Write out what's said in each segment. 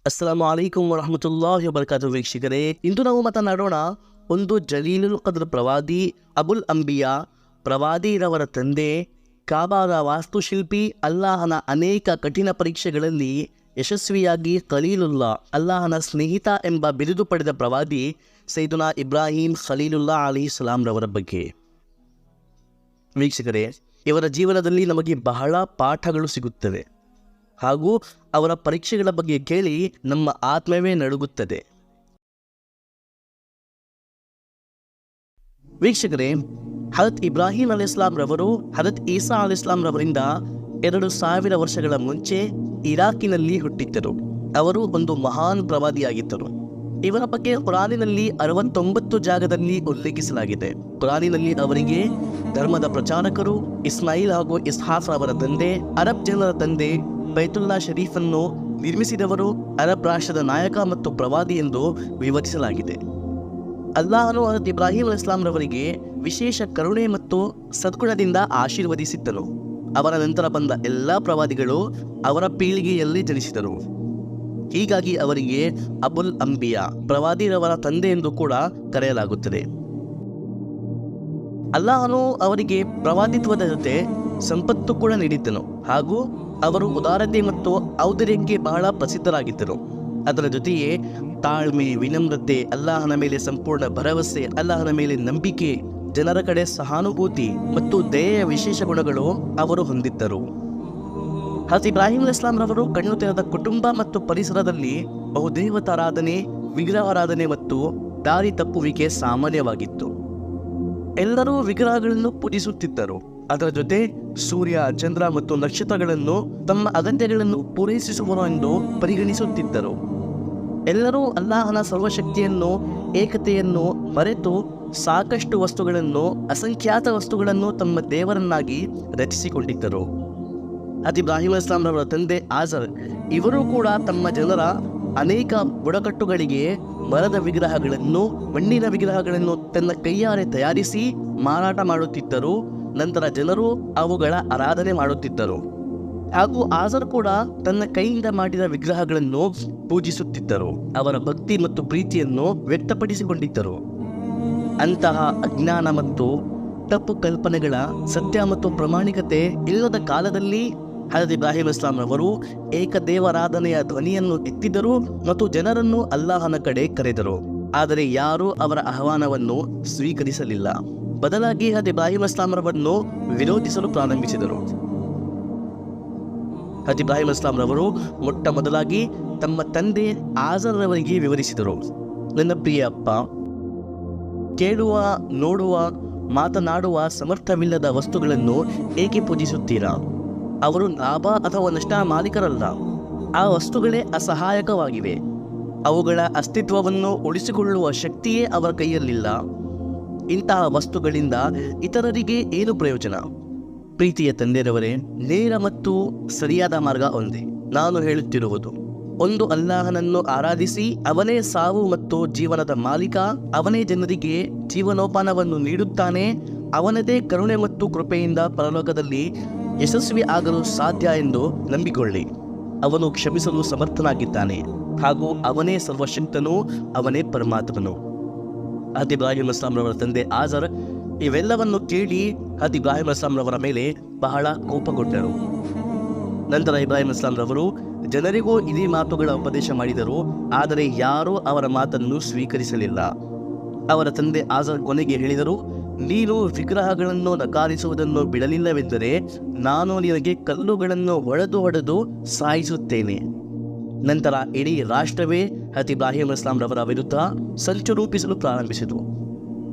ಅಸ್ಸಲಾಮು ಅಲೈಕುಂ ವರಹಮತುಲ್ಲಾಹಿ ವಬರಕಾತು. ವೀಕ್ಷಕರೇ, ಇಂದು ನಾವು ಮಾತನಾಡೋಣ ಒಂದು ಜಲೀಲುಲ್ ಕದ್ರ್ ಪ್ರವಾದಿ ಅಬುಲ್ ಅಂಬಿಯಾ ಪ್ರವಾದಿರವರ ತಂದೆ, ಕಾಬಾದ ವಾಸ್ತುಶಿಲ್ಪಿ, ಅಲ್ಲಾಹನ ಅನೇಕ ಕಠಿಣ ಪರೀಕ್ಷೆಗಳಲ್ಲಿ ಯಶಸ್ವಿಯಾಗಿ ಖಲೀಲುಲ್ಲಾ ಅಲ್ಲಾಹನ ಸ್ನೇಹಿತ ಎಂಬ ಬಿರುದು ಪಡೆದ ಪ್ರವಾದಿ ಸೈದುನಾ ಇಬ್ರಾಹಿಂ ಖಲೀಲುಲ್ಲಾ ಅಲೈಹಿಸ್ಸಲಾಂ ರವರ ಬಗ್ಗೆ. ವೀಕ್ಷಕರೇ, ಇವರ ಜೀವನದಲ್ಲಿ ನಮಗೆ ಬಹಳ ಪಾಠಗಳು ಸಿಗುತ್ತವೆ ಹಾಗೂ ಅವರ ಪರೀಕ್ಷೆಗಳ ಬಗ್ಗೆ ಕೇಳಿ ನಮ್ಮ ಆತ್ಮವೇ ನಡುಗುತ್ತದೆ. ವೀಕ್ಷಕರೇ, ಹಜರತ್ ಇಬ್ರಾಹಿಂ ಅಲೈಹಿಸ್ಸಲಾಂ ರವರು ಹಜರತ್ ಈಸಾ ಅಲೈಹಿಸ್ಸಲಾಂ ರವರಿಂದ 2000 ವರ್ಷಗಳ ಮುಂಚೆ ಇರಾಕಿನಲ್ಲಿ ಹುಟ್ಟಿದ್ದರು. ಅವರು ಒಂದು ಮಹಾನ್ ಪ್ರವಾದಿಯಾಗಿದ್ದರು. ಇವರ ಬಗ್ಗೆ ಕುರಾನಿನಲ್ಲಿ 69 ಜಾಗದಲ್ಲಿ ಉಲ್ಲೇಖಿಸಲಾಗಿದೆ. ಕುರಾನಿನಲ್ಲಿ ಅವರಿಗೆ ಧರ್ಮದ ಪ್ರಚಾರಕರು, ಇಸ್ಮಾಯಿಲ್ ಹಾಗೂ ಇಸ್ಹಾಕ್ ಅವರ ತಂದೆ, ಅರಬ್ ಜನರ ತಂದೆ, ಬೈತುಲ್ಲಾ ಶರೀಫನ್ನು ನಿರ್ಮಿಸಿದವರು, ಅರಬ್ ರಾಷ್ಟ್ರದ ನಾಯಕ ಮತ್ತು ಪ್ರವಾದಿ ಎಂದು ವಿವರಿಸಲಾಗಿದೆ. ಅಲ್ಲಾಹನು ಹಜರತ್ ಇಬ್ರಾಹಿಂ ಅಲೈಹಿಸ್ಸಲಾಂ ರವರಿಗೆ ವಿಶೇಷ ಕರುಣೆ ಮತ್ತು ಸದ್ಗುಣದಿಂದ ಆಶೀರ್ವದಿಸಿದ್ದನು. ಅವರ ನಂತರ ಬಂದ ಎಲ್ಲ ಪ್ರವಾದಿಗಳು ಅವರ ಪೀಳಿಗೆಯಲ್ಲಿ ಜನಿಸಿದರು. ಹೀಗಾಗಿ ಅವರಿಗೆ ಅಬುಲ್ ಅಂಬಿಯಾ ಪ್ರವಾದಿರವರ ತಂದೆ ಎಂದು ಕೂಡ ಕರೆಯಲಾಗುತ್ತದೆ. ಅಲ್ಲಾಹನು ಅವರಿಗೆ ಪ್ರವಾದಿತ್ವದ ಜೊತೆ ಸಂಪತ್ತು ಕೂಡ ನೀಡಿದ್ದನು ಹಾಗೂ ಅವರು ಉದಾರತೆ ಮತ್ತು ಔದಾರ್ಯಕ್ಕೆ ಬಹಳ ಪ್ರಸಿದ್ಧರಾಗಿದ್ದರು. ಅದರ ಜೊತೆಯೇ ತಾಳ್ಮೆ, ವಿನಮ್ರತೆ, ಅಲ್ಲಾಹನ ಮೇಲೆ ಸಂಪೂರ್ಣ ಭರವಸೆ, ಅಲ್ಲಾಹನ ಮೇಲೆ ನಂಬಿಕೆ, ಜನರ ಕಡೆ ಸಹಾನುಭೂತಿ ಮತ್ತು ದಯೆಯ ವಿಶೇಷ ಗುಣಗಳು ಅವರು ಹೊಂದಿದ್ದರು. ಹಜರತ್ ಇಬ್ರಾಹಿಂ ಅಲೈಹಿಸ್ಸಲಾಂ ರವರು ಕಣ್ಣು ತೆರೆದ ಕುಟುಂಬ ಮತ್ತು ಪರಿಸರದಲ್ಲಿ ಬಹುದೇವತಾರಾಧನೆ, ವಿಗ್ರಹಾರಾಧನೆ ಮತ್ತು ದಾರಿ ತಪ್ಪುವಿಕೆ ಸಾಮಾನ್ಯವಾಗಿತ್ತು. ಎಲ್ಲರೂ ವಿಗ್ರಹಗಳನ್ನು ಪೂಜಿಸುತ್ತಿದ್ದರು. ಅದರ ಜೊತೆ ಸೂರ್ಯ, ಚಂದ್ರ ಮತ್ತು ನಕ್ಷತ್ರಗಳನ್ನು ತಮ್ಮ ಅಗತ್ಯಗಳನ್ನು ಪೂರೈಸುವವರು ಎಂದು ಪರಿಗಣಿಸುತ್ತಿದ್ದರು. ಎಲ್ಲರೂ ಅಲ್ಲಾಹನ ಸರ್ವಶಕ್ತಿಯನ್ನು, ಏಕತೆಯನ್ನು ಮರೆತು ಸಾಕಷ್ಟು ವಸ್ತುಗಳನ್ನು, ಅಸಂಖ್ಯಾತ ವಸ್ತುಗಳನ್ನು ತಮ್ಮ ದೇವರನ್ನಾಗಿ ರಚಿಸಿಕೊಂಡಿದ್ದರು. ಹಜರತ್ ಇಬ್ರಾಹಿಂ ಅಲೈಹಿಸ್ಸಲಾಂ ರವರ ತಂದೆ ಆಜರ್ ಇವರು ಕೂಡ ತಮ್ಮ ಜನರ ಅನೇಕ ಬುಡಕಟ್ಟುಗಳಿಗೆ ಮರದ ವಿಗ್ರಹಗಳನ್ನು, ಮಣ್ಣಿನ ವಿಗ್ರಹಗಳನ್ನು ತನ್ನ ಕೈಯಾರೆ ತಯಾರಿಸಿ ಮಾರಾಟ ಮಾಡುತ್ತಿದ್ದರು. ನಂತರ ಜನರು ಅವುಗಳ ಆರಾಧನೆ ಮಾಡುತ್ತಿದ್ದರು ಹಾಗೂ ಆಜರ್ ಕೂಡ ತನ್ನ ಕೈಯಿಂದ ಮಾಡಿದ ವಿಗ್ರಹಗಳನ್ನು ಪೂಜಿಸುತ್ತಿದ್ದರು. ಅವರ ಭಕ್ತಿ ಮತ್ತು ಪ್ರೀತಿಯನ್ನು ವ್ಯಕ್ತಪಡಿಸಿಕೊಂಡಿದ್ದರು. ಅಂತಹ ಅಜ್ಞಾನ ಮತ್ತು ತಪ್ಪು ಕಲ್ಪನೆಗಳ ಸತ್ಯ ಮತ್ತು ಪ್ರಾಮಾಣಿಕತೆ ಇಲ್ಲದ ಕಾಲದಲ್ಲಿ ಹಜರತ್ ಇಬ್ರಾಹಿಂ ಅಲೈಹಿಸ್ಸಲಾಂ ರವರು ಏಕದೇವರಾಧನೆಯ ಧ್ವನಿಯನ್ನು ಎತ್ತಿದರು ಮತ್ತು ಜನರನ್ನು ಅಲ್ಲಾಹನ ಕಡೆ ಕರೆದರು. ಆದರೆ ಯಾರೂ ಅವರ ಆಹ್ವಾನವನ್ನು ಸ್ವೀಕರಿಸಲಿಲ್ಲ. ಬದಲಾಗಿ ಹಜರತ್ ಇಬ್ರಾಹಿಂ ಅಲೈಹಿಸ್ಸಲಾಂ ರವರನ್ನು ವಿರೋಧಿಸಲು ಪ್ರಾರಂಭಿಸಿದರು. ಹಜರತ್ ಇಬ್ರಾಹಿಂ ಅಲೈಹಿಸ್ಸಲಾಂ ರವರು ಮೊಟ್ಟ ಮೊದಲಾಗಿ ತಮ್ಮ ತಂದೆ ಆಜರ್ ರವರಿಗೆ ವಿವರಿಸಿದರು. ನನ್ನ ಪ್ರಿಯ ಅಪ್ಪ, ಕೇಳುವ, ನೋಡುವ, ಮಾತನಾಡುವ ಸಮರ್ಥವಿಲ್ಲದ ವಸ್ತುಗಳನ್ನು ಏಕೆ ಪೂಜಿಸುತ್ತೀರಾ? ಅವರು ಲಾಭ ಅಥವಾ ನಷ್ಟ ಮಾಲೀಕರಲ್ಲ. ಆ ವಸ್ತುಗಳೇ ಅಸಹಾಯಕವಾಗಿವೆ. ಅವುಗಳ ಅಸ್ತಿತ್ವವನ್ನು ಉಳಿಸಿಕೊಳ್ಳುವ ಶಕ್ತಿಯೇ ಅವರ ಕೈಯಲ್ಲಿಲ್ಲ. ಇಂತಹ ವಸ್ತುಗಳಿಂದ ಇತರರಿಗೆ ಏನು ಪ್ರಯೋಜನ? ಪ್ರೀತಿಯ ತಂದೆರವರೇ, ನೇರ ಮತ್ತು ಸರಿಯಾದ ಮಾರ್ಗ ಒಂದೇ. ನಾನು ಹೇಳುತ್ತಿರುವುದು ಒಂದು ಅಲ್ಲಾಹನನ್ನು ಆರಾಧಿಸಿ, ಅವನೇ ಸಾವು ಮತ್ತು ಜೀವನದ ಮಾಲೀಕ, ಅವನೇ ಜನರಿಗೆ ಜೀವನೋಪಾನವನ್ನು ನೀಡುತ್ತಾನೆ, ಅವನದೇ ಕರುಣೆ ಮತ್ತು ಕೃಪೆಯಿಂದ ಪರಲೋಕದಲ್ಲಿ ಯಶಸ್ವಿ ಆಗಲು ಸಾಧ್ಯ ಎಂದು ನಂಬಿಕೊಳ್ಳಿ. ಅವನು ಕ್ಷಮಿಸಲು ಸಮರ್ಥನಾಗಿದ್ದಾನೆ ಹಾಗೂ ಅವನೇ ಸರ್ವಶಕ್ತನು, ಅವನೇ ಪರಮಾತ್ಮನು. ಹಜರತ್ ಇಬ್ರಾಹಿಂ ಅಲೈಹಿಸ್ಸಲಾಂ ರವರ ತಂದೆ ಆಜರ್ ಇವೆಲ್ಲವನ್ನು ಕೇಳಿ ಹಜರತ್ ಇಬ್ರಾಹಿಂ ಅಲೈಹಿಸ್ಸಲಾಂ ರವರ ಮೇಲೆ ಬಹಳ ಕೋಪಗೊಂಡರು. ನಂತರ ಇಬ್ರಾಹಿಂ ಅಲೈಹಿಸ್ಸಲಾಂ ರವರು ಜನರಿಗೂ ಇದೇ ಮಾತುಗಳ ಉಪದೇಶ ಮಾಡಿದರು. ಆದರೆ ಯಾರೂ ಅವರ ಮಾತನ್ನು ಸ್ವೀಕರಿಸಲಿಲ್ಲ. ಅವರ ತಂದೆ ಆಜರ್ ಕೊನೆಗೆ ಹೇಳಿದರು, ನೀನು ವಿಗ್ರಹಗಳನ್ನು ನಕಾರಿಸುವುದನ್ನು ಬಿಡಲಿಲ್ಲವೆಂದರೆ ನಾನು ನಿನಗೆ ಕಲ್ಲುಗಳನ್ನು ಹೊಡೆದು ಸಾಯಿಸುತ್ತೇನೆ. ನಂತರ ಇಡೀ ರಾಷ್ಟ್ರವೇ ಹಜರತ್ ಇಬ್ರಾಹಿಂ ಅಲೈಹಿಸ್ಸಲಾಂ ರವರ ವಿರುದ್ಧ ಸಂಚು ರೂಪಿಸಲು ಪ್ರಾರಂಭಿಸಿತು.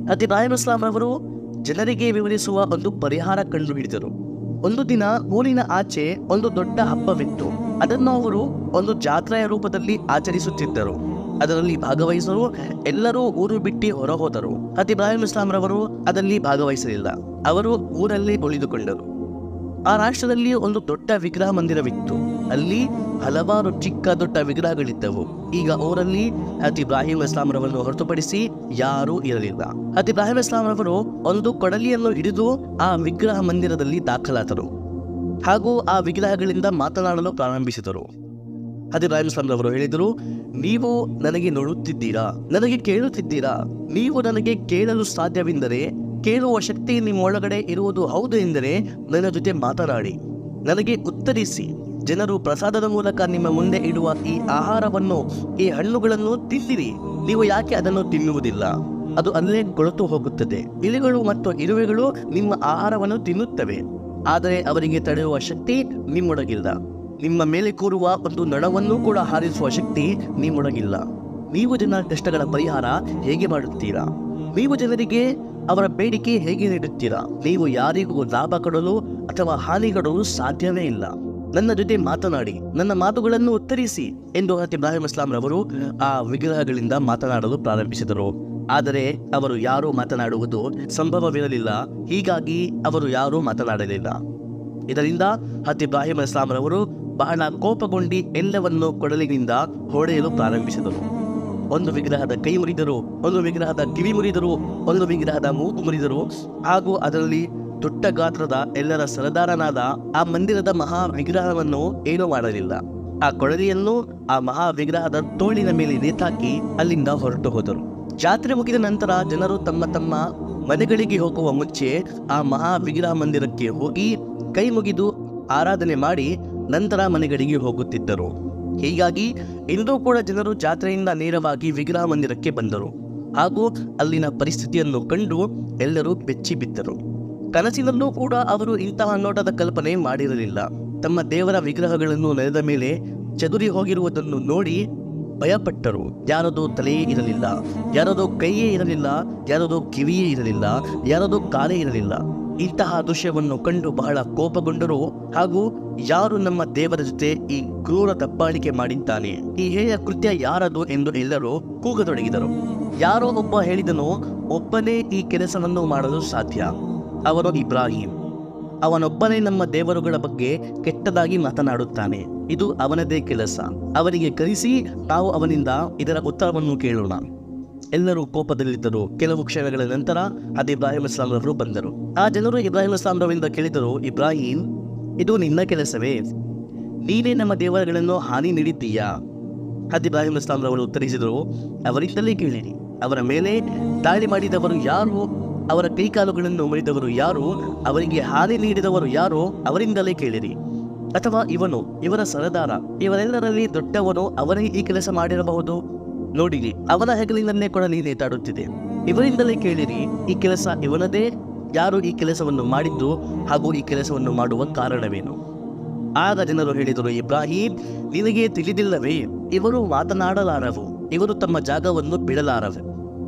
ಹಜರತ್ ಇಬ್ರಾಹಿಂ ಅಲೈಹಿಸ್ಸಲಾಂ ರವರು ಜನರಿಗೆ ವಿವರಿಸುವ ಒಂದು ಪರಿಹಾರ ಕಂಡುಹಿಡಿದರು. ಒಂದು ದಿನ ಊರಿನ ಆಚೆ ಒಂದು ದೊಡ್ಡ ಹಬ್ಬವಿತ್ತು. ಅದನ್ನು ಅವರು ಒಂದು ಜಾತ್ರೆಯ ರೂಪದಲ್ಲಿ ಆಚರಿಸುತ್ತಿದ್ದರು. ಅದರಲ್ಲಿ ಭಾಗವಹಿಸಲು ಎಲ್ಲರೂ ಊರು ಬಿಟ್ಟು ಹೊರಹೋದರು. ಹಜರತ್ ಇಬ್ರಾಹಿಂ ಅಲೈಹಿಸ್ಸಲಾಂ ರವರು ಅದರಲ್ಲಿ ಭಾಗವಹಿಸಲಿಲ್ಲ. ಅವರು ಊರಲ್ಲಿ ಉಳಿದುಕೊಂಡರು. ಆ ರಾಷ್ಟ್ರದಲ್ಲಿ ಒಂದು ದೊಡ್ಡ ವಿಗ್ರಹ ಮಂದಿರವಿತ್ತು. ಅಲ್ಲಿ ಹಲವಾರು ಚಿಕ್ಕ ದೊಡ್ಡ ವಿಗ್ರಹಗಳಿದ್ದವು. ಈಗ ಊರಲ್ಲಿ ಹಜರತ್ ಇಬ್ರಾಹಿಂ ಅಲೈಹಿಸ್ಸಲಾಂ ರವರನ್ನು ಹೊರತುಪಡಿಸಿ ಯಾರೂ ಇರಲಿಲ್ಲ. ಹಜರತ್ ಇಬ್ರಾಹಿಂ ಅಲೈಹಿಸ್ಸಲಾಂ ರವರು ಒಂದು ಕೊಡಲಿಯನ್ನು ಹಿಡಿದು ಆ ವಿಗ್ರಹ ಮಂದಿರದಲ್ಲಿ ದಾಖಲಾದರು ಹಾಗೂ ಆ ವಿಗ್ರಹಗಳಿಂದ ಮಾತನಾಡಲು ಪ್ರಾರಂಭಿಸಿದರು. ಹಜರತ್ ಇಬ್ರಾಹಿಂ ಅಲೈಹಿಸ್ಸಲಾಂ ಅವರು ಹೇಳಿದರು, ನೀವು ನನಗೆ ನೋಡುತ್ತಿದ್ದೀರಾ, ನನಗೆ ಕೇಳುತ್ತಿದ್ದೀರಾ. ನೀವು ನನಗೆ ಕೇಳಲು ಸಾಧ್ಯವೆಂದರೆ, ಕೇಳುವ ಶಕ್ತಿ ನಿಮ್ಮ ಒಳಗಡೆ ಇರುವುದು ಹೌದು ಎಂದರೆ ನನ್ನ ಜೊತೆ ಮಾತನಾಡಿ, ನನಗೆ ಉತ್ತರಿಸಿ. ಜನರು ಪ್ರಸಾದದ ಮೂಲಕ ನಿಮ್ಮ ಮುಂದೆ ಇಡುವ ಈ ಆಹಾರವನ್ನು, ಈ ಹಣ್ಣುಗಳನ್ನು ತಿನ್ನಿರಿ. ನೀವು ಯಾಕೆ ಅದನ್ನು ತಿನ್ನುವುದಿಲ್ಲ? ಅದು ಅಲ್ಲೇ ಕೊಳೆತು ಹೋಗುತ್ತದೆ. ಇಲಿಗಳು ಮತ್ತು ಇರುವೆಗಳು ನಿಮ್ಮ ಆಹಾರವನ್ನು ತಿನ್ನುತ್ತವೆ, ಆದರೆ ಅವರಿಗೆ ತಡೆಯುವ ಶಕ್ತಿ ನಿಮ್ಮೊಳಗಿಲ್ಲ. ನಿಮ್ಮ ಮೇಲೆ ಕೂರುವ ಒಂದು ನಳವನ್ನು ಕೂಡ ಹಾರಿಸುವ ಶಕ್ತಿ ನಿಮ್ಮೊಳಗಿಲ್ಲ. ನೀವು ಜನರ ಕಷ್ಟಗಳ ಪರಿಹಾರ ಹೇಗೆ ಮಾಡುತ್ತೀರಾ? ನೀವು ಜನರಿಗೆ ಅವರ ಬೇಡಿಕೆ ಹೇಗೆ ನೀಡುತ್ತೀರಾ? ನೀವು ಯಾರಿಗೂ ಲಾಭ ಕೊಡಲು ಅಥವಾ ಹಾನಿ ಕೊಡಲು ಸಾಧ್ಯವೇ ಇಲ್ಲ. ನನ್ನ ಜೊತೆ ಮಾತನಾಡಿ, ನನ್ನ ಮಾತುಗಳನ್ನು ಉತ್ತರಿಸಿ ಎಂದು ಹಜರತ್ ಇಬ್ರಾಹಿಂ ಅಲೈಹಿಸ್ಸಲಾಂ ರವರು ಆ ವಿಗ್ರಹಗಳಿಂದ ಮಾತನಾಡಲು ಪ್ರಾರಂಭಿಸಿದರು. ಆದರೆ ಅವರು ಯಾರೂ ಮಾತನಾಡುವುದು ಸಂಭವವಿರಲಿಲ್ಲ. ಹೀಗಾಗಿ ಅವರು ಯಾರೂ ಮಾತನಾಡಲಿಲ್ಲ. ಇದರಿಂದ ಹಜರತ್ ಇಬ್ರಾಹಿಂ ಅಲೈಹಿಸ್ಸಲಾಂ ರವರು ಬಹಳ ಕೋಪಗೊಂಡು ಎಲ್ಲವನ್ನು ಕೊಡಲಿನಿಂದ ಹೊಡೆಯಲು ಪ್ರಾರಂಭಿಸಿದರು. ಒಂದು ವಿಗ್ರಹದ ಕೈ ಮುರಿದರು, ಒಂದು ವಿಗ್ರಹದ ಕಿವಿ ಮುರಿದರು, ಒಂದು ವಿಗ್ರಹದ ಮೂಗು ಮುರಿದರು. ಹಾಗೂ ಅದರಲ್ಲಿ ದೊಡ್ಡ ಗಾತ್ರದ ಎಲ್ಲರ ಸರದಾರನಾದ ಆ ಮಂದಿರದ ಮಹಾ ವಿಗ್ರಹವನ್ನು ಏನೂ ಮಾಡಲಿಲ್ಲ. ಆ ಕೊಳಲಿಯನ್ನು ಆ ಮಹಾ ವಿಗ್ರಹದ ತೋಳಿನ ಮೇಲೆ ನೇತಾಕಿ ಅಲ್ಲಿಂದ ಹೊರಟು ಹೋದರು. ಜಾತ್ರೆ ಮುಗಿದ ನಂತರ ಜನರು ತಮ್ಮ ತಮ್ಮ ಮನೆಗಳಿಗೆ ಹೋಗುವ ಮುಂಚೆ ಆ ಮಹಾ ವಿಗ್ರಹ ಮಂದಿರಕ್ಕೆ ಹೋಗಿ ಕೈ ಮುಗಿದು ಆರಾಧನೆ ಮಾಡಿ ನಂತರ ಮನೆಗಳಿಗೆ ಹೋಗುತ್ತಿದ್ದರು. ಹೀಗಾಗಿ ಇಂದು ಕೂಡ ಜನರು ಜಾತ್ರೆಯಿಂದ ನೇರವಾಗಿ ವಿಗ್ರಹ ಮಂದಿರಕ್ಕೆ ಬಂದರು ಹಾಗೂ ಅಲ್ಲಿನ ಪರಿಸ್ಥಿತಿಯನ್ನು ಕಂಡು ಎಲ್ಲರೂ ಬೆಚ್ಚಿ ಬಿದ್ದರು. ಕನಸಿನಲ್ಲೂ ಕೂಡ ಅವರು ಇಂತಹ ನೋಟದ ಕಲ್ಪನೆ ಮಾಡಿರಲಿಲ್ಲ. ತಮ್ಮ ದೇವರ ವಿಗ್ರಹಗಳನ್ನು ನೆಲದ ಮೇಲೆ ಚದುರಿ ಹೋಗಿರುವುದನ್ನು ನೋಡಿ ಭಯಪಟ್ಟರು. ಯಾರದೋ ತಲೆಯೇ ಇರಲಿಲ್ಲ, ಯಾರದೋ ಕೈಯೇ ಇರಲಿಲ್ಲ, ಯಾರದೋ ಕಿವಿಯೇ ಇರಲಿಲ್ಲ, ಯಾರದೋ ಕಾಲೇ ಇರಲಿಲ್ಲ. ಇಂತಹ ದೃಶ್ಯವನ್ನು ಕಂಡು ಬಹಳ ಕೋಪಗೊಂಡರು. ಹಾಗೂ ಯಾರು ನಮ್ಮ ದೇವರ ಜೊತೆ ಈ ಕ್ರೂರ ದಬ್ಬಾಳಿಕೆ ಮಾಡಿದ್ದಾನೆ, ಈ ಹೇಯ ಕೃತ್ಯ ಯಾರದು ಎಂದು ಎಲ್ಲರೂ ಕೂಗತೊಡಗಿದರು. ಯಾರೋ ಒಬ್ಬ ಹೇಳಿದನು, ಒಬ್ಬನೇ ಈ ಕೆಲಸವನ್ನು ಮಾಡಲು ಸಾಧ್ಯ, ಅವನು ಇಬ್ರಾಹಿಂ. ಅವನೊಬ್ಬನೇ ನಮ್ಮ ದೇವರುಗಳ ಬಗ್ಗೆ ಕೆಟ್ಟದಾಗಿ ಮಾತನಾಡುತ್ತಾನೆ. ಇದು ಅವನದೇ ಕೆಲಸ. ಅವನಿಗೆ ಕರೆಸಿ ನಾವು ಅವನಿಂದ ಇದರ ಉತ್ತರವನ್ನು ಕೇಳೋಣ. ಎಲ್ಲರೂ ಕೋಪದಲ್ಲಿದ್ದರು. ಕೆಲವು ಕ್ಷಣಗಳ ನಂತರ ಹಜರತ್ ಇಬ್ರಾಹಿಂ ಅಲೈಹಿಸ್ಸಲಾಂ ರವರು ಬಂದರು. ಆ ಜನರು ಇಬ್ರಾಹಿಂ ಅಲೈಹಿಸ್ಸಲಾಂ ರವರಿಂದ ಕೇಳಿದರು, ಇಬ್ರಾಹಿಂ, ಇದು ನಿನ್ನ ಕೆಲಸವೇ? ನೀನೇ ನಮ್ಮ ದೇವರುಗಳನ್ನು ಹಾನಿ ನೀಡಿದ್ದೀಯಾ? ಹಜರತ್ ಇಬ್ರಾಹಿಂ ಅಲೈಹಿಸ್ಸಲಾಂ ರವರು ಉತ್ತರಿಸಿದರು, ಅವರಿಂದಲೇ ಕೇಳಿರಿ. ಅವರ ಮೇಲೆ ದಾಳಿ ಮಾಡಿದವರು ಯಾರು? ಅವರ ಕೈಕಾಲುಗಳನ್ನು ಮುರಿದವರು ಯಾರು? ಅವರಿಗೆ ಹಾನಿ ನೀಡಿದವರು ಯಾರು? ಅವರಿಂದಲೇ ಕೇಳಿರಿ. ಅಥವಾ ಇವರ ಸರದಾರ, ಇವರೆಲ್ಲರಲ್ಲಿ ದೊಡ್ಡವನು ಅವನೇ ಈ ಕೆಲಸ ಮಾಡಿರಬಹುದು. ನೋಡಿರಿ, ಅವನ ಹೆಗಲಿನನ್ನೇ ಕೂಡ ನೇತಾಡುತ್ತಿದೆ. ಇವರಿಂದಲೇ ಕೇಳಿರಿ, ಈ ಕೆಲಸ ಇವನದೇ? ಯಾರು ಈ ಕೆಲಸವನ್ನು ಮಾಡಿದ್ದು ಹಾಗೂ ಈ ಕೆಲಸವನ್ನು ಮಾಡುವ ಕಾರಣವೇನು? ಆಗ ಜನರು ಹೇಳಿದರು, ಇಬ್ರಾಹಿಂ, ನಿನಗೆ ತಿಳಿದಿಲ್ಲವೇ? ಇವರು ಮಾತನಾಡಲಾರವು, ಇವರು ತಮ್ಮ ಜಾಗವನ್ನು ಬಿಡಲಾರವು.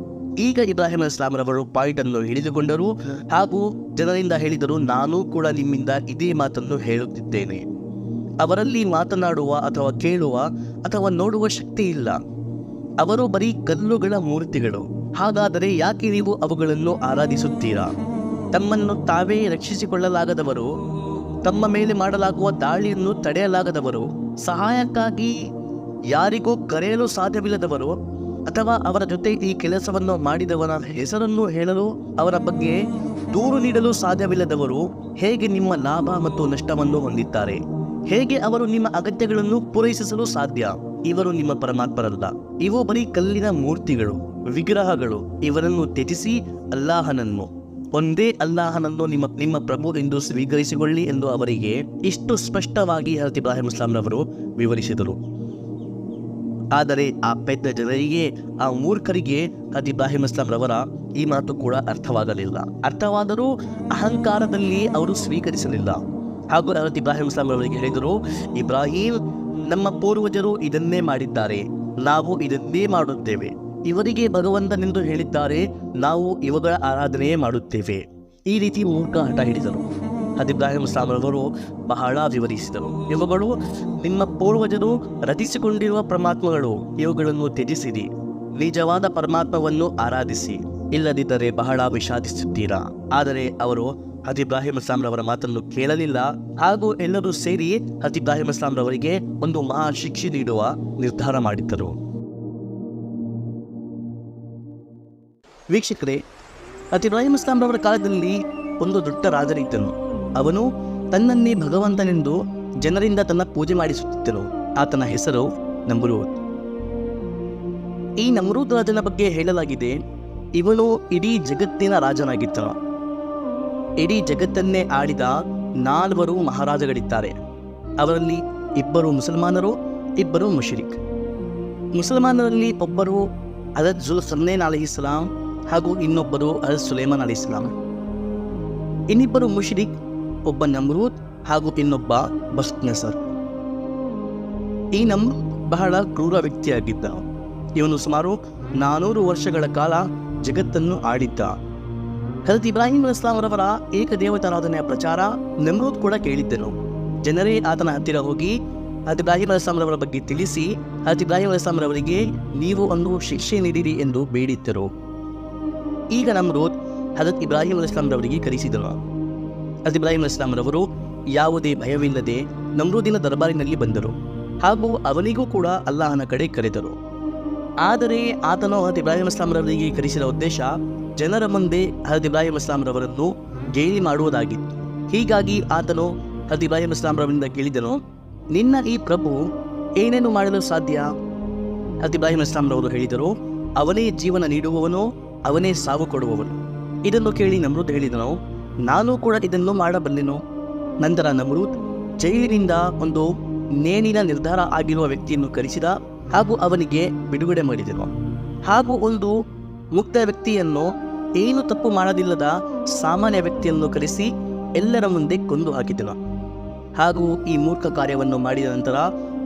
ಈಗ ಇಬ್ರಾಹಿಂ ಅಲೈಹಿಸ್ಸಲಾಂ ರವರು ಪಾಯಿಂಟ್ ಅನ್ನು ಹಿಡಿದುಕೊಂಡರು ಹಾಗೂ ಜನರಿಂದ ಹೇಳಿದರು, ನಾನು ಕೂಡ ನಿಮ್ಮಿಂದ ಇದೇ ಮಾತನ್ನು ಹೇಳುತ್ತಿದ್ದೇನೆ. ಅವರಲ್ಲಿ ಮಾತನಾಡುವ ಅಥವಾ ಕೇಳುವ ಅಥವಾ ನೋಡುವ ಶಕ್ತಿ ಇಲ್ಲ. ಅವರು ಬರೀ ಕಲ್ಲುಗಳ ಮೂರ್ತಿಗಳು. ಹಾಗಾದರೆ ಯಾಕೆ ನೀವು ಅವುಗಳನ್ನು ಆರಾಧಿಸುತ್ತೀರಾ? ತಮ್ಮನ್ನು ತಾವೇ ರಕ್ಷಿಸಿಕೊಳ್ಳಲಾಗದವರು, ತಮ್ಮ ಮೇಲೆ ಮಾಡಲಾಗುವ ದಾಳಿಯನ್ನು ತಡೆಯಲಾಗದವರು, ಸಹಾಯಕ್ಕಾಗಿ ಯಾರಿಗೂ ಕರೆಯಲು ಸಾಧ್ಯವಿಲ್ಲದವರು, ಅಥವಾ ಅವರ ಜೊತೆ ಈ ಕೆಲಸವನ್ನು ಮಾಡಿದವನ ಹೆಸರನ್ನು ಹೇಳಲು, ಅವರ ಬಗ್ಗೆ ದೂರು ನೀಡಲು ಸಾಧ್ಯವಿಲ್ಲದವರು ಹೇಗೆ ನಿಮ್ಮ ಲಾಭ ಮತ್ತು ನಷ್ಟವನ್ನು ಹೊಂದಿದ್ದಾರೆ? ಹೇಗೆ ಅವರು ನಿಮ್ಮ ಅಗತ್ಯಗಳನ್ನು ಪೂರೈಸಲು ಸಾಧ್ಯ? ಇವರು ನಿಮ್ಮ ಪರಮಾತ್ಮರಲ್ಲ. ಇವು ಬರೀ ಕಲ್ಲಿನ ಮೂರ್ತಿಗಳು, ವಿಗ್ರಹಗಳು. ಇವರನ್ನು ತ್ಯಜಿಸಿ ಅಲ್ಲಾಹನನ್ನು, ಒಂದೇ ಅಲ್ಲಾಹನನ್ನು ನಿಮ್ಮ ಪ್ರಭು ಎಂದು ಸ್ವೀಕರಿಸಿಕೊಳ್ಳಿ ಎಂದು ಅವರಿಗೆ ಇಷ್ಟು ಸ್ಪಷ್ಟವಾಗಿ ಹಜರತ್ ಇಬ್ರಾಹಿಂ ಅಲೈಹಿಸ್ಸಲಾಂ ರವರು ವಿವರಿಸಿದರು. ಆದರೆ ಆ ಪೆದ್ದ ಜನರಿಗೆ, ಆ ಮೂರ್ಖರಿಗೆ ಹಜರತ್ ಇಬ್ರಾಹಿಂ ಅಲೈಹಿಸ್ಸಲಾಂ ರವರ ಈ ಮಾತು ಕೂಡ ಅರ್ಥವಾಗಲಿಲ್ಲ. ಅರ್ಥವಾದರೂ ಅಹಂಕಾರದಲ್ಲಿ ಅವರು ಸ್ವೀಕರಿಸಲಿಲ್ಲ. ಹಾಗೂ ಹಜರತ್ ಇಬ್ರಾಹಿಂ ಅಲೈಹಿಸ್ಸಲಾಂ ರವರಿಗೆ ಹೇಳಿದರು, ಇಬ್ರಾಹಿಂ, ನಮ್ಮ ಪೂರ್ವಜರು ಇದನ್ನೇ ಮಾಡಿದ್ದಾರೆ, ನಾವು ಇದನ್ನೇ ಮಾಡುತ್ತೇವೆ. ಇವರಿಗೆ ಭಗವಂತನೆಂದು ಹೇಳಿದ್ದಾರೆ, ನಾವು ಇವುಗಳ ಆರಾಧನೆಯೇ ಮಾಡುತ್ತೇವೆ. ಈ ರೀತಿ ಮೂರ್ಖ ಹಠ ಹಿಡಿದರು. ಹಜರತ್ ಇಬ್ರಾಹಿಂ ಅಲೈಹಿಸ್ಸಲಾಂ ರವರು ಬಹಳ ವಿವರಿಸಿದರು, ಇವುಗಳು ನಿಮ್ಮ ಪೂರ್ವಜರು ರಚಿಸಿಕೊಂಡಿರುವ ಪರಮಾತ್ಮಗಳು, ಇವುಗಳನ್ನು ತ್ಯಜಿಸಿರಿ, ನಿಜವಾದ ಪರಮಾತ್ಮವನ್ನು ಆರಾಧಿಸಿ, ಇಲ್ಲದಿದ್ದರೆ ಬಹಳ ವಿಷಾದಿಸುತ್ತೀರಾ. ಆದರೆ ಅವರು ಹಜರತ್ ಇಬ್ರಾಹಿಂ ಅಲೈಹಿಸ್ಸಲಾಂ ರವರ ಮಾತನ್ನು ಕೇಳಲಿಲ್ಲ. ಹಾಗೂ ಎಲ್ಲರೂ ಸೇರಿ ಹಜರತ್ ಇಬ್ರಾಹಿಂ ಅಲೈಹಿಸ್ಸಲಾಂ ರವರಿಗೆ ಒಂದು ಮಹಾ ಶಿಕ್ಷೆ ನೀಡುವ ನಿರ್ಧಾರ ಮಾಡಿದ್ದರು. ವೀಕ್ಷಕರೇ, ಹಜರತ್ ಇಬ್ರಾಹಿಂ ಅಲೈಹಿಸ್ಸಲಾಂ ರವರ ಕಾಲದಲ್ಲಿ ಒಂದು ದೊಡ್ಡ ರಾಜನಿದ್ದನು. ಅವನು ತನ್ನನ್ನೇ ಭಗವಂತನೆಂದು ಜನರಿಂದ ತನ್ನ ಪೂಜೆ ಮಾಡಿಸುತ್ತಿದ್ದನು. ಆತನ ಹೆಸರು ನಮ್ರೂದ್. ಈ ನಮ್ರೂದ್ ರಾಜನ ಬಗ್ಗೆ ಹೇಳಲಾಗಿದೆ, ಇವನು ಇಡೀ ಜಗತ್ತಿನ ರಾಜನಾಗಿದ್ದನು. ಇಡೀ ಜಗತ್ತನ್ನೇ ಆಳಿದ 4 ಮಹಾರಾಜಗಳಿದ್ದಾರೆ. ಅವರಲ್ಲಿ 2 ಮುಸಲ್ಮಾನರು, 2 ಮುಶ್ರಿಕ್. ಮುಸಲ್ಮಾನರಲ್ಲಿ ಒಬ್ಬರು ಹಜರತ್ ಜುಲ್ಕರ್ನೈನ್ ಅಲೈಹಿಸ್ಸಲಾಂ ಹಾಗೂ ಇನ್ನೊಬ್ಬರು ಹಜರತ್ ಸುಲೈಮಾನ್ ಅಲೈಹಿಸ್ಸಲಾಂ. ಇನ್ನಿಬ್ಬರು ಮುಶ್ರಿಕ್, ಒಬ್ಬ ನಮ್ರೂದ್ ಹಾಗೂ ಇನ್ನೊಬ್ಬ ಬಖ್ತಿನಸರ್. ಈ ನಮ್ರೂದ್ ಬಹಳ ಕ್ರೂರ ವ್ಯಕ್ತಿಯಾಗಿದ್ದ. ಇವನು ಸುಮಾರು 400 ವರ್ಷಗಳ ಕಾಲ ಜಗತ್ತನ್ನು ಆಳಿದ್ದ. ಹಜರತ್ ಇಬ್ರಾಹಿಂ ಅಲೈಹಿಸ್ಸಲಾಂ ಅವರ ಏಕದೇವತಾರಾಧನೆಯ ಪ್ರಚಾರ ನಮ್ರೂದ್ ಕೂಡ ಕೇಳಿದ್ದನು. ಜನರೇ ಆತನ ಹತ್ತಿರ ಹೋಗಿ ಹಜರತ್ ಇಬ್ರಾಹಿಂ ಅಲೈಹಿಸ್ಸಲಾಂ ಅವರ ಬಗ್ಗೆ ತಿಳಿಸಿ ಹಜರತ್ ಇಬ್ರಾಹಿಂ ಅಲೈಹಿಸ್ಸಲಾಂ ಅವರಿಗೆ ನೀವು ಒಂದು ಶಿಕ್ಷೆ ನೀಡಿರಿ ಎಂದು ಬೇಡಿದ್ದರು. ಈಗ ನಮ್ರೂದ್ ಹಜರತ್ ಇಬ್ರಾಹಿಂ ಅಲೈಹಿಸ್ಸಲಾಂ ಅವರಿಗೆ ಕರೆಸಿದನು. ಹಜರತ್ ಇಬ್ರಾಹಿಂ ಅಲೈಹಿಸ್ಸಲಾಂ ರವರು ಯಾವುದೇ ಭಯವಿಲ್ಲದೆ ನಮ್ರೂದಿನ ದರ್ಬಾರಿನಲ್ಲಿ ಬಂದರು ಹಾಗೂ ಅವನಿಗೂ ಕೂಡ ಅಲ್ಲಾಹನ ಕಡೆ ಕರೆದರು. ಆದರೆ ಆತನು ಹಜರತ್ ಇಬ್ರಾಹಿಂ ಅಲೈಹಿಸ್ಸಲಾಂ ರವರಿಗೆ ಕರೆಸಿದ ಉದ್ದೇಶ ಜನರ ಮುಂದೆ ಹಜರತ್ ಇಬ್ರಾಹಿಂ ಅಲೈಹಿಸ್ಸಲಾಂ ರವರನ್ನು ಗೇಲಿ ಮಾಡುವುದಾಗಿತ್ತು. ಹೀಗಾಗಿ ಆತನು ಹಜರತ್ ಇಬ್ರಾಹಿಂ ಅಲೈಹಿಸ್ಸಲಾಂ ರವರಿಂದ ಕೇಳಿದನು, ನಿನ್ನ ಈ ಪ್ರಭು ಏನೇನು ಮಾಡಲು ಸಾಧ್ಯ? ಹಜರತ್ ಇಬ್ರಾಹಿಂ ಅಲೈಹಿಸ್ಸಲಾಂ ರವರು ಹೇಳಿದರು, ಅವನೇ ಜೀವನ ನೀಡುವವನು, ಅವನೇ ಸಾವು ಕೊಡುವವನು. ಇದನ್ನು ಕೇಳಿ ನಮ್ರೂದ್ ಹೇಳಿದನು, ನಾನು ಕೂಡ ಇದನ್ನು ಮಾಡಬಲ್ಲೆನು. ನಂತರ ನಮ್ರೂದ್ ಜೈಲಿನಿಂದ ಒಂದು ನೇಣಿನ ನಿರ್ಧಾರ ಆಗಿರುವ ವ್ಯಕ್ತಿಯನ್ನು ಕರೆಸಿದ ಹಾಗೂ ಅವನಿಗೆ ಬಿಡುಗಡೆ ಮಾಡಿದನು. ಹಾಗೂ ಒಂದು ಮುಕ್ತ ವ್ಯಕ್ತಿಯನ್ನು, ಏನು ತಪ್ಪು ಮಾಡದಿಲ್ಲದ ಸಾಮಾನ್ಯ ವ್ಯಕ್ತಿಯನ್ನು ಕರೆಸಿ ಎಲ್ಲರ ಮುಂದೆ ಕೊಂದು ಹಾಕಿದನು. ಹಾಗೂ ಈ ಮೂರ್ಖ ಕಾರ್ಯವನ್ನು ಮಾಡಿದ ನಂತರ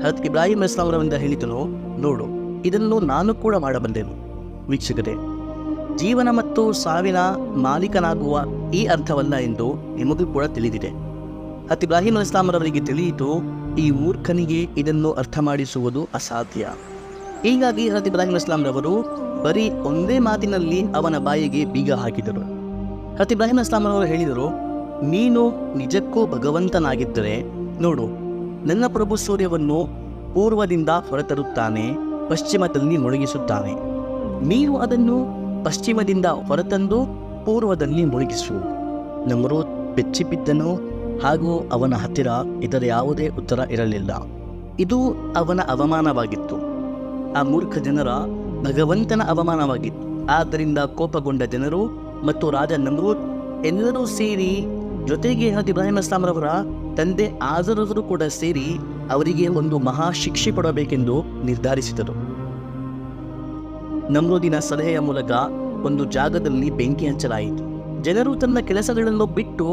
ಹಜರತ್ ಇಬ್ರಾಹಿಂ ಅಲೈಹಿಸ್ಸಲಾಂ ಅವರಿಂದ ಹೇಳಿದನು, ನೋಡು, ಇದನ್ನು ನಾನು ಕೂಡ ಮಾಡಬಲ್ಲೆನು. ವೀಕ್ಷಕರೇ, ಜೀವನ ಮತ್ತು ಸಾವಿನ ಮಾಲೀಕನಾಗುವ ಈ ಅರ್ಥವಲ್ಲ ಎಂದು ನಿಮಗೂ ಕೂಡ ತಿಳಿದಿದೆ. ಹಜರತ್ ಇಬ್ರಾಹಿಂ ಅಲೈಹಿಸ್ಸಲಾಂ ಅವರಿಗೆ ತಿಳಿಯಿತು, ಈ ಮೂರ್ಖನಿಗೆ ಇದನ್ನು ಅರ್ಥ ಮಾಡಿಸುವುದು ಅಸಾಧ್ಯ. ಹೀಗಾಗಿ ಹಜರತ್ ಇಬ್ರಾಹಿಂ ಅಲೈಹಿಸ್ಸಲಾಂ ರವರು ಬರೀ ಒಂದೇ ಮಾತಿನಲ್ಲಿ ಅವನ ಬಾಯಿಗೆ ಬೀಗ ಹಾಕಿದರು. ಹಜರತ್ ಇಬ್ರಾಹಿಂ ಅಲೈಹಿಸ್ಸಲಾಂ ರವರು ಹೇಳಿದರು, ನೀನು ನಿಜಕ್ಕೂ ಭಗವಂತನಾಗಿದ್ದರೆ ನೋಡು, ನನ್ನ ಪ್ರಭು ಸೂರ್ಯವನ್ನು ಪೂರ್ವದಿಂದ ಹೊರತರುತ್ತಾನೆ, ಪಶ್ಚಿಮದಲ್ಲಿ ಮುಳುಗಿಸುತ್ತಾನೆ. ನೀನು ಅದನ್ನು ಪಶ್ಚಿಮದಿಂದ ಹೊರತಂದು ಪೂರ್ವದಲ್ಲಿ ಮುಳುಗಿಸು. ನಮ್ರೂದ್ ಬೆಚ್ಚಿಬಿದ್ದನು ಹಾಗೂ ಅವನ ಹತ್ತಿರ ಇದರ ಯಾವುದೇ ಉತ್ತರ ಇರಲಿಲ್ಲ. ಇದು ಅವನ ಅವಮಾನವಾಗಿತ್ತು, ಆ ಮೂರ್ಖ ಜನರ ಭಗವಂತನ ಅವಮಾನವಾಗಿತ್ತು. ಆದ್ದರಿಂದ ಕೋಪಗೊಂಡ ಜನರು ಮತ್ತು ರಾಜ ನಮ್ರೂದ್ ಎಲ್ಲರೂ ಸೇರಿ, ಜೊತೆಗೆ ಹಜರತ್ ಇಬ್ರಾಹಿಂ ಅಲೈಹಿಸ್ಸಲಾಂ ರವರ ತಂದೆ ಆಜರರು ಕೂಡ ಸೇರಿ ಅವರಿಗೆ ಒಂದು ಮಹಾ ಶಿಕ್ಷೆ ಕೊಡಬೇಕೆಂದು ನಿರ್ಧರಿಸಿದರು. ನಮ್ರೂದಿನ ಸಲಹೆಯ ಮೂಲಕ ಒಂದು ಜಾಗದಲ್ಲಿ ಬೆಂಕಿ ಹಚ್ಚಲಾಯಿತು. ಜನರು ತನ್ನ ಕೆಲಸಗಳನ್ನು ಬಿಟ್ಟು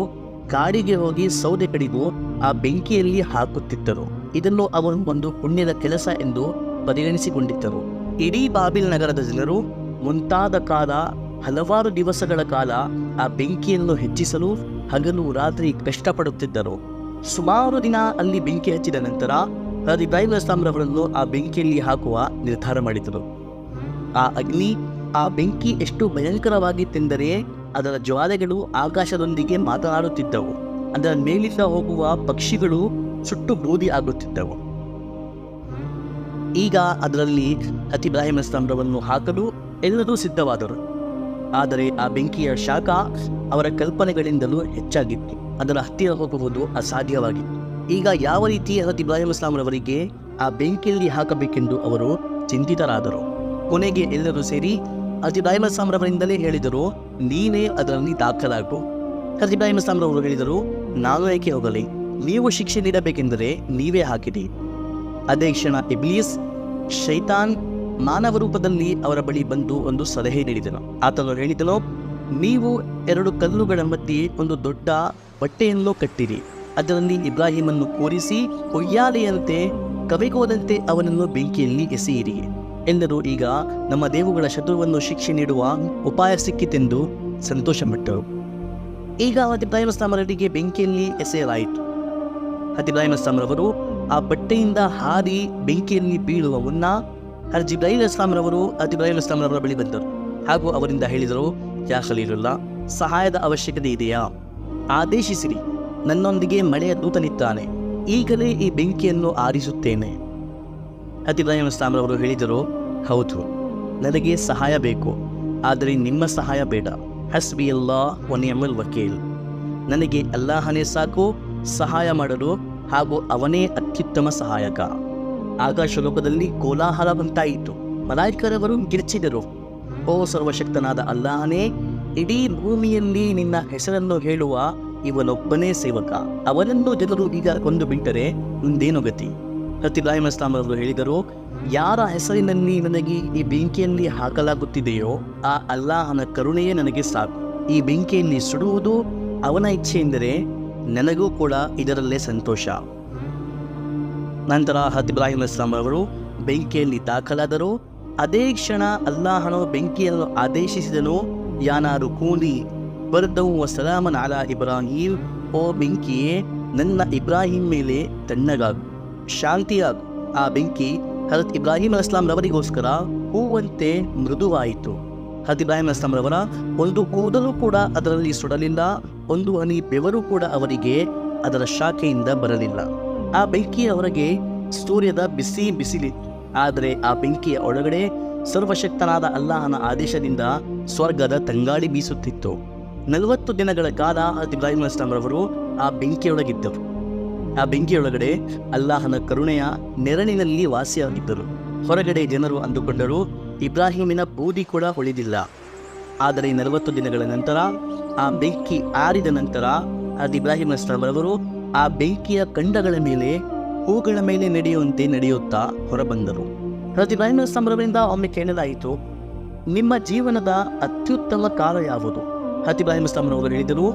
ಕಾಡಿಗೆ ಹೋಗಿ ಸೌದೆ ಕಡಿದು ಆ ಬೆಂಕಿಯಲ್ಲಿ ಹಾಕುತ್ತಿದ್ದರು. ಇದನ್ನು ಅವರು ಒಂದು ಪುಣ್ಯದ ಕೆಲಸ ಎಂದು ಪರಿಗಣಿಸಿಕೊಂಡಿದ್ದರು. ಇಡೀ ಬಾಬಿಲ್ ನಗರದ ಜನರು ಮುಂತಾದ ಕಾಲ ಹಲವಾರು ದಿವಸಗಳ ಕಾಲ ಆ ಬೆಂಕಿಯನ್ನು ಹೆಚ್ಚಿಸಲು ಹಗಲು ರಾತ್ರಿ ಕಷ್ಟಪಡುತ್ತಿದ್ದರು. ಸುಮಾರು ದಿನ ಅಲ್ಲಿ ಬೆಂಕಿ ಹಚ್ಚಿದ ನಂತರ ಹಜರತ್ ಇಬ್ರಾಹಿಂ ಅಲೈಹಿಸ್ಸಲಾಂ ರವರನ್ನು ಆ ಬೆಂಕಿಯಲ್ಲಿ ಹಾಕುವ ನಿರ್ಧಾರ ಮಾಡಿದರು. ಆ ಅಗ್ನಿ, ಆ ಬೆಂಕಿ ಎಷ್ಟು ಭಯಂಕರವಾಗಿತ್ತೆಂದರೆ ಅದರ ಜ್ವಾಲೆಗಳು ಆಕಾಶದೊಂದಿಗೆ ಮಾತನಾಡುತ್ತಿದ್ದವು. ಅದರ ಮೇಲಿಂದ ಹೋಗುವ ಪಕ್ಷಿಗಳು ಸುಟ್ಟು ಬೂದಿ ಆಗುತ್ತಿದ್ದವು. ಈಗ ಅದರಲ್ಲಿ ಹಜರತ್ ಇಬ್ರಾಹಿಂ ಅಲೈಹಿಸ್ಸಲಾಂ ರವರನ್ನು ಹಾಕಲು ಎಲ್ಲರೂ ಸಿದ್ಧವಾದರು. ಆದರೆ ಆ ಬೆಂಕಿಯ ಶಾಖ ಅವರ ಕಲ್ಪನೆಗಳಿಂದಲೂ ಹೆಚ್ಚಾಗಿತ್ತು. ಅದರ ಹತ್ತಿರ ಹೋಗುವುದು ಅಸಾಧ್ಯವಾಗಿತ್ತು. ಈಗ ಯಾವ ರೀತಿ ಹಜರತ್ ಇಬ್ರಾಹಿಂ ಅಲೈಹಿಸ್ಸಲಾಂ ರವರಿಗೆ ಆ ಬೆಂಕಿಯಲ್ಲಿ ಹಾಕಬೇಕೆಂದು ಅವರು ಚಿಂತಿತರಾದರು. ಕೊನೆಗೆ ಎಲ್ಲರೂ ಸೇರಿ ಹಜರತ್ ಇಬ್ರಾಹಿಂ ಅಲೈಹಿಸ್ಸಲಾಂ ರವರಿಂದಲೇ ಹೇಳಿದರು, ನೀನೇ ಅದರಲ್ಲಿ ದಾಖಲಾಗು. ಹಜರತ್ ಇಬ್ರಾಹಿಂ ಅಲೈಹಿಸ್ಸಲಾಂ ರವರು ಹೇಳಿದರು, ನಾನು ಏಕೆ ಹೋಗಲಿ, ನೀವು ಶಿಕ್ಷೆ ನೀಡಬೇಕೆಂದರೆ ನೀವೇ ಹಾಕಿರಿ. ಅದೇ ಕ್ಷಣ ಇಬ್ಲೀಸ್, ಶೈತಾನ್ ಮಾನವ ರೂಪದಲ್ಲಿ ಅವರ ಬಳಿ ಬಂದು ಒಂದು ಸಲಹೆ ನೀಡಿದನು. ಆತನು ಹೇಳಿದನು, ನೀವು 2 ಕಲ್ಲುಗಳ ಮಧ್ಯೆ ಒಂದು ದೊಡ್ಡ ಬಟ್ಟೆಯನ್ನು ಕಟ್ಟಿರಿ, ಅದರಲ್ಲಿ ಇಬ್ರಾಹಿಮನ್ನು ಕೂರಿಸಿ ಉಯ್ಯಾಲೆಯಂತೆ ಕವಿಗೋದಂತೆ ಅವನನ್ನು ಬೆಂಕಿಯಲ್ಲಿ ಎಸೆಯಿರಿ ಎಂದರು. ಈಗ ನಮ್ಮ ದೇವುಗಳ ಶತ್ರುವನ್ನು ಶಿಕ್ಷೆ ನೀಡುವ ಉಪಾಯ ಸಿಕ್ಕಿತೆಂದು ಸಂತೋಷಪಟ್ಟರು. ಈಗ ಹಜರತ್ ಇಬ್ರಾಹಿಂ ಅಲೈಹಿಸ್ಸಲಾಂ ಅವರಿಗೆ ಬೆಂಕಿಯಲ್ಲಿ ಎಸೆಯಲಾಯಿತು. ಹಜರತ್ ಇಬ್ರಾಹಿಂ ಅಲೈಹಿಸ್ಸಲಾಂ ರವರು ಆ ಬಟ್ಟೆಯಿಂದ ಹಾರಿ ಬೆಂಕಿಯಲ್ಲಿ ಬೀಳುವ ಮುನ್ನ ಹಜರತ್ ಜಿಬ್ರೈಲ್ ಅಲೈಹಿಸ್ಸಲಾಂ ರವರು ಹಜರತ್ ಇಬ್ರಾಹಿಂ ಅಲೈಹಿಸ್ಸಲಾಂ ರವರ ಬಳಿ ಬಂದರು ಹಾಗೂ ಅವರಿಂದ ಹೇಳಿದರು, ಯಾ ಖಲೀಲುಲ್ಲಾ, ಸಹಾಯದ ಅವಶ್ಯಕತೆ ಇದೆಯಾ? ಆದೇಶಿಸಿರಿ, ನನ್ನೊಂದಿಗೆ ಮಳೆಯ ದೂತನಿದ್ದಾನೆ, ಈಗಲೇ ಈ ಬೆಂಕಿಯನ್ನು ಆರಿಸುತ್ತೇನೆ. ಹಜರತ್ ಇಬ್ರಾಹಿಂ ಅಲೈಹಿಸ್ಸಲಾಂ ರವರು ಹೇಳಿದರು, ಹೌದು, ನನಗೆ ಸಹಾಯ ಬೇಕು, ಆದರೆ ನಿಮ್ಮ ಸಹಾಯ ಬೇಡ. ಹಸ್ಬಿ ಅಲ್ಲಾಹ್ ವ ನಿಅಮಲ್ ವಕೀಲ್, ನನಗೆ ಅಲ್ಲಾಹನೇ ಸಾಕು ಸಹಾಯ ಮಾಡಲು ಹಾಗೂ ಅವನೇ ಅತ್ಯುತ್ತಮ ಸಹಾಯಕ. ಆಕಾಶ ಲೋಕದಲ್ಲಿ ಕೋಲಾಹಲ ಬಂತಾಯಿತು. ಮಲಾಯಿಕರವರು ಕಿರ್ಚಿದರು, ಓ ಸರ್ವಶಕ್ತನಾದ ಅಲ್ಲಾಹನೇ, ಇಡೀ ಭೂಮಿಯಲ್ಲಿ ನಿನ್ನ ಹೆಸರನ್ನು ಹೇಳುವ ಇವನೊಬ್ಬನೇ ಸೇವಕ, ಅವನನ್ನು ಜನರು ಈಗ ಕೊಂದು ಬಿಟ್ಟರೆ ಮುಂದೇನು ಗತಿ? ಹಜರತ್ ಇಬ್ರಾಹಿಂ ಅಸ್ಲಾಂ ಅವರು ಹೇಳಿದರು, ಯಾರ ಹೆಸರಿನಲ್ಲಿ ನನಗೆ ಈ ಬೆಂಕಿಯಲ್ಲಿ ಹಾಕಲಾಗುತ್ತಿದೆಯೋ ಆ ಅಲ್ಲಾಹನ ಕರುಣೆಯೇ ನನಗೆ ಸಾಕು. ಈ ಬೆಂಕಿಯಲ್ಲಿ ಸುಡುವುದು ಅವನ ಇಚ್ಛೆ ಎಂದರೆ ನನಗೂ ಕೂಡ ಇದರಲ್ಲೇ ಸಂತೋಷ. ನಂತರ ಹಜರತ್ ಇಬ್ರಾಹಿಂ ಅಸ್ಲಾಂ ಅವರು ಬೆಂಕಿಯಲ್ಲಿ ದಾಖಲಾದರು. ಅದೇ ಕ್ಷಣ ಅಲ್ಲಾಹನು ಬೆಂಕಿಯನ್ನು ಆದೇಶಿಸಿದನು, ಯಾನಾರು ಕೂಲಿ ಬರ್ದೌ ವ ಸಲಾಮನ್ ಅಲಾ ಇಬ್ರಾಹಿಂ, ಓ ಬೆಂಕಿಯೇ ನನ್ನ ಇಬ್ರಾಹಿಂ ಮೇಲೆ ತಣ್ಣಗಾಗು, ಶಾಂತಿಯಾಗು. ಆ ಬೆಂಕಿ ಹಜರತ್ ಇಬ್ರಾಹಿಂ ಅಸ್ಲಾಂ ರವರಿಗೋಸ್ಕರ ಹೂವಂತೆ ಮೃದುವಾಯಿತು. ಹಜರತ್ ಇಬ್ರಾಹಿಂ ಅಸ್ಲಾಂ ರವರ ಒಂದು ಕೂದಲು ಕೂಡ ಅದರಲ್ಲಿ ಸುಡಲಿಲ್ಲ, ಒಂದು ಹನಿ ಬೆವರು ಕೂಡ ಅವರಿಗೆ ಅದರ ಶಾಖೆಯಿಂದ ಬರಲಿಲ್ಲ. ಆ ಬೆಂಕಿಯ ಹೊರಗೆ ಸೂರ್ಯದ ಬಿಸಿಲಿತ್ತು, ಆದರೆ ಆ ಬೆಂಕಿಯ ಒಳಗಡೆ ಸರ್ವಶಕ್ತನಾದ ಅಲ್ಲಾಹನ ಆದೇಶದಿಂದ ಸ್ವರ್ಗದ ತಂಗಾಳಿ ಬೀಸುತ್ತಿತ್ತು. 40 ದಿನಗಳ ಕಾಲ ಹಜರತ್ ಇಬ್ರಾಹಿಂ ಅಸ್ಲಾಂ ರವರು ಆ ಬೆಂಕಿಯೊಳಗಿದ್ದರು. ಆ ಬೆಂಕಿಯೊಳಗಡೆ ಅಲ್ಲಾಹನ ಕರುಣೆಯ ನೆರಳಿನಲ್ಲಿ ವಾಸಿಯಾಗಿದ್ದರು. ಹೊರಗಡೆ ಜನರು ಅಂದುಕೊಂಡರು ಇಬ್ರಾಹಿಮಿನ ಬೂದಿ ಕೂಡ ಉಳಿದಿಲ್ಲ. ಆದರೆ 40 ದಿನಗಳ ನಂತರ ಆ ಬೆಂಕಿ ಆರಿದ ನಂತರ ಹಜರತ್ ಇಬ್ರಾಹಿಂ ಅಸ್ಲಾಂ ರವರು ಆ ಬೆಂಕಿಯ ಕಂಡಗಳ ಮೇಲೆ ಹೂಗಳ ಮೇಲೆ ನಡೆಯುತ್ತಾ ಹೊರಬಂದರು. ಹಜರತ್ ಇಬ್ರಾಹಿಂ ಅಸ್ಲಾಂ ರವರಿಂದ ಒಮ್ಮೆ ಕೇಳಲಾಯಿತು, ನಿಮ್ಮ ಜೀವನದ ಅತ್ಯುತ್ತಮ ಕಾಲ ಯಾವುದು? ಹಜರತ್ ಇಬ್ರಾಹಿಂ ಅಸ್ಲಾಂ ರವರು ಹೇಳಿದರು,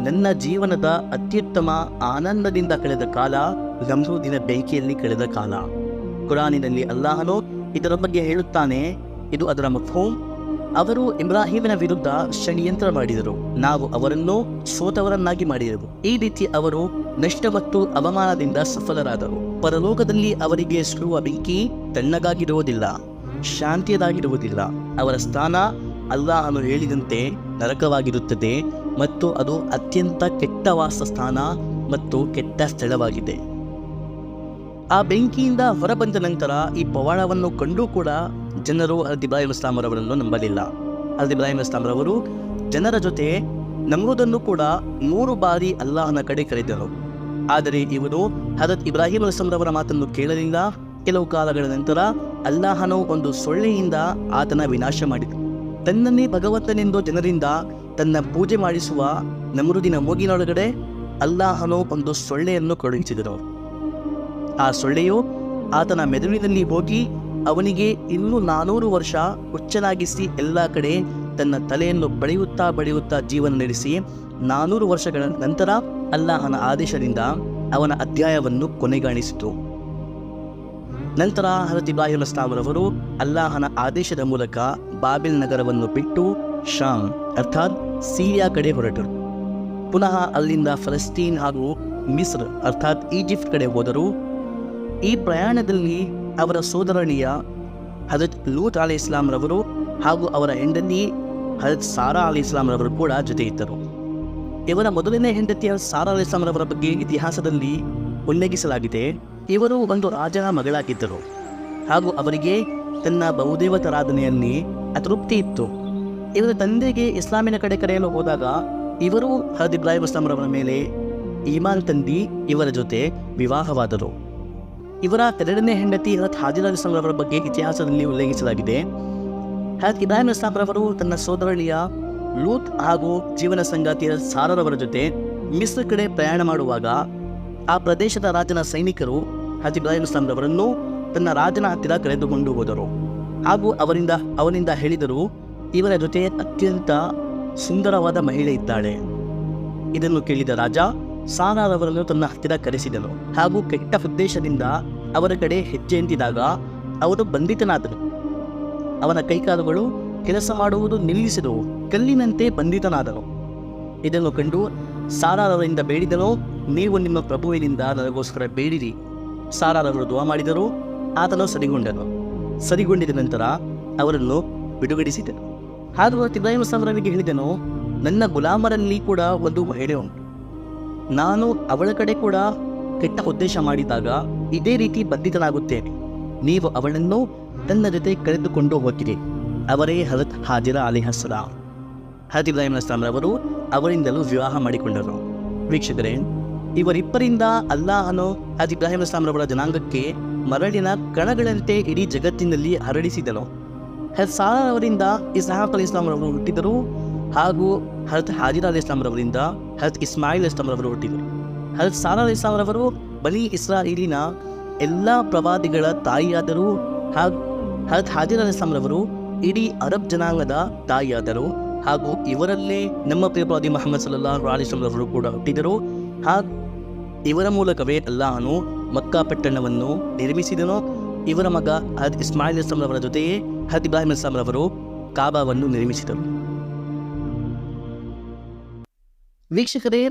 ನನ್ನ ಜೀವನದ ಅತ್ಯುತ್ತಮ ಆನಂದದಿಂದ ಕಳೆದ ಕಾಲ ನಮ್ರೂದಿನ ಬೆಂಕಿಯಲ್ಲಿ ಕಳೆದ ಕಾಲ. ಕುರಾನಿನಲ್ಲಿ ಅಲ್ಲಾಹನು ಇದರ ಬಗ್ಗೆ ಹೇಳುತ್ತಾನೆ, ಇದು ಅದರ ಮಫ್ಹೂಮ್. ಅವರು ಇಬ್ರಾಹಿಮನ ವಿರುದ್ಧ ಷಡ್ಯಂತ್ರ ಮಾಡಿದರು, ನಾವು ಅವರನ್ನು ಸೋತವರನ್ನಾಗಿ ಮಾಡಿದೆವು. ಈ ರೀತಿ ಅವರು ನಷ್ಟ ಮತ್ತು ಅವಮಾನದಿಂದ ಸಫಲರಾದರು. ಪರಲೋಕದಲ್ಲಿ ಅವರಿಗೆ ಸುಡುವ ಬೆಂಕಿ ತಣ್ಣಗಾಗಿರುವುದಿಲ್ಲ, ಶಾಂತಿಯದಾಗಿರುವುದಿಲ್ಲ. ಅವರ ಸ್ಥಾನ ಅಲ್ಲಾಹನು ಹೇಳಿದಂತೆ ನರಕವಾಗಿರುತ್ತದೆ ಮತ್ತು ಅದು ಅತ್ಯಂತ ಕೆಟ್ಟ ವಾಸಸ್ಥಾನ ಮತ್ತು ಕೆಟ್ಟ ಸ್ಥಳವಾಗಿದೆ. ಆ ಬೆಂಕಿಯಿಂದ ಹೊರಬಂದ ನಂತರ ಈ ಪವಾಡವನ್ನು ಕಂಡು ಕೂಡ ಜನರು ಹಜರತ್ ಇಬ್ರಾಹಿಂ ಅಸ್ಲಾಂ ರವರನ್ನು ನಂಬಲಿಲ್ಲ. ಹಜರತ್ ಇಬ್ರಾಹಿಂ ಅಸ್ಲಾಂ ರವರು ಜನರ ಜೊತೆ ನಮ್ರೂದನ್ನು ಕೂಡ 3 ಬಾರಿ ಅಲ್ಲಾಹನ ಕಡೆ ಕರೆದರು. ಆದರೆ ಇವರು ಹಜರತ್ ಇಬ್ರಾಹಿಂ ಅಸ್ಲಾಂ ರವರ ಮಾತನ್ನು ಕೇಳಲಿಲ್ಲ. ಕೆಲವು ಕಾಲಗಳ ನಂತರ ಅಲ್ಲಾಹನು ಒಂದು ಸೊಳ್ಳೆಯಿಂದ ಆತನ ವಿನಾಶ ಮಾಡಿದರು. ತನ್ನನ್ನೇ ಭಗವಂತನೆಂದು ಜನರಿಂದ ತನ್ನ ಪೂಜೆ ಮಾಡಿಸುವ ನಮ್ರೂದಿನ ಮೂಗಿನೊಳಗಡೆ ಅಲ್ಲಾಹನು ಒಂದು ಸೊಳ್ಳೆಯನ್ನು ಕಳುಹಿಸಿದರು. ಆ ಸೊಳ್ಳೆಯು ಆತನ ಮೆದುಳಿನಲ್ಲಿ ಹೋಗಿ ಅವನಿಗೆ ಇನ್ನೂ 400 ವರ್ಷ ಹುಚ್ಚನಾಗಿಸಿ ಎಲ್ಲ ಕಡೆ ತನ್ನ ತಲೆಯನ್ನು ಬಡಿಯುತ್ತಾ ಜೀವನ ನಡೆಸಿ 400 ವರ್ಷಗಳ ನಂತರ ಅಲ್ಲಾಹನ ಆದೇಶದಿಂದ ಅವನ ಅಧ್ಯಾಯವನ್ನು ಕೊನೆಗಾಣಿಸಿತು. ನಂತರ ಹಜರತ್ ಇಬ್ರಾಹಿಂ ಅಸ್ಲಾಂ ರವರು ಅಲ್ಲಾಹನ ಆದೇಶದ ಮೂಲಕ ಬಾಬಿಲ್ ನಗರವನ್ನು ಬಿಟ್ಟು ಶಾಮ್ ಅರ್ಥಾತ್ ಸಿರಿಯಾ ಕಡೆ ಹೊರಟರು. ಪುನಃ ಅಲ್ಲಿಂದ ಫಲಸ್ತೀನ್ ಹಾಗೂ ಮಿಸ್ರ್ ಅರ್ಥಾತ್ ಈಜಿಪ್ಟ್ ಕಡೆ ಹೋದರು. ಈ ಪ್ರಯಾಣದಲ್ಲಿ ಅವರ ಸೋದರಣಿಯ ಹಜರತ್ ಲೂತ್ ಅಲಿ ಇಸ್ಲಾಂ ರವರು ಹಾಗೂ ಅವರ ಹೆಂಡತಿ ಹಜರತ್ ಸಾರಾ ಅಲಿ ಇಸ್ಲಾಂ ರವರು ಕೂಡ ಜೊತೆ ಇದ್ದರು. ಇವರ ಮೊದಲನೇ ಹೆಂಡತಿಯ ಸಾರಾ ಅಲಿ ಇಸ್ಲಾಂ ರವರ ಬಗ್ಗೆ ಇತಿಹಾಸದಲ್ಲಿ ಉಲ್ಲೇಖಿಸಲಾಗಿದೆ. ಇವರು ಒಂದು ರಾಜನ ಮಗಳಾಗಿದ್ದರು ಹಾಗೂ ಅವರಿಗೆ ತನ್ನ ಬಹುದೇವತಾರಾಧನೆಯಲ್ಲಿ ಅತೃಪ್ತಿ ಇತ್ತು. ಇವರ ತಂದೆಗೆ ಇಸ್ಲಾಮಿನ ಕಡೆ ಕರೆಯಲು ಹೋದಾಗ ಇವರು ಹಜರತ್ ಇಬ್ರಾಹಿಂ ಅಸ್ಲಾಂ ರವರ ಮೇಲೆ ಈಮಾನ್ ತಂದಿ ಇವರ ಜೊತೆ ವಿವಾಹವಾದರು. ಇವರ ಎರಡನೇ ಹೆಂಡತಿ ಹಜರತ್ ಹಾಜಿರಾ ಇಸ್ಲಾಂ ರವರ ಬಗ್ಗೆ ಇತಿಹಾಸದಲ್ಲಿ ಉಲ್ಲೇಖಿಸಲಾಗಿದೆ. ಹಜರತ್ ಇಬ್ರಾಹಿಂ ಅಸ್ಲಾಂ ರವರು ತನ್ನ ಸೋದರಳಿಯ ಲೂತ್ ಹಾಗೂ ಜೀವನ ಸಂಗಾತಿಯ ಸಾರರವರ ಜೊತೆ ಮಿಸ್ರ್ ಕಡೆ ಪ್ರಯಾಣ ಮಾಡುವಾಗ ಆ ಪ್ರದೇಶದ ರಾಜನ ಸೈನಿಕರು ಹಜರತ್ ಇಬ್ರಾಹಿಂ ಅಸ್ಲಾಂ ರವರನ್ನು ತನ್ನ ರಾಜನ ಹತ್ತಿರ ಕರೆದುಕೊಂಡು ಹೋದರು ಹಾಗೂ ಅವನಿಂದ ಹೇಳಿದರು, ಇವರ ಜೊತೆ ಅತ್ಯಂತ ಸುಂದರವಾದ ಮಹಿಳೆ ಇದ್ದಾಳೆ. ಇದನ್ನು ಕೇಳಿದ ರಾಜ ಸಾರಾರವರನ್ನು ತನ್ನ ಹತ್ತಿರ ಕರೆಸಿದನು ಹಾಗೂ ಕೆಟ್ಟ ಉದ್ದೇಶದಿಂದ ಅವರ ಕಡೆ ಹೆಜ್ಜೆ ಎಂದಿದಾಗ ಅವರು ಬಂಧಿತನಾದನು. ಅವನ ಕೈಕಾಲುಗಳು ಕೆಲಸ ಮಾಡುವುದು ನಿಲ್ಲಿಸಿದವು, ಕಲ್ಲಿನಂತೆ ಬಂಧಿತನಾದನು. ಇದನ್ನು ಕಂಡು ಸಾರಾರವರಿಂದ ಬೇಡಿದನು, ನೀವು ನಿಮ್ಮ ಪ್ರಭುವಿನಿಂದ ನನಗೋಸ್ಕರ ಬೇಡಿರಿ. ಸಾರಾರವರು ದುವಾ ಮಾಡಿದರು, ಆತನು ಸರಿಗೊಂಡಿದ ನಂತರ ಅವರನ್ನು ಬಿಡುಗಡಿಸಿದನು. ಹಾಗೂ ಇಬ್ರಾಹಿಂ ಅಸ್ಲಾಂ ರವರಿಗೆ ಹೇಳಿದನು, ನನ್ನ ಗುಲಾಮರಲ್ಲಿ ಕೂಡ ಒಂದು ಮಹಿಳೆ ಉಂಟು. ನಾನು ಅವಳ ಕಡೆ ಕೂಡ ಕೆಟ್ಟ ಉದ್ದೇಶ ಮಾಡಿದಾಗ ಇದೇ ರೀತಿ ಬಂಧಿತನಾಗುತ್ತೇನೆ. ನೀವು ಅವಳನ್ನು ತನ್ನ ಜೊತೆ ಕರೆದುಕೊಂಡು ಹೋಗಿರಿ. ಅವರೇ ಹಜರತ್ ಹಾಜಿರಾ ಅಲೈಹಿಸ್ಸಲಾಂ. ಹಜರತ್ ಇಬ್ರಾಹಿಂ ಅಸ್ಲಾಂ ರವರು ಅವರಿಂದಲೂ ವಿವಾಹ ಮಾಡಿಕೊಂಡರು. ವೀಕ್ಷಕರೇ, ಇವರಿಬ್ಬರಿಂದ ಅಲ್ಲಾಹನು ಹಜ್ ಇಬ್ರಾಹಿಂ ಅಲೈಹಿಸ್ಸಲಾಂ ಜನಾಂಗಕ್ಕೆ ಮರಳಿನ ಕಣಗಳಂತೆ ಇಡೀ ಜಗತ್ತಿನಲ್ಲಿ ಹರಡಿಸಿದನು. ಹಜ್ ಸಾರಾ ಅವರಿಂದ ಇಸ್ಹಾಕ್ ಅಲೈಹಿಸ್ಸಲಾಂ ರವರು ಹುಟ್ಟಿದರು, ಹಾಗೂ ಹಜ್ ಹಾಜಿರ ಅಲೈಹಿಸ್ಸಲಾಂ ರವರಿಂದ ಹಜ್ ಇಸ್ಮಾಯಿಲ್ ಅಲೈಹಿಸ್ಸಲಾಂ ರವರು ಹುಟ್ಟಿದರು. ಹಜ್ ಸಾರಾ ಅಲೈಹಿಸ್ಸಲಾಂ ರವರು ಬನಿ ಇಸ್ರಾಯೇಲಿನ ಎಲ್ಲ ಪ್ರವಾದಿಗಳ ತಾಯಿಯಾದರು, ಹಾಗೂ ಹಜ್ ಹಾಜಿರ ಅಲೈಹಿಸ್ಸಲಾಂ ರವರು ಇಡೀ ಅರಬ್ ಜನಾಂಗದ ತಾಯಿಯಾದರು, ಹಾಗೂ ಇವರಲ್ಲೇ ನಮ್ಮ ಪ್ರಿಯ ಪ್ರವಾದಿ ಮುಹಮ್ಮದ್ ಸಲ್ಲಲ್ಲಾಹು ಅಲೈಹಿ ವಸಲ್ಲಂ ರವರು ಕೂಡ ಹುಟ್ಟಿದರು. ಹಾಗೂ ಇವರ ಮೂಲಕವೇ ಅಲ್ಲಾಹನು ಮಕ್ಕಾ ಪಟ್ಟಣವನ್ನು ನಿರ್ಮಿಸಿದನು. ಇವರ ಮಗ ಹಜ್ ಇಸ್ಮಾಯಿಲ್ ಅಲೈಹಿಸ್ಸಲಾಂ ರವರ ಜೊತೆಯೇ ಹಜ್ ಇಬ್ರಾಹಿಂ ಅಲೈಹಿಸ್ಸಲಾಂ ರವರು ಕಾಬಾವನ್ನು ನಿರ್ಮಿಸಿದರು. ವೀಕ್ಷಕರೇ,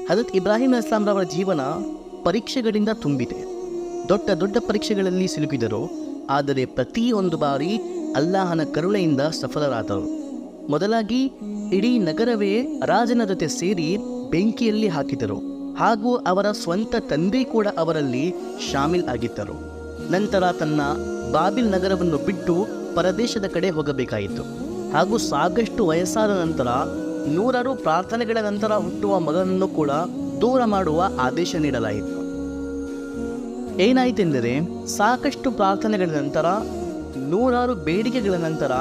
ಹಜರತ್ ಇಬ್ರಾಹಿಂ ಅಲೈಹಿಸ್ಸಲಾಂ ರವರ ಜೀವನ ಪರೀಕ್ಷೆಗಳಿಂದ ತುಂಬಿದೆ. ದೊಡ್ಡ ದೊಡ್ಡ ಪರೀಕ್ಷೆಗಳಲ್ಲಿ ಸಿಲುಕಿದರು, ಆದರೆ ಪ್ರತಿಯೊಂದು ಬಾರಿ ಅಲ್ಲಾಹನ ಕರುಣೆಯಿಂದ ಸಫಲರಾದರು. ಮೊದಲಾಗಿ ಇಡೀ ನಗರವೇ ರಾಜನ ಜೊತೆ ಸೇರಿ ಬೆಂಕಿಯಲ್ಲಿ ಹಾಕಿದರು, ಹಾಗೂ ಅವರ ಸ್ವಂತ ತಂದೆ ಕೂಡ ಅವರಲ್ಲಿ ಶಾಮಿಲ್ ಆಗಿದ್ದರು. ನಂತರ ತನ್ನ ಬಾಬಿಲ್ ನಗರವನ್ನು ಬಿಟ್ಟು ಪರದೇಶದ ಕಡೆ ಹೋಗಬೇಕಾಯಿತು, ಹಾಗೂ ಸಾಕಷ್ಟು ವಯಸ್ಸಾದ ನಂತರ ನೂರಾರು ಪ್ರಾರ್ಥನೆಗಳ ನಂತರ ಹುಟ್ಟುವ ಮಗನನ್ನು ಕೂಡ ದೂರ ಮಾಡುವ ಆದೇಶ ನೀಡಲಾಯಿತು. ಏನಾಯಿತೆಂದರೆ, ಸಾಕಷ್ಟು ಪ್ರಾರ್ಥನೆಗಳ ನಂತರ, ನೂರಾರು ಬೇಡಿಕೆಗಳ ನಂತರ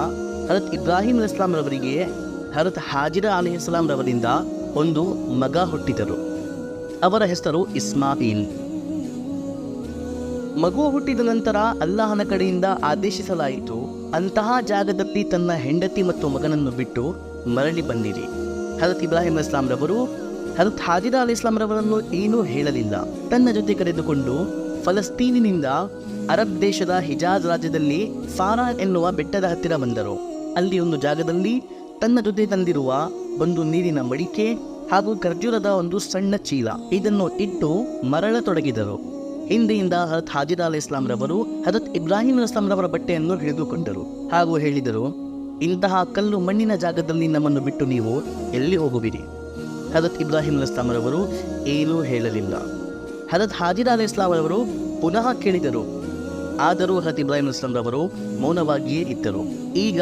ಹಜರತ್ ಇಬ್ರಾಹಿಂ ಅಲೈಹಿಸ್ಸಲಾಂ ರವರಿಗೆ ಹಜರತ್ ಹಾಜಿರ ಅಲೈಹಿಸ್ಸಲಾಂ ರವರಿಂದ ಒಂದು ಮಗ ಹುಟ್ಟಿದರು. ಅವರ ಹೆಸರು ಇಸ್ಮಾಯಿಲ್. ಮಗು ಹುಟ್ಟಿದ ನಂತರ ಅಲ್ಲಾಹನ ಕಡೆಯಿಂದ ಆದೇಶಿಸಲಾಯಿತು, ಅಂತಹ ಜಾಗದಲ್ಲಿ ತನ್ನ ಹೆಂಡತಿ ಮತ್ತು ಮಗನನ್ನು ಬಿಟ್ಟು ಮರಳಿ ಬಂದಿರಿ. ಹಜರತ್ ಇಬ್ರಾಹಿಂ ಅಲೈಹಿಸ್ಸಲಾಂ ರವರು ಹಜರತ್ ಹಾಜಿರ ಅಲೈಹಿಸ್ಸಲಾಂ ರವರನ್ನು ಏನೂ ಹೇಳಲಿಲ್ಲ. ತನ್ನ ಜೊತೆ ಕರೆದುಕೊಂಡು ಫಲಸ್ತೀನಿನಿಂದ ಅರಬ್ ದೇಶದ ಹಿಜಾಜ್ ರಾಜ್ಯದಲ್ಲಿ ಫಾರಾ ಎನ್ನುವ ಬೆಟ್ಟದ ಹತ್ತಿರ ಬಂದರು. ಅಲ್ಲಿ ಒಂದು ಜಾಗದಲ್ಲಿ ತನ್ನ ಜೊತೆ ತಂದಿರುವ ಒಂದು ನೀರಿನ ಮಡಿಕೆ ಹಾಗೂ ಖರ್ಜೂರದ ಒಂದು ಸಣ್ಣ ಚೀಲ ಇದನ್ನು ಇಟ್ಟು ಮರಳತೊಡಗಿದರು. ಹಿಂದೆಯಿಂದ ಹಜರತ್ ಹಾಜಿರ ಅಲೈಹಿಸ್ಸಲಾಂ ರವರು ಹಜರತ್ ಇಬ್ರಾಹಿಂ ಅಲೈಹಿಸ್ಸಲಾಂ ರವರ ಬಟ್ಟೆಯನ್ನು ಹಿಡಿದುಕೊಂಡರು, ಹಾಗೂ ಹೇಳಿದರು, ಇಂತಹ ಕಲ್ಲು ಮಣ್ಣಿನ ಜಾಗದಲ್ಲಿ ನಮ್ಮನ್ನು ಬಿಟ್ಟು ನೀವು ಎಲ್ಲಿ ಹೋಗುವಿರಿ? ಹಜರತ್ ಇಬ್ರಾಹಿಂ ಅಲೈಹಿಸ್ಸಲಾಂ ರವರು ಏನೂ ಹೇಳಲಿಲ್ಲ. ಹಜರತ್ ಹಾಜಿರ ಅಲೈಹಿಸ್ಸಲಾಂ ರವರು ಪುನಃ ಕೇಳಿದರು, ಆದರೂ ಹಜರತ್ ಇಬ್ರಾಹಿಂ ಅಲೈಹಿಸ್ಸಲಾಂ ರವರು ಮೌನವಾಗಿಯೇ ಇದ್ದರು. ಈಗ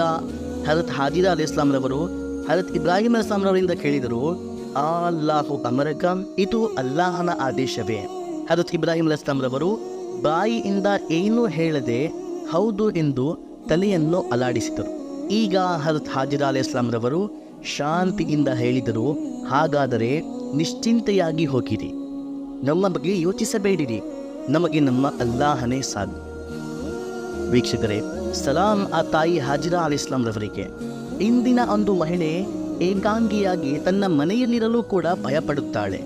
ಹಜರತ್ ಹಾಜಿರ ಅಲೈಹಿಸ್ಸಲಾಂ ರವರು ಹಜರತ್ ಇಬ್ರಾಹಿಂ ಅಲೈಹಿಸ್ಸಲಾಂ ರವರಿಂದ ಕೇಳಿದರು, ಅಲ್ಲಾಹು ಅಮರಕ, ಇದು ಅಲ್ಲಾಹನ ಆದೇಶವೇ? ಹಜರತ್ ಇಬ್ರಾಹಿಂ ಅಲೈಹಿಸ್ಸಲಾಂ ರವರು ಬಾಯಿಯಿಂದ ಏನೂ ಹೇಳದೆ ಹೌದು ಎಂದು ತಲೆಯನ್ನು ಅಲಾಡಿಸಿದರು. ಈಗ ಹಜರತ್ ಹಾಜಿರ ಅಲೈಹಿಸ್ಸಲಾಂ ರವರು ಶಾಂತಿಯಿಂದ ಹೇಳಿದರು, ಹಾಗಾದರೆ ನಿಶ್ಚಿಂತೆಯಾಗಿ ಹೋಗಿರಿ, ನಮ್ಮ ಬಗ್ಗೆ ಯೋಚಿಸಬೇಡಿರಿ, ನಮಗೆ ನಮ್ಮ ಅಲ್ಲಾಹನೇ ಸಾಕು. ವೀಕ್ಷಕರೇ, ಸಲಾಂ ಆ ತಾಯಿ ಹಾಜಿರ ಅಲೈಹಿಸ್ಸಲಾಂ ರವರಿಗೆ. ಇಂದಿನ ಒಂದು ಮಹಿಳೆ ಏಕಾಂಗಿಯಾಗಿ ತನ್ನ ಮನೆಯಲ್ಲಿರಲು ಕೂಡ ಭಯಪಡುತ್ತಾಳೆ.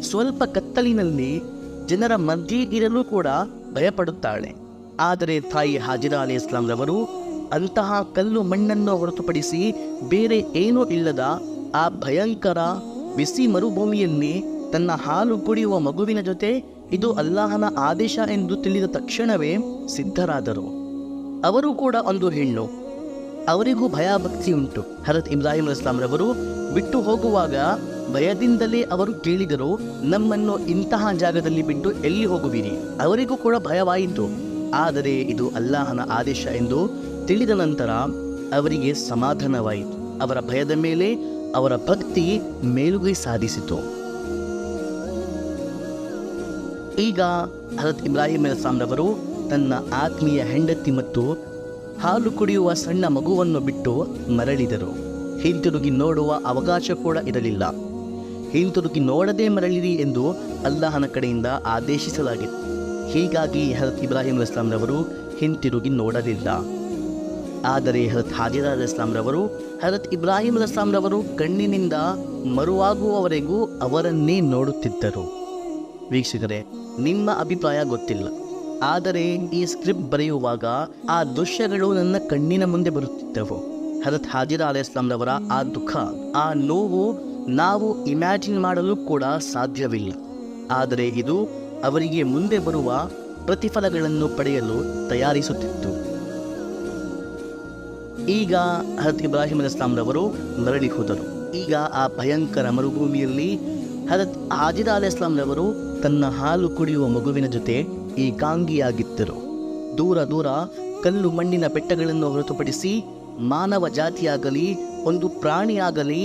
ಸ್ವಲ್ಪ ಕತ್ತಲಿನಲ್ಲಿ ಜನರ ಮಧ್ಯೆ ಇರಲು ಕೂಡ ಭಯಪಡುತ್ತಾಳೆ. ಆದರೆ ತಾಯಿ ಹಾಜಿರ ಅಲೈಹಿಸ್ಸಲಾಂ ರವರು ಅಂತಹ ಕಲ್ಲು ಮಣ್ಣನ್ನು ಹೊರತುಪಡಿಸಿ ಬೇರೆ ಏನೂ ಇಲ್ಲದ ಆ ಭಯಂಕರ ಬಿಸಿ ಮರುಭೂಮಿಯಲ್ಲಿ ತನ್ನ ಹಾಲು ಕುಡಿಯುವ ಮಗುವಿನ ಜೊತೆ ಇದು ಅಲ್ಲಾಹನ ಆದೇಶ ಎಂದು ತಿಳಿದ ತಕ್ಷಣವೇ ಸಿದ್ಧರಾದರು. ಅವರು ಕೂಡ ಒಂದು ಹೆಣ್ಣು, ಅವರಿಗೂ ಭಯಭಕ್ತಿ ಉಂಟು. ಹಜರತ್ ಇಬ್ರಾಹಿಂ ಅಲೈಹಿಸ್ಸಲಾಂ ರವರು ಬಿಟ್ಟು ಹೋಗುವಾಗ ಭಯದಿಂದಲೇ ಅವರು ಕೇಳಿದರು, ನಮ್ಮನ್ನು ಇಂತಹ ಜಾಗದಲ್ಲಿ ಬಿಟ್ಟು ಎಲ್ಲಿ ಹೋಗುವಿರಿ? ಅವರಿಗೂ ಕೂಡ ಭಯವಾಯಿತು. ಆದರೆ ಇದು ಅಲ್ಲಾಹನ ಆದೇಶ ಎಂದು ತಿಳಿದ ನಂತರ ಅವರಿಗೆ ಸಮಾಧಾನವಾಯಿತು. ಅವರ ಭಯದ ಮೇಲೆ ಅವರ ಭಕ್ತಿ ಮೇಲುಗೈ ಸಾಧಿಸಿತು. ಈಗ ಹಜರತ್ ಇಬ್ರಾಹಿಂ ಅಲೈಹಿಸ್ಸಲಾಂ ರವರು ತನ್ನ ಆತ್ಮೀಯ ಹೆಂಡತಿ ಮತ್ತು ಹಾಲು ಕುಡಿಯುವ ಸಣ್ಣ ಮಗುವನ್ನು ಬಿಟ್ಟು ಮರಳಿದರು. ಹಿಂತಿರುಗಿ ನೋಡುವ ಅವಕಾಶ ಕೂಡ ಇರಲಿಲ್ಲ. ಹಿಂತಿರುಗಿ ನೋಡದೆ ಮರಳಿರಿ ಎಂದು ಅಲ್ಲಾಹನ ಕಡೆಯಿಂದ ಆದೇಶಿಸಲಾಗಿತ್ತು. ಹೀಗಾಗಿ ಹಜರತ್ ಇಬ್ರಾಹಿಂ ಅಲೈಹಿಸ್ಸಲಾಂ ರವರು ಹಿಂತಿರುಗಿ ನೋಡಲಿಲ್ಲ. ಆದರೆ ಹಜರತ್ ಹಾಜಿರ ಅಲೈಹಿಸ್ಸಲಾಂ ರವರು ಹಜರತ್ ಇಬ್ರಾಹಿಂ ಅಲೈಹಿಸ್ಸಲಾಂ ರವರು ಕಣ್ಣಿನಿಂದ ಮರುವಾಗುವವರೆಗೂ ಅವರನ್ನೇ ನೋಡುತ್ತಿದ್ದರು. ವೀಕ್ಷಕರೇ, ನಿಮ್ಮ ಅಭಿಪ್ರಾಯ ಗೊತ್ತಿಲ್ಲ, ಆದರೆ ಈ ಸ್ಕ್ರಿಪ್ಟ್ ಬರೆಯುವಾಗ ಆ ದೃಶ್ಯಗಳು ನನ್ನ ಕಣ್ಣಿನ ಮುಂದೆ ಬರುತ್ತಿದ್ದವು. ಹಜರತ್ ಹಾಜಿರ ಅಲೈಹಿಸ್ಸಲಾಂ ರವರ ಆ ದುಃಖ, ಆ ನೋವು ನಾವು ಇಮ್ಯಾಜಿನ್ ಮಾಡಲು ಕೂಡ ಸಾಧ್ಯವಿಲ್ಲ. ಆದರೆ ಇದು ಅವರಿಗೆ ಮುಂದೆ ಬರುವ ಪ್ರತಿಫಲಗಳನ್ನು ಪಡೆಯಲು ತಯಾರಿಸುತ್ತಿತ್ತು. ಈಗ ಹಜರತ್ ಇಬ್ರಾಹಿಂ ಅಲೈಹಿಸ್ಸಲಾಂ ರವರು ಮರಳಿ ಹೋದರು. ಈಗ ಆ ಭಯಂಕರ ಮರುಭೂಮಿಯಲ್ಲಿ ಹಜರತ್ ಹಾಜಿರ ಅಲೈಹಿಸ್ಸಲಾಂ ರವರು ತನ್ನ ಹಾಲು ಕುಡಿಯುವ ಮಗುವಿನ ಜೊತೆ ಏಕಾಂಗಿಯಾಗಿದ್ದರು. ದೂರ ದೂರ ಕಲ್ಲು ಮಣ್ಣಿನ ಬೆಟ್ಟಗಳನ್ನು ಹೊರತುಪಡಿಸಿ ಮಾನವ ಜಾತಿಯಾಗಲಿ, ಒಂದು ಪ್ರಾಣಿಯಾಗಲಿ,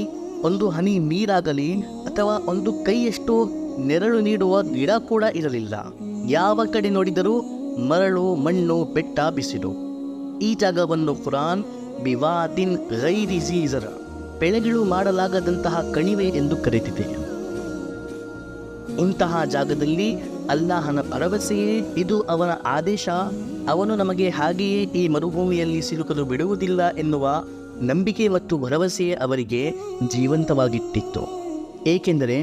ಒಂದು ಹನಿ ನೀರಾಗಲಿ ಅಥವಾ ಒಂದು ಕೈಯಷ್ಟು ನೆರಳು ನೀಡುವ ಗಿಡ ಕೂಡ ಇರಲಿಲ್ಲ. ಯಾವ ಕಡೆ ನೋಡಿದರೂ ಮರಳು, ಮಣ್ಣು, ಬೆಟ್ಟ, ಬಿಸಿಲು. ಈ ಜಾಗವನ್ನು ಕುರಾನ್ ಬಿವಾದಿನ್ ಗೈರಿ ಝೀ ಝರ, ಬೆಳೆಗಳು ಮಾಡಲಾಗದಂತಹ ಕಣಿವೆ ಎಂದು ಕರೆದಿದೆ. ಇಂತಹ ಜಾಗದಲ್ಲಿ ಅಲ್ಲಾಹನ ಭರವಸೆಯೇ ಇದು ಅವನ ಆದೇಶ, ಅವನು ನಮಗೆ ಹಾಗೆಯೇ ಈ ಮರುಭೂಮಿಯಲ್ಲಿ ಸಿಲುಕಲು ಬಿಡುವುದಿಲ್ಲ ಎನ್ನುವ ನಂಬಿಕೆ ಮತ್ತು ಭರವಸೆಯೇ ಅವರಿಗೆ ಜೀವಂತವಾಗಿಟ್ಟಿತ್ತು. ಏಕೆಂದರೆ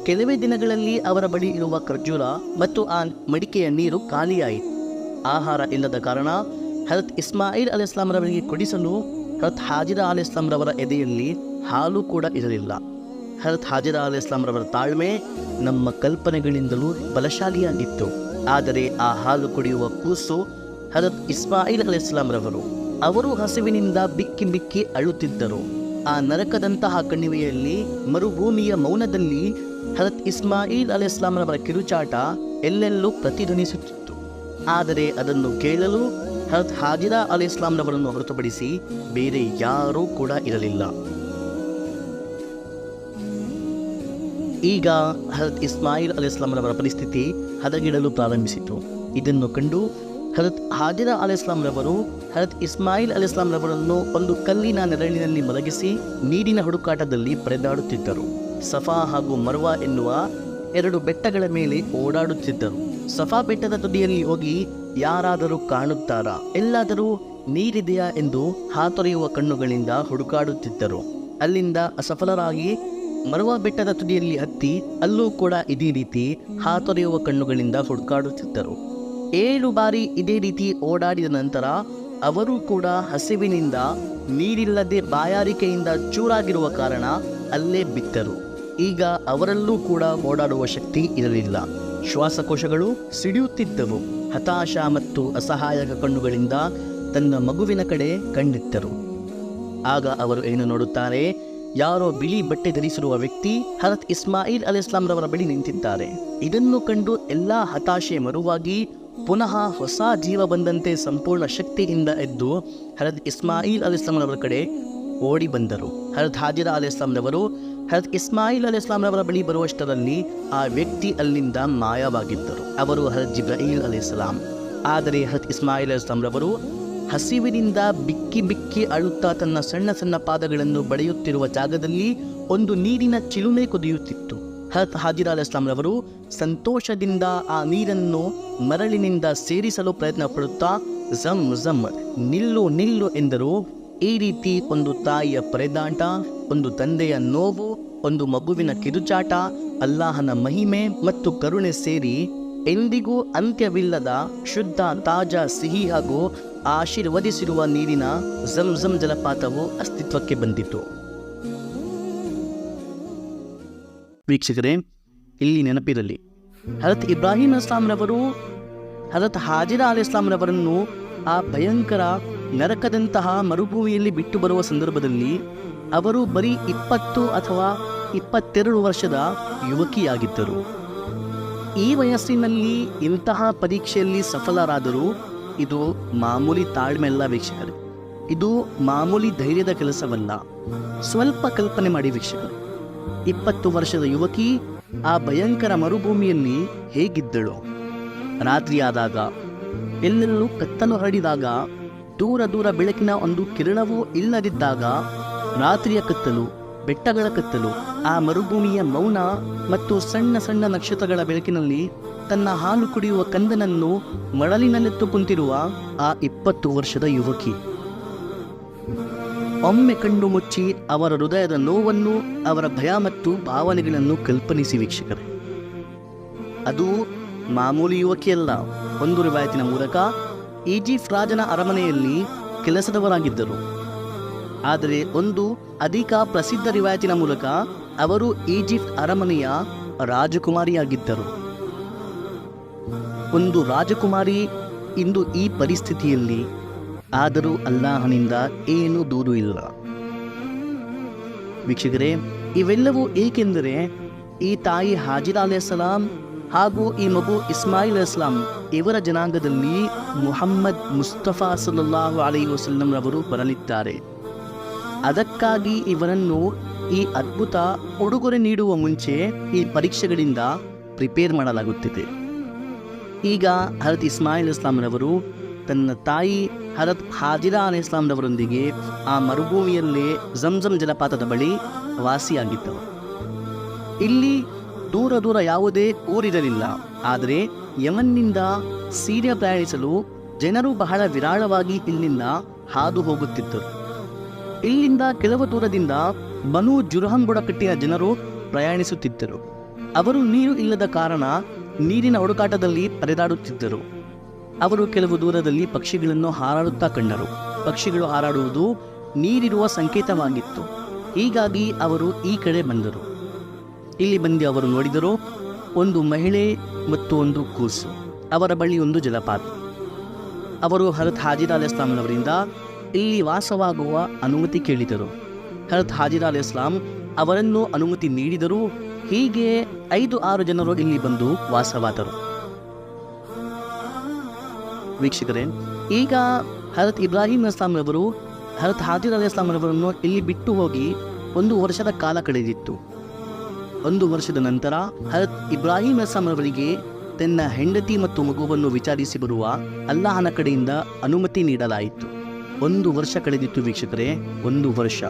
ಕೆಲವೇ ದಿನಗಳಲ್ಲಿ ಅವರ ಬಳಿ ಇರುವ ಖರ್ಜೂರ ಮತ್ತು ಆ ಮಡಿಕೆಯ ನೀರು ಖಾಲಿಯಾಯಿತು. ಆಹಾರ ಇಲ್ಲದ ಕಾರಣ ಹಜರತ್ ಇಸ್ಮಾಯಿಲ್ ಅಲೈಹಿಸ್ಸಲಾಮರವರಿಗೆ ಕುಡಿಸಲು ಹಜರತ್ ಹಾಜಿರಾ ಅಲೈಹಿಸ್ಸಲಾಮರವರ ಎದೆಯಲ್ಲಿ ಹಾಲು ಕೂಡ ಇರಲಿಲ್ಲ. ಹಜರತ್ ಹಾಜಿರಾ ಅಲೈಹಿಸ್ಸಲಾಮರವರ ತಾಳ್ಮೆ ನಮ್ಮ ಕಲ್ಪನೆಗಳಿಂದಲೂ ಬಲಶಾಲಿಯಾಗಿತ್ತು. ಆದರೆ ಆ ಹಾಲು ಕುಡಿಯುವ ಕೂಸು ಹಜರತ್ ಇಸ್ಮಾಯಿಲ್ ಅಲೈಹಿಸ್ಸಲಾಮರವರು. ಅವರು ಹಸಿವಿನಿಂದ ಬಿಕ್ಕಿ ಬಿಕ್ಕಿ ಅಳುತ್ತಿದ್ದರು. ಆ ನರಕದಂತಹ ಕಣಿವೆಯಲ್ಲಿ, ಮರುಭೂಮಿಯ ಮೌನದಲ್ಲಿ ಹಜರತ್ ಇಸ್ಮಾಯಿಲ್ ಅಲೈಹಿಸ್ಸಲಾಮರವರ ಕಿರುಚಾಟ ಎಲ್ಲೆಲ್ಲೂ ಪ್ರತಿಧ್ವನಿಸುತ್ತಿತ್ತು. ಆದರೆ ಅದನ್ನು ಕೇಳಲು ಹಜರತ್ ಹಾಜಿರಾ ಅಲೈಹಿಸ್ಸಲಾಮರವರನ್ನು ಹೊರತುಪಡಿಸಿ ಬೇರೆ ಯಾರೂ ಕೂಡ ಇರಲಿಲ್ಲ. ಈಗ ಹಜರತ್ ಇಸ್ಮಾಯಿಲ್ ಅಲೈಹಿಸ್ಸಲಾಮರವರ ಪರಿಸ್ಥಿತಿ ಹದಗೆಡಲು ಪ್ರಾರಂಭಿಸಿತು. ಇದನ್ನು ಕಂಡು ಹಜರತ್ ಹಾಜಿರಾ ಅಲೈಹಿಸ್ಸಲಾಮರವರು ಹಜರತ್ ಇಸ್ಮಾಯಿಲ್ ಅಲೈಹಿಸ್ಸಲಾಮರವರನ್ನು ಒಂದು ಕಲ್ಲಿನ ನೆರಳಿನಲ್ಲಿ ಮಲಗಿಸಿ ನೀರಿನ ಹುಡುಕಾಟದಲ್ಲಿ ಪಡೆದಾಡುತ್ತಿದ್ದರು. ಸಫಾ ಹಾಗೂ ಮರ್ವಾ ಎನ್ನುವ 2 ಬೆಟ್ಟಗಳ ಮೇಲೆ ಓಡಾಡುತ್ತಿದ್ದರು. ಸಫಾ ಬೆಟ್ಟದ ತುದಿಯಲ್ಲಿ ಹೋಗಿ ಯಾರಾದರೂ ಕಾಣುತ್ತಾರಾ, ಎಲ್ಲಾದರೂ ನೀರಿದೆಯಾ ಎಂದು ಹಾತೊರೆಯುವ ಕಣ್ಣುಗಳಿಂದ ಹುಡುಕಾಡುತ್ತಿದ್ದರು. ಅಲ್ಲಿಂದ ಅಸಫಲರಾಗಿ ಮರ್ವಾ ಬೆಟ್ಟದ ತುದಿಯಲ್ಲಿ ಹತ್ತಿ ಅಲ್ಲೂ ಕೂಡ ಇದೇ ರೀತಿ ಹಾತೊರೆಯುವ ಕಣ್ಣುಗಳಿಂದ ಹುಡುಕಾಡುತ್ತಿದ್ದರು. 7 ಬಾರಿ ಇದೇ ರೀತಿ ಓಡಾಡಿದ ನಂತರ ಅವರು ಕೂಡ ಹಸಿವಿನಿಂದ, ನೀರಿಲ್ಲದೆ ಬಾಯಾರಿಕೆಯಿಂದ ಚೂರಾಗಿರುವ ಕಾರಣ ಅಲ್ಲೇ ಬಿದ್ದರು. ಈಗ ಅವರಲ್ಲೂ ಕೂಡ ಓಡಾಡುವ ಶಕ್ತಿ ಇರಲಿಲ್ಲ. ಶ್ವಾಸಕೋಶಗಳು ಸಿಡಿಯುತ್ತಿದ್ದವು. ಹತಾಶ ಮತ್ತು ಅಸಹಾಯಕ ಕಣ್ಣುಗಳಿಂದ ತನ್ನ ಮಗುವಿನ ಕಡೆ ಕಣ್ಣಿಟ್ಟರು. ಆಗ ಅವರು ಏನು ನೋಡುತ್ತಾರೆ? ಯಾರೋ ಬಿಳಿ ಬಟ್ಟೆ ಧರಿಸಿರುವ ವ್ಯಕ್ತಿ ಹಜರತ್ ಇಸ್ಮಾಯಿಲ್ ಅಲೈಹಿಸ್ಸಲಾಮರವರ ಬಳಿ ನಿಂತಿದ್ದಾರೆ. ಇದನ್ನು ಕಂಡು ಎಲ್ಲ ಹತಾಶೆ ಮರುವಾಗಿ ಪುನಃ ಹೊಸ ಜೀವ ಬಂದಂತೆ ಸಂಪೂರ್ಣ ಶಕ್ತಿಯಿಂದ ಎದ್ದು ಹಜರತ್ ಇಸ್ಮಾಯಿಲ್ ಅಲೈಹಿಸ್ಸಲಾಮರವರ ಕಡೆ ಓಡಿ ಬಂದರು. ಹಜರತ್ ಹಾಜಿರಾ ಅಲೈಹಿಸ್ಸಲಾಮರವರು ಹಜರತ್ ಇಸ್ಮಾಯಿಲ್ ಅಲೈಹಿಸ್ಸಲಾಮರವರ ಬಳಿ ಬರುವಷ್ಟರಲ್ಲಿ ಆ ವ್ಯಕ್ತಿ ಅಲ್ಲಿಂದ ಮಾಯವಾಗಿದ್ದರು. ಅವರು ಹಜರತ್ ಜಿಬ್ರಾಯಿಲ್ ಅಲೈಹಿಸ್ಸಲಾಂ. ಆದರೆ ಹಜರತ್ ಇಸ್ಮಾಯಿಲ್ ಅಲೈಹಿಸ್ಸಲಾಮರವರು ಹಸಿವಿನಿಂದ ಬಿಕ್ಕಿ ಬಿಕ್ಕಿ ಅಳುತ್ತಾ ತನ್ನ ಸಣ್ಣ ಸಣ್ಣ ಪಾದಗಳನ್ನು ಬಡಿಯುತ್ತಿರುವ ಜಾಗದಲ್ಲಿ ಒಂದು ನೀರಿನ ಚಿಲುಮೆ ಕುದಿಯುತ್ತಿತ್ತು. ಹಜರತ್ ಹಾಜಿರಾ ಅಲೈಹಿಸ್ಸಲಾಮರವರು ಸಂತೋಷದಿಂದ ಆ ನೀರನ್ನು ಮರಳಿನಿಂದ ಸೇರಿಸಲು ಪ್ರಯತ್ನ ಪಡುತ್ತಾ ಝಮ್ ಝಮ್, ನಿಲ್ಲು ನಿಲ್ಲು ಎಂದರು. ಈ ರೀತಿ ಒಂದು ತಾಯಿಯ ಪರದಾಟ, ಒಂದು ತಂದೆಯ ನೋವು, ಒಂದು ಮಗುವಿನ ಕಿರುಚಾಟ, ಅಲ್ಲಾಹನ ಮಹಿಮೆ ಮತ್ತು ಕರುಣೆ ಸೇರಿ ಎಂದಿಗೂ ಅಂತ್ಯವಿಲ್ಲದ ಶುದ್ಧ, ತಾಜಾ, ಸಿಹಿ ಹಾಗೂ ಆಶೀರ್ವದಿಸಿರುವ ನೀರಿನ ಝಮ್ ಝಮ್ ಜಲಪಾತವು ಅಸ್ತಿತ್ವಕ್ಕೆ ಬಂದಿತು. ವೀಕ್ಷಕರೇ, ಇಲ್ಲಿ ನೆನಪಿರಲಿ, ಹಜರತ್ ಇಬ್ರಾಹಿಂ ಅಲೈಹಿಸ್ಸಲಾಮರವರು ಹಜರತ್ ಹಾಜಿರಾ ಅಲೈಹಿಸ್ಸಲಾಮರವರನ್ನು ಆ ಭಯಂಕರ ನರಕದಂತಹ ಮರುಭೂಮಿಯಲ್ಲಿ ಬಿಟ್ಟು ಬರುವ ಸಂದರ್ಭದಲ್ಲಿ ಅವರು ಬರೀ 20 ಅಥವಾ 22 ವರ್ಷದ ಯುವಕಿಯಾಗಿದ್ದರು. ಈ ವಯಸ್ಸಿನಲ್ಲಿ ಇಂತಹ ಪರೀಕ್ಷೆಯಲ್ಲಿ ಸಫಲರಾದರೂ ಇದು ಮಾಮೂಲಿ ತಾಳ್ಮೆ ಅಲ್ಲ ವೀಕ್ಷಕರೇ. ಇದು ಮಾಮೂಲಿ ಧೈರ್ಯದ ಕೆಲಸವಲ್ಲ. ಸ್ವಲ್ಪ ಕಲ್ಪನೆ ಮಾಡಿ ವೀಕ್ಷಕರೇ, 20 ವರ್ಷದ ಯುವಕಿ ಆ ಭಯಂಕರ ಮರುಭೂಮಿಯಲ್ಲಿ ಹೇಗಿದ್ದಳು? ರಾತ್ರಿಯಾದಾಗ, ಎಲ್ಲೆಲ್ಲೂ ಕತ್ತಲು ಹರಡಿದಾಗ, ದೂರ ದೂರ ಬೆಳಕಿನ ಒಂದು ಕಿರಣವೂ ಇಲ್ಲದಿದ್ದಾಗ, ರಾತ್ರಿಯ ಕತ್ತಲು, ಬೆಟ್ಟಗಳ ಕತ್ತಲು, ಆ ಮರುಭೂಮಿಯ ಮೌನ ಮತ್ತು ಸಣ್ಣ ಸಣ್ಣ ನಕ್ಷತ್ರಗಳ ಬೆಳಕಿನಲ್ಲಿ ತನ್ನ ಹಾಲು ಕುಡಿಯುವ ಕಂದನನ್ನು ಮಳಲಿನಲ್ಲೆತ್ತು ಕುಂತಿರುವ ಆ 20 ವರ್ಷದ ಯುವಕಿ. ಒಮ್ಮೆ ಕಣ್ಣು ಮುಚ್ಚಿ ಅವರ ಹೃದಯದ ನೋವನ್ನು, ಅವರ ಭಯ ಮತ್ತು ಭಾವನೆಗಳನ್ನು ಕಲ್ಪನಿಸಿ ವೀಕ್ಷಕರೇ. ಅದು ಮಾಮೂಲಿ ಯುವಕಿಯಲ್ಲ. ಒಂದು ರಿವಾಯತಿನ ಮೂಲಕ ಈಜಿಪ್ಟ್ ರಾಜನ ಅರಮನೆಯಲ್ಲಿ ಕೆಲಸದವರಾಗಿದ್ದರು. ಆದರೆ ಒಂದು ಅಧಿಕ ಪ್ರಸಿದ್ಧ ರಿವಾಯತಿನ ಮೂಲಕ ಅವರು ಈಜಿಪ್ಟ್ ಅರಮನೆಯ ರಾಜಕುಮಾರಿಯಾಗಿದ್ದರು. ಒಂದು ರಾಜಕುಮಾರಿ ಇಂದು ಈ ಪರಿಸ್ಥಿತಿಯಲ್ಲಿ, ಆದರೂ ಅಲ್ಲಾಹನಿಂದ ಏನೂ ದೂರು ಇಲ್ಲ. ವೀಕ್ಷಕರೇ, ಇವೆಲ್ಲವೂ ಏಕೆಂದರೆ ಈ ತಾಯಿ ಹಾಜಿರಾ ಅಲೈಹಿಸ್ಸಲಾಂ ಹಾಗೂ ಈ ಮಗು ಇಸ್ಮಾಯಿಲ್ ಅಲೈಹಿಸ್ಸಲಾಂ ಇವರ ಜನಾಂಗದಲ್ಲಿ ಮುಹಮ್ಮದ್ ಮುಸ್ತಫಾ ಸಲ್ಲಲ್ಲಾಹು ಅಲೈಹಿ ವಸಲ್ಲಂ ರವರು ಬರಲಿದ್ದಾರೆ. ಅದಕ್ಕಾಗಿ ಇವರನ್ನು ಈ ಅದ್ಭುತ ಉಡುಗೊರೆ ನೀಡುವ ಮುಂಚೆ ಈ ಪರೀಕ್ಷೆಗಳಿಂದ ಪ್ರಿಪೇರ್ ಮಾಡಲಾಗುತ್ತಿದೆ. ಈಗ ಹಜರತ್ ಇಸ್ಮಾಯಿಲ್ ಇಸ್ಲಾಂರವರು ತನ್ನ ತಾಯಿ ಹಜರತ್ ಹಾಜಿರಾ ಅಲೈಹಿಸ್ ಸಲಾಂರವರೊಂದಿಗೆ ಆ ಮರುಭೂಮಿಯಲ್ಲೇ ಜಂಜಂ ಜಲಪಾತದ ಬಳಿ ವಾಸಿಯಾಗಿದ್ದವು. ಇಲ್ಲಿ ದೂರ ದೂರ ಯಾವುದೇ ಊರಿರಲಿಲ್ಲ. ಆದರೆ ಯಮನ್ನಿಂದ ಸಿರಿಯಾ ಪ್ರಯಾಣಿಸಲು ಜನರು ಬಹಳ ವಿರಾಳವಾಗಿ ಇಲ್ಲಿಂದ ಹಾದು ಹೋಗುತ್ತಿದ್ದರು. ಇಲ್ಲಿಂದ ಕೆಲವು ದೂರದಿಂದ ಬನು ಜುರ್ಹಂ ಬುಡಕಟ್ಟಿನ ಜನರು ಪ್ರಯಾಣಿಸುತ್ತಿದ್ದರು. ಅವರು ನೀರು ಇಲ್ಲದ ಕಾರಣ ನೀರಿನ ಹುಡುಕಾಟದಲ್ಲಿ ಪರದಾಡುತ್ತಿದ್ದರು. ಅವರು ಕೆಲವು ದೂರದಲ್ಲಿ ಪಕ್ಷಿಗಳನ್ನು ಹಾರಾಡುತ್ತಾ ಕಂಡರು. ಪಕ್ಷಿಗಳು ಹಾರಾಡುವುದು ನೀರಿರುವ ಸಂಕೇತವಾಗಿತ್ತು. ಹೀಗಾಗಿ ಅವರು ಈ ಕಡೆ ಬಂದರು. ಇಲ್ಲಿ ಬಂದು ಅವರು ನೋಡಿದರು, ಒಂದು ಮಹಿಳೆ ಮತ್ತು ಒಂದು ಕೂಸು, ಅವರ ಬಳಿ ಒಂದು ಜಲಪಾತ. ಅವರು ಹಜರತ್ ಹಾಜಿರಾ ಅಲೈಹಿಸ್ ಸಲಾಂರವರಿಂದ ಇಲ್ಲಿ ವಾಸವಾಗುವ ಅನುಮತಿ ಕೇಳಿದರು. ಹಜರತ್ ಹಾಜಿರಾ ಅಲೈಹಿಸ್ ಸಲಾಂ ಅವರನ್ನು ಅನುಮತಿ ನೀಡಿದರು. ಹೀಗೆ 5-6 ಜನರು ಇಲ್ಲಿ ಬಂದು ವಾಸವಾದರು. ವೀಕ್ಷಕರೇ, ಈಗ ಹಜರತ್ ಇಬ್ರಾಹಿಂ ಅಸ್ಲಾಂರವರು ಹಜರತ್ ಹಾಜಿರಾ ಅಲೈಹಿಸ್ ಸಲಾಂರವರನ್ನು ಇಲ್ಲಿ ಬಿಟ್ಟು ಹೋಗಿ 1 ವರ್ಷದ ಕಾಲ ಕಳೆದಿತ್ತು. 1 ವರ್ಷದ ನಂತರ ಹಜರತ್ ಇಬ್ರಾಹಿಂ ಅಸ್ಲಾಂರವರಿಗೆ ತನ್ನ ಹೆಂಡತಿ ಮತ್ತು ಮಗುವನ್ನು ವಿಚಾರಿಸಿ ಬರುವ ಅಲ್ಲಾಹನ ಕಡೆಯಿಂದ ಅನುಮತಿ ನೀಡಲಾಯಿತು. 1 ವರ್ಷ ಕಳೆದಿತ್ತು ವೀಕ್ಷಕರೇ, 1 ವರ್ಷ.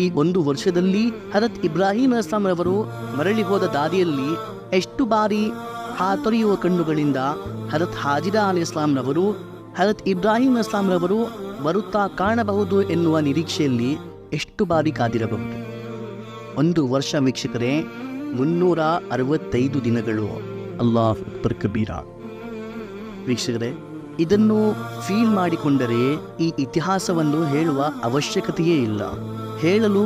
ಈ 1 ವರ್ಷದಲ್ಲಿ ಹಜರತ್ ಇಬ್ರಾಹಿಂ ಅಸ್ಲಾಂರವರು ಮರಳಿ ಹೋದ ದಾರಿಯಲ್ಲಿ ಎಷ್ಟು ಬಾರಿ ಹಾತೊರೆಯುವ ಕಣ್ಣುಗಳಿಂದ ಹಜರತ್ ಹಾಜಿರಾ ಅಲೈಹಿಸ್ ಸಲಾಂರವರು ಹಜರತ್ ಇಬ್ರಾಹಿಂ ಅಸ್ಲಾಂರವರು ಬರುತ್ತಾ ಕಾಣಬಹುದು ಎನ್ನುವ ನಿರೀಕ್ಷೆಯಲ್ಲಿ ಎಷ್ಟು ಬಾರಿ ಕಾದಿರಬಹುದು. 1 ವರ್ಷ ವೀಕ್ಷಕರೇ, 365 ದಿನಗಳು. ಅಲ್ಲಾಹ್ ಅಕ್ಬರ್ ಕಬೀರ. ವೀಕ್ಷಕರೇ, ಇದನ್ನು ಫೀಲ್ ಮಾಡಿಕೊಂಡರೆ ಈ ಇತಿಹಾಸವನ್ನು ಹೇಳುವ ಅವಶ್ಯಕತೆಯೇ ಇಲ್ಲ. ಹೇಳಲು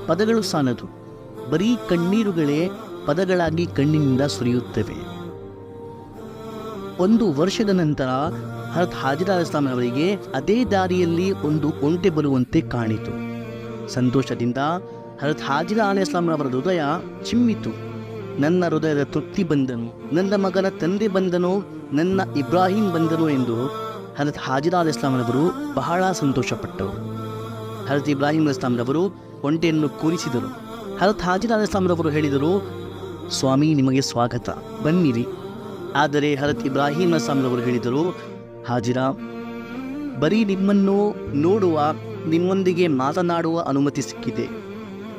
ಪದಗಳು ಸಾಲದು. ಬರೀ ಕಣ್ಣೀರುಗಳೇ ಪದಗಳಾಗಿ ಕಣ್ಣಿನಿಂದ ಸುರಿಯುತ್ತವೆ. 1 ವರ್ಷದ ನಂತರ ಹಜರತ್ ಹಾಜಿರಾ ಅಲೈಹಿಸ್ ಸಲಾಂ ಅವರಿಗೆ ಅದೇ ದಾರಿಯಲ್ಲಿ ಒಂದು ಒಂಟೆ ಬರುವಂತೆ ಕಾಣಿತು. ಸಂತೋಷದಿಂದ ಹಜರತ್ ಹಾಜಿರಾ ಅಲೈಹಿಸ್ ಸಲಾಂ ಅವರ ಹೃದಯ ಚಿಮ್ಮಿತು. ನನ್ನ ಹೃದಯದ ತೃಪ್ತಿ ಬಂದನು, ನನ್ನ ಮಗನ ತಂದೆ ಬಂದನು, ನನ್ನ ಇಬ್ರಾಹಿಂ ಬಂದನು ಎಂದು ಹಜರತ್ ಹಾಜಿರಾ ಅಲೈಹಿಸ್ ಸಲಾಂ ಅವರು ಬಹಳ ಸಂತೋಷಪಟ್ಟರು. ಹಜರತ್ ಇಬ್ರಾಹಿಂ ಅಲೈಹಿಸ್ ಸಲಾಂ ಅವರು ಒಂಟೆಯನ್ನು ಕೂರಿಸಿದರು. ಹಜರತ್ ಹಾಜಿರಾ ಅಲೈಹಿಸ್ ಸಲಾಂ ಅವರು ಹೇಳಿದರು, ಸ್ವಾಮಿ ನಿಮಗೆ ಸ್ವಾಗತ, ಬನ್ನಿರಿ. ಆದರೆ ಹಜರತ್ ಇಬ್ರಾಹಿಂ ಅಲೈಹಿಸ್ ಸಲಾಂ ಅವರು ಹೇಳಿದರು, ಹಾಜಿರಾ, ಬರೀ ನಿಮ್ಮನ್ನು ನೋಡುವ, ನಿಮ್ಮೊಂದಿಗೆ ಮಾತನಾಡುವ ಅನುಮತಿ ಸಿಕ್ಕಿದೆ,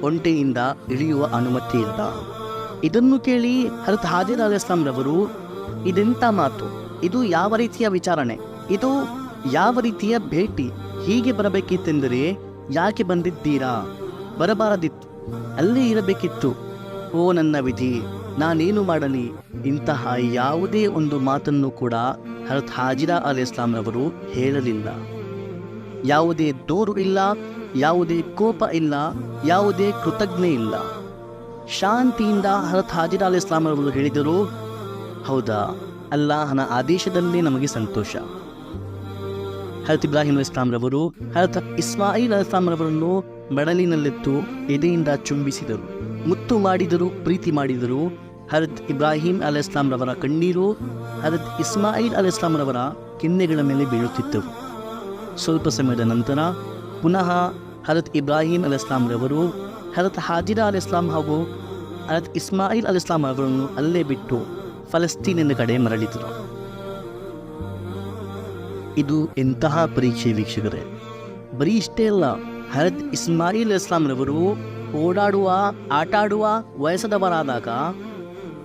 ಒಂಟೆಯಿಂದ ಇಳಿಯುವ ಅನುಮತಿ ಇಲ್ಲ. ಇದನ್ನು ಕೇಳಿ ಹಜರತ್ ಹಾಜಿರಾ ಅಲೈಹಿಸ್ ಸಲಾಂ ರವರು, ಇದೆಂಥ ಮಾತು, ಇದು ಯಾವ ರೀತಿಯ ವಿಚಾರಣೆ, ಇದು ಯಾವ ರೀತಿಯ ಭೇಟಿ, ಹೀಗೆ ಬರಬೇಕಿತ್ತೆಂದರೆ ಯಾಕೆ ಬಂದಿದ್ದೀರಾ, ಬರಬಾರದಿತ್ತು, ಅಲ್ಲೇ ಇರಬೇಕಿತ್ತು. ಓ ನನ್ನ ವಿಧಿ, ನಾನೇನು ಮಾಡಲಿ? ಇಂತಹ ಯಾವುದೇ ಒಂದು ಮಾತನ್ನು ಕೂಡ ಹಜರತ್ ಹಾಜಿರಾ ಅಲೈಹಿಸ್ ಸಲಾಂ ರವರು ಹೇಳಲಿಲ್ಲ. ಯಾವುದೇ ದೂರು ಇಲ್ಲ, ಯಾವುದೇ ಕೋಪ ಇಲ್ಲ, ಯಾವುದೇ ಕೃತಜ್ಞೆ ಇಲ್ಲ. ಶಾಂತಿಯಿಂದ ಹಜರತ್ ಹಾಜಿರಾ ಅಲೈಹಿಸ್ ಸಲಾಂ ಅವರು ಹೇಳಿದರು, ಹೌದಾ, ಅಲ್ಲಾಹನ ಆದೇಶದಲ್ಲಿ ನಮಗೆ ಸಂತೋಷ. ಹಜರತ್ ಇಬ್ರಾಹಿಂ ಅಲೈಹಿಸ್ ಸಲಾಂ ರವರು ಹಜರತ್ ಇಸ್ಮಾಯಿಲ್ ಅಲೈಹಿಸ್ ಸಲಾಂ ರವರನ್ನು ಮಡಲಿನಲ್ಲಿತ್ತು ಎದೆಯಿಂದ ಚುಂಬಿಸಿದರು, ಮುತ್ತು ಮಾಡಿದರು, ಪ್ರೀತಿ ಮಾಡಿದರು. ಹಜರತ್ ಇಬ್ರಾಹಿಂ ಅಲೈಹಿಸ್ ಸಲಾಂ ರವರ ಕಣ್ಣೀರು ಹಜರತ್ ಇಸ್ಮಾಯಿಲ್ ಅಲೈಹಿಸ್ ಸಲಾಂ ರವರ ಕೆನ್ನೆಗಳ ಮೇಲೆ ಬೀಳುತ್ತಿದ್ದವು. ಸ್ವಲ್ಪ ಸಮಯದ ನಂತರ ಪುನಃ ಹಜರತ್ ಇಬ್ರಾಹಿಂ ಅಲೈಹಿಸ್ ಸಲಾಂ ರವರು ಹಜರತ್ ಹಾಜಿರಾ ಅಲೈಹಿಸ್ ಸಲಾಂ ಹಾಗೂ ಹಜರತ್ ಇಸ್ಮಾಯಿಲ್ ಅಲೈಹಿಸ್ ಸಲಾಂ ಅವರನ್ನು ಅಲ್ಲೇ ಬಿಟ್ಟು ಫಲಸ್ತೀನಿನ ಕಡೆ ಮರಳಿದರು. ಇದು ಎಂತಹ ಪರೀಕ್ಷೆ ವೀಕ್ಷಕರೇ! ಬರೀ ಇಷ್ಟೇ ಅಲ್ಲ, ಹಜರತ್ ಇಸ್ಮಾಯಿಲ್ ಅಲೈಹಿಸ್ ಸಲಾಂ ರವರು ಓಡಾಡುವ, ಆಟಾಡುವ ವಯಸ್ಸದವರಾದಾಗ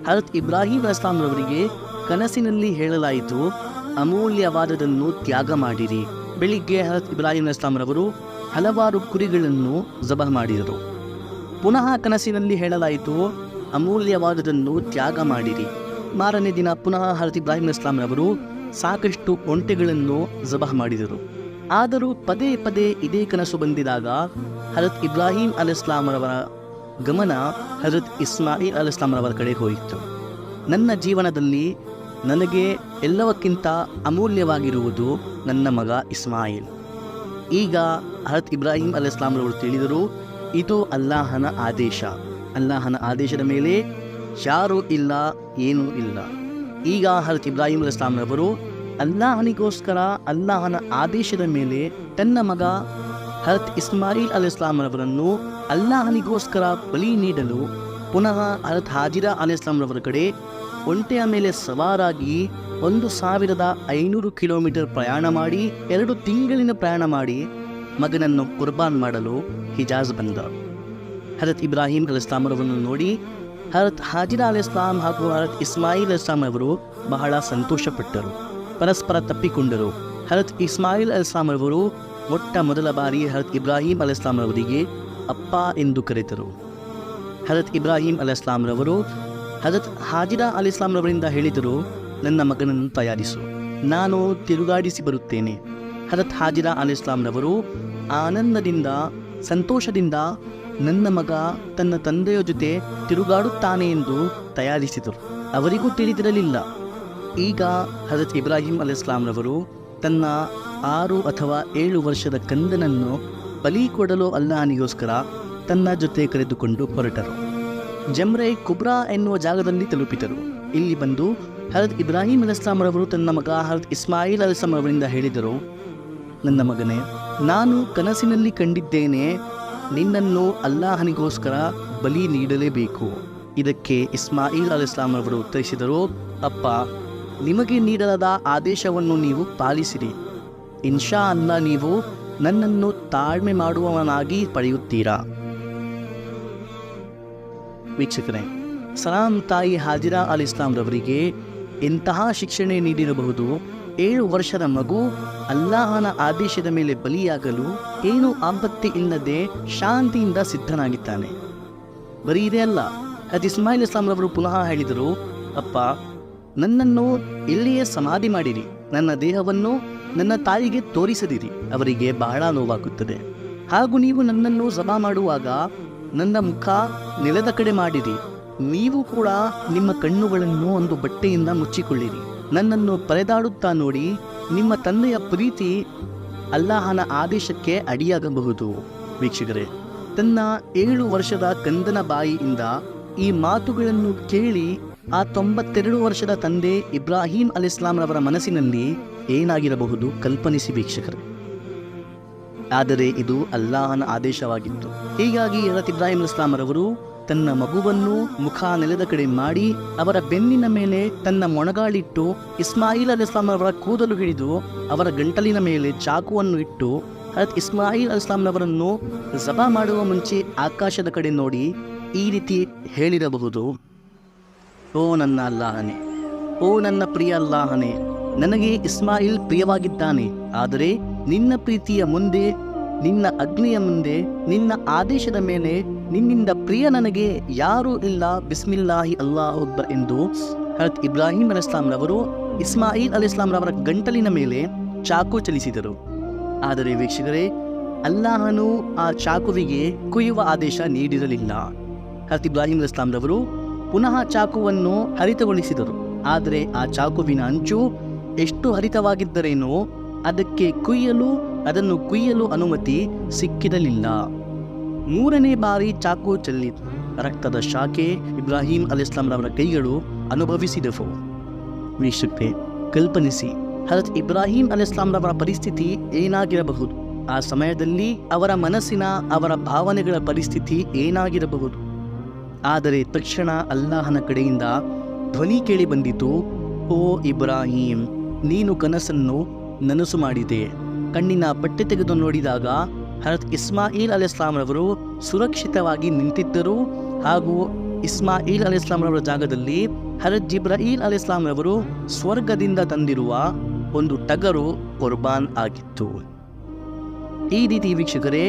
ಹಜರತ್ ಇಬ್ರಾಹಿಂ ಅಲೈಹಿಸ್ ಸಲಾಂ ರವರಿಗೆ ಕನಸಿನಲ್ಲಿ ಹೇಳಲಾಯಿತು, ಅಮೂಲ್ಯವಾದದನ್ನು ತ್ಯಾಗ ಮಾಡಿರಿ. ಬೆಳಿಗ್ಗೆ ಹಜರತ್ ಇಬ್ರಾಹಿಂ ಅಲೈಹಿಸ್ ಸಲಾಂ ರವರು ಹಲವಾರು ಕುರಿಗಳನ್ನು ಜಬಹ ಮಾಡಿದರು. ಪುನಃ ಕನಸಿನಲ್ಲಿ ಹೇಳಲಾಯಿತು, ಅಮೂಲ್ಯವಾದದನ್ನು ತ್ಯಾಗ ಮಾಡಿರಿ. ಮಾರನೇ ದಿನ ಪುನಃ ಹಜರತ್ ಇಬ್ರಾಹಿಂ ಅಲೈಹಿಸ್ ಸಲಾಂ ರವರು ಸಾಕಷ್ಟು ಒಂಟೆಗಳನ್ನು ಜಬಹ ಮಾಡಿದರು. ಆದರೂ ಪದೇ ಪದೇ ಇದೇ ಕನಸು ಬಂದಿದಾಗ ಹಜರತ್ ಇಬ್ರಾಹಿಂ ಅಲೈಹಿಸ್ ಸಲಾಂ ರವರ ಗಮನ ಹಜರತ್ ಇಸ್ಮಾಯಿಲ್ ಅಲೈಹಿಸ್ ಸಲಾಂ ರವರ ಕಡೆ ಹೋಯಿತು. ನನ್ನ ಜೀವನದಲ್ಲಿ ನನಗೆ ಎಲ್ಲವಕ್ಕಿಂತ ಅಮೂಲ್ಯವಾಗಿರುವುದು ನನ್ನ ಮಗ ಇಸ್ಮಾಯಿಲ್. ಈಗ ಹಜರತ್ ಇಬ್ರಾಹಿಂ ಅಲೈಹಿಸ್ ಸಲಾಂ ರವರು ತಿಳಿದರು, ಇದು ಅಲ್ಲಾಹನ ಆದೇಶ. ಅಲ್ಲಾಹನ ಆದೇಶದ ಮೇಲೆ ಯಾರೂ ಇಲ್ಲ, ಏನೂ ಇಲ್ಲ. ಈಗ ಹಜರತ್ ಇಬ್ರಾಹಿಂ ಅಲೈಹಿಸ್ ಸಲಾಂ ರವರು ಅಲ್ಲಾಹನಿಗೋಸ್ಕರ, ಅಲ್ಲಾಹನ ಆದೇಶದ ಮೇಲೆ ತನ್ನ ಮಗ ಹಜರತ್ ಇಸ್ಮಾಯಿಲ್ ಅಲೈಹಿ ಇಸ್ಲಾಂ ರವರನ್ನು ಅಲ್ಲಾಹನಿಗೋಸ್ಕರ ಬಲಿ ನೀಡಲು ಪುನಃ ಹಜರತ್ ಹಾಜಿರಾ ಅಲೈಹಿ ಇಸ್ಲಾಂ ರವರ ಕಡೆ ಒಂಟೆಯ ಮೇಲೆ ಸವಾರಾಗಿ 1500 ಕಿಲೋಮೀಟರ್ ಪ್ರಯಾಣ ಮಾಡಿ 2 ತಿಂಗಳಿನ ಪ್ರಯಾಣ ಮಾಡಿ ಮಗನನ್ನು ಕುರ್ಬಾನ್ ಮಾಡಲು ಹಿಜಾಜ್ ಬಂದ. ಹಜರತ್ ಇಬ್ರಾಹಿಂ ಅಲೈಹಿ ಇಸ್ಲಾಂ ರವರನ್ನು ನೋಡಿ ಹಜರತ್ ಹಾಜಿರಾ ಅಲೈಹಿ ಇಸ್ಲಾಂ ಹಾಗೂ ಹಜರತ್ ಇಸ್ಮಾಯಿಲ್ ಅಲೈಹಿ ಇಸ್ಲಾಂ ಅವರು ಬಹಳ ಸಂತೋಷಪಟ್ಟರು, ಪರಸ್ಪರ ತಪ್ಪಿಕೊಂಡರು. ಹಜರತ್ ಇಸ್ಮಾಯಿಲ್ ಅಲೈಹಿ ಇಸ್ಲಾಂ ಅವರು ಮೊಟ್ಟ ಮೊದಲ ಬಾರಿ ಹಜರತ್ ಇಬ್ರಾಹಿಂ ಅಲೈಹಿ ಇಸ್ಲಾಂ ರವರಿಗೆ ಅಪ್ಪ ಎಂದು ಕರೆತರು. ಹಜರತ್ ಇಬ್ರಾಹಿಂ ಅಲೈಹಿ ಇಸ್ಲಾಂ ರವರು ಹಜರತ್ ಹಾಜಿರಾ ಅಲೈಹಿ ಇಸ್ಲಾಂ ರವರಿಂದ ಹೇಳಿದರು, ನನ್ನ ಮಗನನ್ನು ತಯಾರಿಸು, ನಾನು ತಿರುಗಾಡಿಸಿ ಬರುತ್ತೇನೆ. ಹಜರತ್ ಹಾಜಿರಾ ಅಲೈಹಿ ಇಸ್ಲಾಂ ರವರು ಆನಂದದಿಂದ ಸಂತೋಷದಿಂದ ನನ್ನ ಮಗ ತನ್ನ ತಂದೆಯ ಜೊತೆ ತಿರುಗಾಡುತ್ತಾನೆ ಎಂದು ತಯಾರಿಸಿದರು. ಅವರಿಗೂ ತಿಳಿದಿರಲಿಲ್ಲ. ಈಗ ಹಜರತ್ ಇಬ್ರಾಹಿಂ ಅಲೈಹಿ ಇಸ್ಲಾಂ ರವರು ತನ್ನ 6 ಅಥವಾ 7 ವರ್ಷದ ಕಂದನನ್ನು ಬಲಿ ಕೊಡಲು ಅಲ್ಲಾಹನಿಗೋಸ್ಕರ ತನ್ನ ಜೊತೆ ಕರೆದುಕೊಂಡು ಹೊರಟರು. ಜಮ್ರೆ ಕುಬ್ರಾ ಎನ್ನುವ ಜಾಗದಲ್ಲಿ ತಲುಪಿದರು. ಇಲ್ಲಿ ಬಂದು ಹಜರತ್ ಇಬ್ರಾಹಿಂ ಅಲೈಹಿ ಇಸ್ಲಾಂ ರವರು ತನ್ನ ಮಗ ಹಜರತ್ ಇಸ್ಮಾಯಿಲ್ ಅಲೈಹಿ ಇಸ್ಲಾಂ ರವರಿಂದ ಹೇಳಿದರು, ನನ್ನ ಮಗನೇ, ನಾನು ಕನಸಿನಲ್ಲಿ ಕಂಡಿದ್ದೇನೆ, ನಿನ್ನನ್ನು ಅಲ್ಲಾಹನಿಗೋಸ್ಕರ ಬಲಿ ನೀಡಲೇಬೇಕು. ಇದಕ್ಕೆ ಇಸ್ಮಾಯಿಲ್ ಅಲೈಹಿ ಇಸ್ಲಾಂ ರವರು ಉತ್ತರಿಸಿದರು, ಅಪ್ಪ, ನಿಮಗೆ ನೀಡಲಾದ ಆದೇಶವನ್ನು ನೀವು ಪಾಲಿಸಿರಿ. ಇನ್ಶಾ ಅಲ್ಲಾ ನೀವು ನನ್ನನ್ನು ತಾಳ್ಮೆ ಮಾಡುವವನಾಗಿ ಪಡೆಯುತ್ತೀರಾ. ವೀಕ್ಷಕರೇ, ಸಲಾಂ ತಾಯಿ ಹಾಜಿರಾ ಅಲೈಹಿ ಇಸ್ಲಾಂ ರವರಿಗೆ ಎಂತಹ ಶಿಕ್ಷಣ ನೀಡಿರಬಹುದು. 7 ವರ್ಷದ ಮಗು ಅಲ್ಲಾಹನ ಆದೇಶದ ಮೇಲೆ ಬಲಿಯಾಗಲು ಏನು ಆಪತ್ತಿ ಇಲ್ಲದೆ ಶಾಂತಿಯಿಂದ ಸಿದ್ಧನಾಗಿದ್ದಾನೆ. ಬರೀ ಇದೇ ಅಲ್ಲ, ಹಜರತ್ ಇಸ್ಮಾಯಿಲ್ ಇಸ್ಲಾಂ ರವರು ಪುನಃ ಹೇಳಿದರು, ಅಪ್ಪ, ನನ್ನನ್ನು ಇಲ್ಲಿಯೇ ಸಮಾಧಿ ಮಾಡಿರಿ, ನನ್ನ ದೇಹವನ್ನು ನನ್ನ ತಾಯಿಗೆ ತೋರಿಸದಿರಿ, ಅವರಿಗೆ ಬಹಳ ನೋವಾಗುತ್ತದೆ. ಹಾಗೂ ನೀವು ನನ್ನನ್ನು ಜಬಾ ಮಾಡುವಾಗ ನನ್ನ ಮುಖ ನೆಲದ ಕಡೆ ಮಾಡಿರಿ, ನೀವು ಕೂಡ ನಿಮ್ಮ ಕಣ್ಣುಗಳನ್ನು ಒಂದು ಬಟ್ಟೆಯಿಂದ ಮುಚ್ಚಿಕೊಳ್ಳಿರಿ. ನನ್ನನ್ನು ಪರೆದಾಡುತ್ತಾ ನೋಡಿ, ನಿಮ್ಮ ತಂದೆಯ ಪ್ರೀತಿ ಅಲ್ಲಾಹನ ಆದೇಶಕ್ಕೆ ಅಡಿಯಾಗಬಹುದು. ವೀಕ್ಷಕರೇ, ತನ್ನ 7 ವರ್ಷದ ಕಂದನ ಬಾಯಿಯಿಂದ ಈ ಮಾತುಗಳನ್ನು ಕೇಳಿ ಆ 92 ವರ್ಷದ ತಂದೆ ಇಬ್ರಾಹಿಂ ಅಲೈಹಿ ಇಸ್ಲಾಂ ರವರ ಮನಸ್ಸಿನಲ್ಲಿ ಏನಾಗಿರಬಹುದು ಕಲ್ಪನಿಸಿ ವೀಕ್ಷಕರೇ. ಆದರೆ ಇದು ಅಲ್ಲಾಹನ ಆದೇಶವಾಗಿತ್ತು. ಹೀಗಾಗಿ ಹಜರತ್ ಇಬ್ರಾಹಿಂ ಅಲೈಹಿ ಇಸ್ಲಾಂ ರವರು ತನ್ನ ಮಗುವನ್ನು ಮುಖ ನೆಲದ ಕಡೆ ಮಾಡಿ ಅವರ ಬೆನ್ನಿನ ಮೇಲೆ ತನ್ನ ಮೊಣಗಾಳಿಟ್ಟು ಇಸ್ಮಾಯಿಲ್ ಅಲೈಹಿ ಇಸ್ಲಾಂ ರವರ ಕೂದಲು ಹಿಡಿದು ಅವರ ಗಂಟಲಿನ ಮೇಲೆ ಚಾಕುವನ್ನು ಇಟ್ಟು ಹಜರತ್ ಇಸ್ಮಾಯಿಲ್ ಅಲೈಹಿ ಇಸ್ಲಾಂ ರವರನ್ನು ಜಬಾ ಮಾಡುವ ಮುಂಚೆ ಆಕಾಶದ ಕಡೆ ನೋಡಿ ಈ ರೀತಿ ಹೇಳಿರಬಹುದು, ಓ ನನ್ನ ಅಲ್ಲಾಹನೇ, ಓ ನನ್ನ ಪ್ರಿಯ ಅಲ್ಲಾಹನೇ, ನನಗೆ ಇಸ್ಮಾಯಿಲ್ ಪ್ರಿಯವಾಗಿದ್ದಾನೆ, ಆದರೆ ನಿನ್ನ ಪ್ರೀತಿಯ ಮುಂದೆ, ನಿನ್ನ ಅಗ್ನಿಯ ಮುಂದೆ, ನಿನ್ನ ಆದೇಶದ ಮೇಲೆ ನಿನ್ನಿಂದ ಪ್ರಿಯ ನನಗೆ ಯಾರೂ ಇಲ್ಲ. ಬಿಸ್ಮಿಲ್ಲಾಹಿ ಅಲ್ಲಾಹು ಅಕ್ಬರ್ ಎಂದು ಹಜರತ್ ಇಬ್ರಾಹಿಂ ಅಲೈಹಿ ಇಸ್ಲಾಂ ರವರು ಇಸ್ಮಾಯಿಲ್ ಅಲೈಹಿ ಇಸ್ಲಾಂ ರವರ ಗಂಟಲಿನ ಮೇಲೆ ಚಾಕು ಚಲಿಸಿದರು. ಆದರೆ ವೀಕ್ಷಕರೇ, ಅಲ್ಲಾಹನು ಆ ಚಾಕುವಿಗೆ ಕುಯ್ಯುವ ಆದೇಶ ನೀಡಿರಲಿಲ್ಲ. ಹಜರತ್ ಇಬ್ರಾಹಿಂ ಅಲೈಹಿ ಇಸ್ಲಾಂ ರವರು ಪುನಃ ಚಾಕುವನ್ನು ಹರಿತಗೊಳಿಸಿದರು. ಆದರೆ ಆ ಚಾಕುವಿನ ಅಂಚು ಎಷ್ಟು ಹರಿತವಾಗಿದ್ದರೇನೋ ಅದನ್ನು ಕುಯ್ಯಲು ಅನುಮತಿ ಸಿಕ್ಕಿರಲಿಲ್ಲ. 3ನೇ ಬಾರಿ ಚಾಕು ಚೆಲ್ಲಿತು. ರಕ್ತದ ಶಾಖೆ ಇಬ್ರಾಹಿಂ ಅಲೈಹಿ ಇಸ್ಲಾಂ ರವರ ಕೈಗಳು ಅನುಭವಿಸಿದವು. ವೀಕ್ಷಕರೇ, ಕಲ್ಪನಿಸಿ, ಹಜರತ್ ಇಬ್ರಾಹಿಂ ಅಲೈಹಿ ಇಸ್ಲಾಂ ರವರ ಪರಿಸ್ಥಿತಿ ಏನಾಗಿರಬಹುದು, ಆ ಸಮಯದಲ್ಲಿ ಅವರ ಮನಸ್ಸಿನ ಅವರ ಭಾವನೆಗಳ ಪರಿಸ್ಥಿತಿ ಏನಾಗಿರಬಹುದು. ಆದರೆ ತಕ್ಷಣ ಅಲ್ಲಾಹನ ಕಡೆಯಿಂದ ಧ್ವನಿ ಕೇಳಿ ಬಂದಿತು, ಓ ಇಬ್ರಾಹಿಂ, ನೀನು ಕನಸನ್ನು ನನಸು ಮಾಡಿದೆ. ಕಣ್ಣಿನ ಬಟ್ಟೆ ತೆಗೆದು ನೋಡಿದಾಗ ಹಜರತ್ ಇಸ್ಮಾಯಿಲ್ ಅಲೈಹಿ ಇಸ್ಲಾಂ ರವರು ಸುರಕ್ಷಿತವಾಗಿ ನಿಂತಿದ್ದರು. ಹಾಗೂ ಇಸ್ಮಾಯಿಲ್ ಅಲೈಹಿ ಇಸ್ಲಾಂ ರವರ ಜಾಗದಲ್ಲಿ ಹಜರತ್ ಜಿಬ್ರಾಯಿಲ್ ಅಲೈಹಿ ಇಸ್ಲಾಂ ರವರು ಸ್ವರ್ಗದಿಂದ ತಂದಿರುವ ಒಂದು ಟಗರು ಕುರ್ಬಾನ್ ಆಗಿತ್ತು. ಈ ರೀತಿ ವೀಕ್ಷಕರೇ,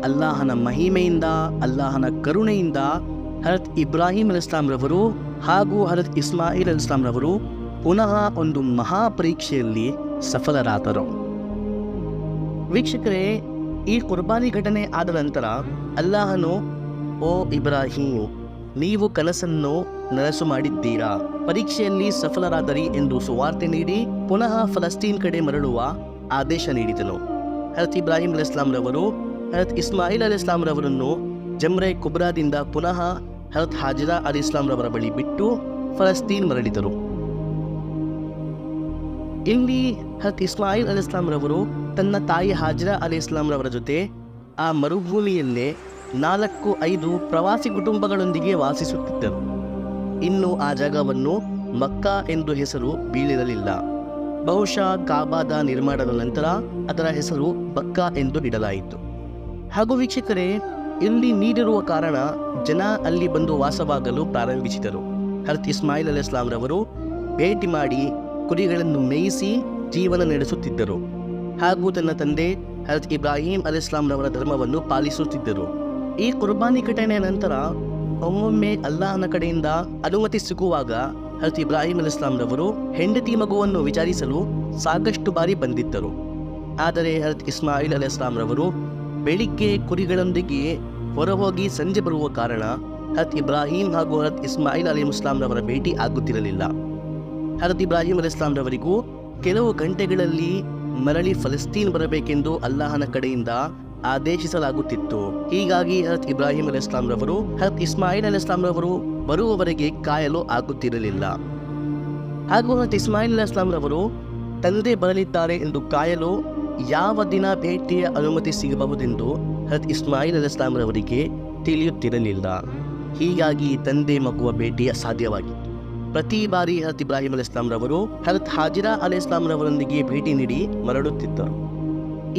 ಅಲ್ಲಾಹನ ಮಹಿಮೆಯಿಂದ, ಅಲ್ಲಾಹನ ಕರುಣೆಯಿಂದ ಹಜರತ್ ಇಬ್ರಾಹಿಂ ಅಲೈಹಿ ಇಸ್ಲಾಂ ರವರು ಹಾಗೂ ಹಜರತ್ ಇಸ್ಮಾಯಿಲ್ ಅಲೈಹಿ ಇಸ್ಲಾಂ ರವರು ಪುನಃ ಒಂದು ಮಹಾಪರೀಕ್ಷೆಯಲ್ಲಿ ಸಫಲರಾದರು. ವೀಕ್ಷಕರೇ, ಈ ಕುರ್ಬಾನಿ ಘಟನೆ ಆದ ನಂತರ ಅಲ್ಲಾಹನು, ಓ ಇಬ್ರಾಹಿಂ, ನೀವು ಕನಸನ್ನು ನನಸು ಮಾಡಿದ್ದೀರಾ, ಪರೀಕ್ಷೆಯಲ್ಲಿ ಸಫಲರಾದರಿ ಎಂದು ಸುವಾರ್ತೆ ನೀಡಿ ಪುನಃ ಫಲಸ್ತೀನ್ ಕಡೆ ಮರಳುವ ಆದೇಶ ನೀಡಿದನು. ಹಜರತ್ ಇಬ್ರಾಹಿಂ ಅಲೈಹಿ ಇಸ್ಲಾಂ ರವರು ಹಜರತ್ ಇಸ್ಮಾಯಿಲ್ ಅಲೈಹಿ ಇಸ್ಲಾಂ ರವರನ್ನು ಜಮ್ರೆ ಕುಬ್ರಾದಿಂದ ಪುನಃ ಹಜರತ್ ಹಾಜಿರಾ ಅಲೈಹಿ ಇಸ್ಲಾಂ ರವರ ಬಳಿ ಬಿಟ್ಟು ಫಲಸ್ತೀನ್ ಮರಳಿದರು. ಇಲ್ಲಿ ಹಜರತ್ ಇಸ್ಮಾಯಿಲ್ ಅಲೈಹಿ ಇಸ್ಲಾಂ ರವರು ತನ್ನ ತಾಯಿ ಹಾಜಿರಾ ಅಲೈಹಿ ಇಸ್ಲಾಂ ರವರ ಜೊತೆ ಆ ಮರುಭೂಮಿಯಲ್ಲೇ 4-5 ಪ್ರವಾಸಿ ಕುಟುಂಬಗಳೊಂದಿಗೆ ವಾಸಿಸುತ್ತಿದ್ದರು. ಇನ್ನು ಆ ಜಾಗವನ್ನು ಮಕ್ಕಾ ಎಂದು ಹೆಸರು ಬೀಳಿರಲಿಲ್ಲ. ಬಹುಶಃ ಕಾಬಾದ ನಿರ್ಮಾಣದ ನಂತರ ಅದರ ಹೆಸರು ಬಕ್ಕಾ ಎಂದು ಇಡಲಾಯಿತು. ಹಾಗೂ ವೀಕ್ಷಕರೇ, ಇಲ್ಲಿ ನೀರಿರುವ ಕಾರಣ ಜನ ಅಲ್ಲಿ ಬಂದು ವಾಸವಾಗಲು ಪ್ರಾರಂಭಿಸಿದರು. ಹಜರತ್ ಇಸ್ಮಾಯಿಲ್ ಅಲೈಹಿಸ್ಸಲಾಂ ರವರು ಭೇಟಿ ಮಾಡಿ ಕುರಿಗಳನ್ನು ಮೇಯಿಸಿ ಜೀವನ ನಡೆಸುತ್ತಿದ್ದರು. ಹಾಗೂ ತನ್ನ ತಂದೆ ಹಜರತ್ ಇಬ್ರಾಹಿಂ ಅಲೈಹಿಸ್ಸಲಾಂ ರವರ ಧರ್ಮವನ್ನು ಪಾಲಿಸುತ್ತಿದ್ದರು. ಈ ಕುರ್ಬಾನಿ ಘಟನೆಯ ನಂತರ ಒಮ್ಮೊಮ್ಮೆ ಅಲ್ಲಾಹನ ಕಡೆಯಿಂದ ಅನುಮತಿ ಸಿಗುವಾಗ ಹಜರತ್ ಇಬ್ರಾಹಿಂ ಅಲೈಹಿಸ್ಸಲಾಂ ರವರು ಹೆಂಡತಿ ಮಗುವನ್ನು ವಿಚಾರಿಸಲು ಸಾಕಷ್ಟು ಬಾರಿ ಬಂದಿದ್ದರು. ಆದರೆ ಹಜರತ್ ಇಸ್ಮಾಯಿಲ್ ಅಲೈಹಿಸ್ಸಲಾಂ ರವರು ಬೆಳಿಗ್ಗೆ ಕುರಿಗಳೊಂದಿಗೆ ಹೊರಹೋಗಿ ಸಂಜೆ ಬರುವ ಕಾರಣ ಹಜರತ್ ಇಬ್ರಾಹಿಂ ಹಾಗೂ ಹಜರತ್ ಇಸ್ಮಾಯಿಲ್ ಅಲೈಹಿಸ್ಸಲಾಂ ರವರ ಭೇಟಿ ಆಗುತ್ತಿರಲಿಲ್ಲ. ಹಜರತ್ ಇಬ್ರಾಹಿಂ ಅಲೈಹಿಸ್ಸಲಾಂ ರವರಿಗೂ ಕೆಲವು ಗಂಟೆಗಳಲ್ಲಿ ಮರಳಿ ಫಲಸ್ತೀನ್ ಬರಬೇಕೆಂದು ಅಲ್ಲಾಹನ ಕಡೆಯಿಂದ ಆದೇಶಿಸಲಾಗುತ್ತಿತ್ತು. ಹೀಗಾಗಿ ಹಜರತ್ ಇಬ್ರಾಹಿಂ ಅಲೈಹಿಸ್ಸಲಾಂ ರವರು ಹಜರತ್ ಇಸ್ಮಾಯಿಲ್ ಅಲೈಹಿಸ್ಸಲಾಂ ರವರು ಬರುವವರೆಗೆ ಕಾಯಲು ಆಗುತ್ತಿರಲಿಲ್ಲ. ಹಾಗೂ ಹಜರತ್ ಇಸ್ಮಾಯಿಲ್ ಅಲೈಹಿಸ್ಸಲಾಂ ರವರು ತಂದೆ ಬರಲಿದ್ದಾರೆ ಎಂದು ಕಾಯಲು ಯಾವ ದಿನ ಭೇಟಿಯ ಅನುಮತಿ ಸಿಗಬಹುದೆಂದು ಹಜರತ್ ಇಸ್ಮಾಯಿಲ್ ಅಲೈಹಿಸ್ಸಲಾಂ ರವರಿಗೆ ತಿಳಿಯುತ್ತಿರಲಿಲ್ಲ. ಹೀಗಾಗಿ ತಂದೆ ಮಗುವ ಭೇಟಿ ಅಸಾಧ್ಯವಾಗಿತ್ತು. ಪ್ರತಿ ಬಾರಿ ಹಜರತ್ ಇಬ್ರಾಹಿಂ ಅಲೈಹಿಸ್ಸಲಾಂ ರವರು ಹಜರತ್ ಹಾಜಿರಾ ಅಲೈಹಿಸ್ಸಲಾಂ ರವರೊಂದಿಗೆ ಭೇಟಿ ನೀಡಿ ಮರಳುತ್ತಿದ್ದರು.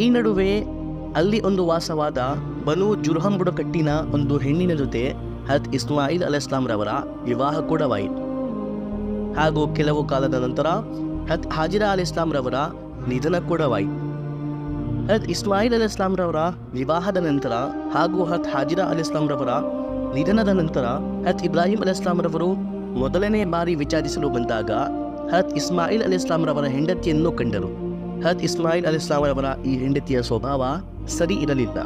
ಈ ನಡುವೆ ಅಲ್ಲಿ ಒಂದು ವಾಸವಾದ ಬನು ಜುರ್ಹಮ್ ಬುಡಕಟ್ಟಿನ ಒಂದು ಹೆಣ್ಣಿನ ಜೊತೆ ಹಜರತ್ ಇಸ್ಮಾಯಿಲ್ ಅಲೈಹಿಸ್ಸಲಾಂ ರವರ ವಿವಾಹ ಕೂಡವಾಯಿತು. ಹಾಗೂ ಕೆಲವು ಕಾಲದ ನಂತರ ಹಜರತ್ ಹಾಜಿರಾ ಅಲೈಹಿಸ್ಸಲಾಂ ರವರ ನಿಧನ ಕೂಡವಾಯಿತು. ಹಜರತ್ ಇಸ್ಮಾಯಿಲ್ ಅಲೈಹಿಸ್ಸಲಾಂ ರವರ ವಿವಾಹದ ನಂತರ ಹಾಗೂ ಹಜರತ್ ಹಾಜಿರಾ ಅಲೈಹಿಸ್ಸಲಾಂ ರವರ ನಿಧನದ ನಂತರ ಹಜರತ್ ಇಬ್ರಾಹಿಂ ಅಲೈಹಿಸ್ಸಲಾಂ ರವರು ಮೊದಲನೇ ಬಾರಿ ವಿಚಾರಿಸಲು ಬಂದಾಗ ಹಜರತ್ ಇಸ್ಮಾಯಿಲ್ ಅಲೈಹಿಸ್ಸಲಾಂ ರವರ ಹೆಂಡತಿಯನ್ನು ಕಂಡರು. ಹಜರತ್ ಇಸ್ಮಾಯಿಲ್ ಅಲೈಹಿಸ್ಸಲಾಂ ರವರ ಈ ಹೆಂಡತಿಯ ಸ್ವಭಾವ ಸರಿ ಇರಲಿಲ್ಲ.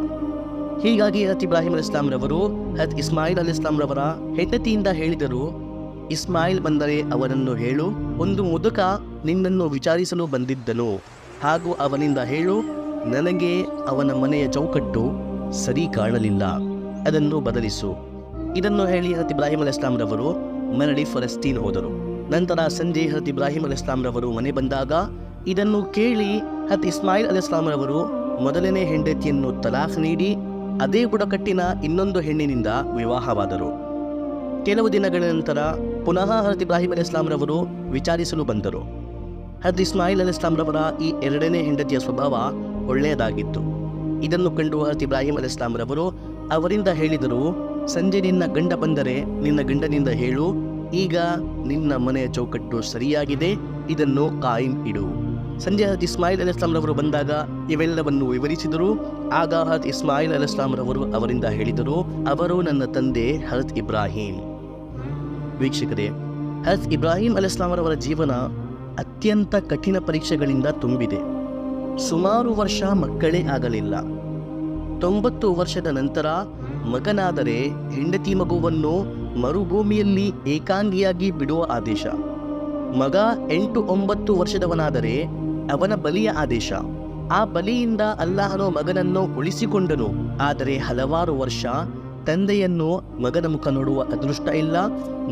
ಹೀಗಾಗಿ ಹಜರತ್ ಇಬ್ರಾಹಿಂ ಅಲೈಹಿಸ್ಸಲಾಂ ರವರು ಹಜರತ್ ಇಸ್ಮಾಯಿಲ್ ಅಲೈಹಿಸ್ಸಲಾಂ ರವರ ಹೆಂಡತಿಯಿಂದ ಹೇಳಿದರು, ಇಸ್ಮಾಯಿಲ್ ಬಂದರೆ ಅವನನ್ನು ಹೇಳು, ಒಂದು ಮುದುಕ ನಿನ್ನನ್ನು ವಿಚಾರಿಸಲು ಬಂದಿದ್ದನು, ಹಾಗೂ ಅವನಿಂದ ಹೇಳು, ನನಗೆ ಅವನ ಮನೆಯ ಚೌಕಟ್ಟು ಸರಿ ಕಾಣಲಿಲ್ಲ, ಅದನ್ನು ಬದಲಿಸು. ಇದನ್ನು ಹೇಳಿ ಹಜರತ್ ಇಬ್ರಾಹಿಂ ಅಲೈಹಿಸ್ಸಲಾಂ ರವರು ಮರಳಿ ಫಲಸ್ತೀನ್ ಹೋದರು. ನಂತರ ಸಂಜೆ ಹಜರತ್ ಇಬ್ರಾಹಿಂ ಅಲೈಹಿಸ್ಸಲಾಂ ರವರು ಮನೆ ಬಂದಾಗ ಇದನ್ನು ಕೇಳಿ ಹಜರತ್ ಇಸ್ಮಾಯಿಲ್ ಅಲೈಹಿಸ್ಸಲಾಂ ರವರು ಮೊದಲನೇ ಹೆಂಡತಿಯನ್ನು ತಲಾಖ್ ನೀಡಿ ಅದೇ ಬುಡಕಟ್ಟಿನ ಇನ್ನೊಂದು ಹೆಣ್ಣಿನಿಂದ ವಿವಾಹವಾದರು. ಕೆಲವು ದಿನಗಳ ನಂತರ ಪುನಃ ಹಜರತ್ ಇಬ್ರಾಹಿಂ ಅಲೈಹಿಸ್ಸಲಾಂ ರವರು ವಿಚಾರಿಸಲು ಬಂದರು. ಹಜರತ್ ಇಸ್ಮಾಯಿಲ್ ಅಲೈಹಿಸ್ಸಲಾಂ ರವರ ಈ ಎರಡನೇ ಹೆಂಡತಿಯ ಸ್ವಭಾವ ಒಳ್ಳೆಯದಾಗಿತ್ತು. ಇದನ್ನು ಕಂಡು ಹಜರತ್ ಇಬ್ರಾಹಿಂ ಅಲೈಹಿಸ್ಸಲಾಂ ರವರು ಅವರಿಂದ ಹೇಳಿದರು, ಸಂಜೆ ನಿನ್ನ ಗಂಡ ಬಂದರೆ ನಿನ್ನ ಗಂಡನಿಂದ ಹೇಳು, ಈಗ ನಿನ್ನ ಮನೆಯ ಚೌಕಟ್ಟು ಸರಿಯಾಗಿದೆ, ಇದನ್ನು ಕಾಯಿಂ ಇಡು. ಸಂಜೆ ಹಜರತ್ ಇಸ್ಮಾಯಿಲ್ ಅಲೈಹಿಸ್ಸಲಾಂ ರವರು ಬಂದಾಗ ಇವೆಲ್ಲವನ್ನು ವಿವರಿಸಿದರು. ಆಗ ಹಜರತ್ ಇಸ್ಮಾಯಿಲ್ ಅಲೈಹಿಸ್ಸಲಾಂ ರವರು ಅವರಿಂದ ಹೇಳಿದರು, ಅವರು ನನ್ನ ತಂದೆ ಹಜರತ್ ಇಬ್ರಾಹಿಂ. ವೀಕ್ಷಕರೇ, ಹಜರತ್ ಇಬ್ರಾಹಿಂ ಅಲೈಹಿಸ್ಸಲಾಂ ರವರ ಜೀವನ ಅತ್ಯಂತ ಕಠಿಣ ಪರೀಕ್ಷೆಗಳಿಂದ ತುಂಬಿದೆ. ಸುಮಾರು ವರ್ಷ ಮಕ್ಕಳೇ ಆಗಲಿಲ್ಲ. 90 ವರ್ಷದ ನಂತರ ಮಗನಾದರೆ ಹೆಂಡತಿ ಮಗುವನ್ನು ಮರುಭೂಮಿಯಲ್ಲಿ ಏಕಾಂಗಿಯಾಗಿ ಬಿಡುವ ಆದೇಶ. ಮಗ 8-9 ವರ್ಷದವನಾದರೆ ಅವನ ಬಲಿಯ ಆದೇಶ. ಆ ಬಲಿಯಿಂದ ಅಲ್ಲಾಹನು ಮಗನನ್ನು ಉಳಿಸಿಕೊಂಡನು. ಆದರೆ ಹಲವಾರು ವರ್ಷ ತಂದೆಯನ್ನು ಮಗನ ಮುಖ ನೋಡುವ ಅದೃಷ್ಟ ಇಲ್ಲ,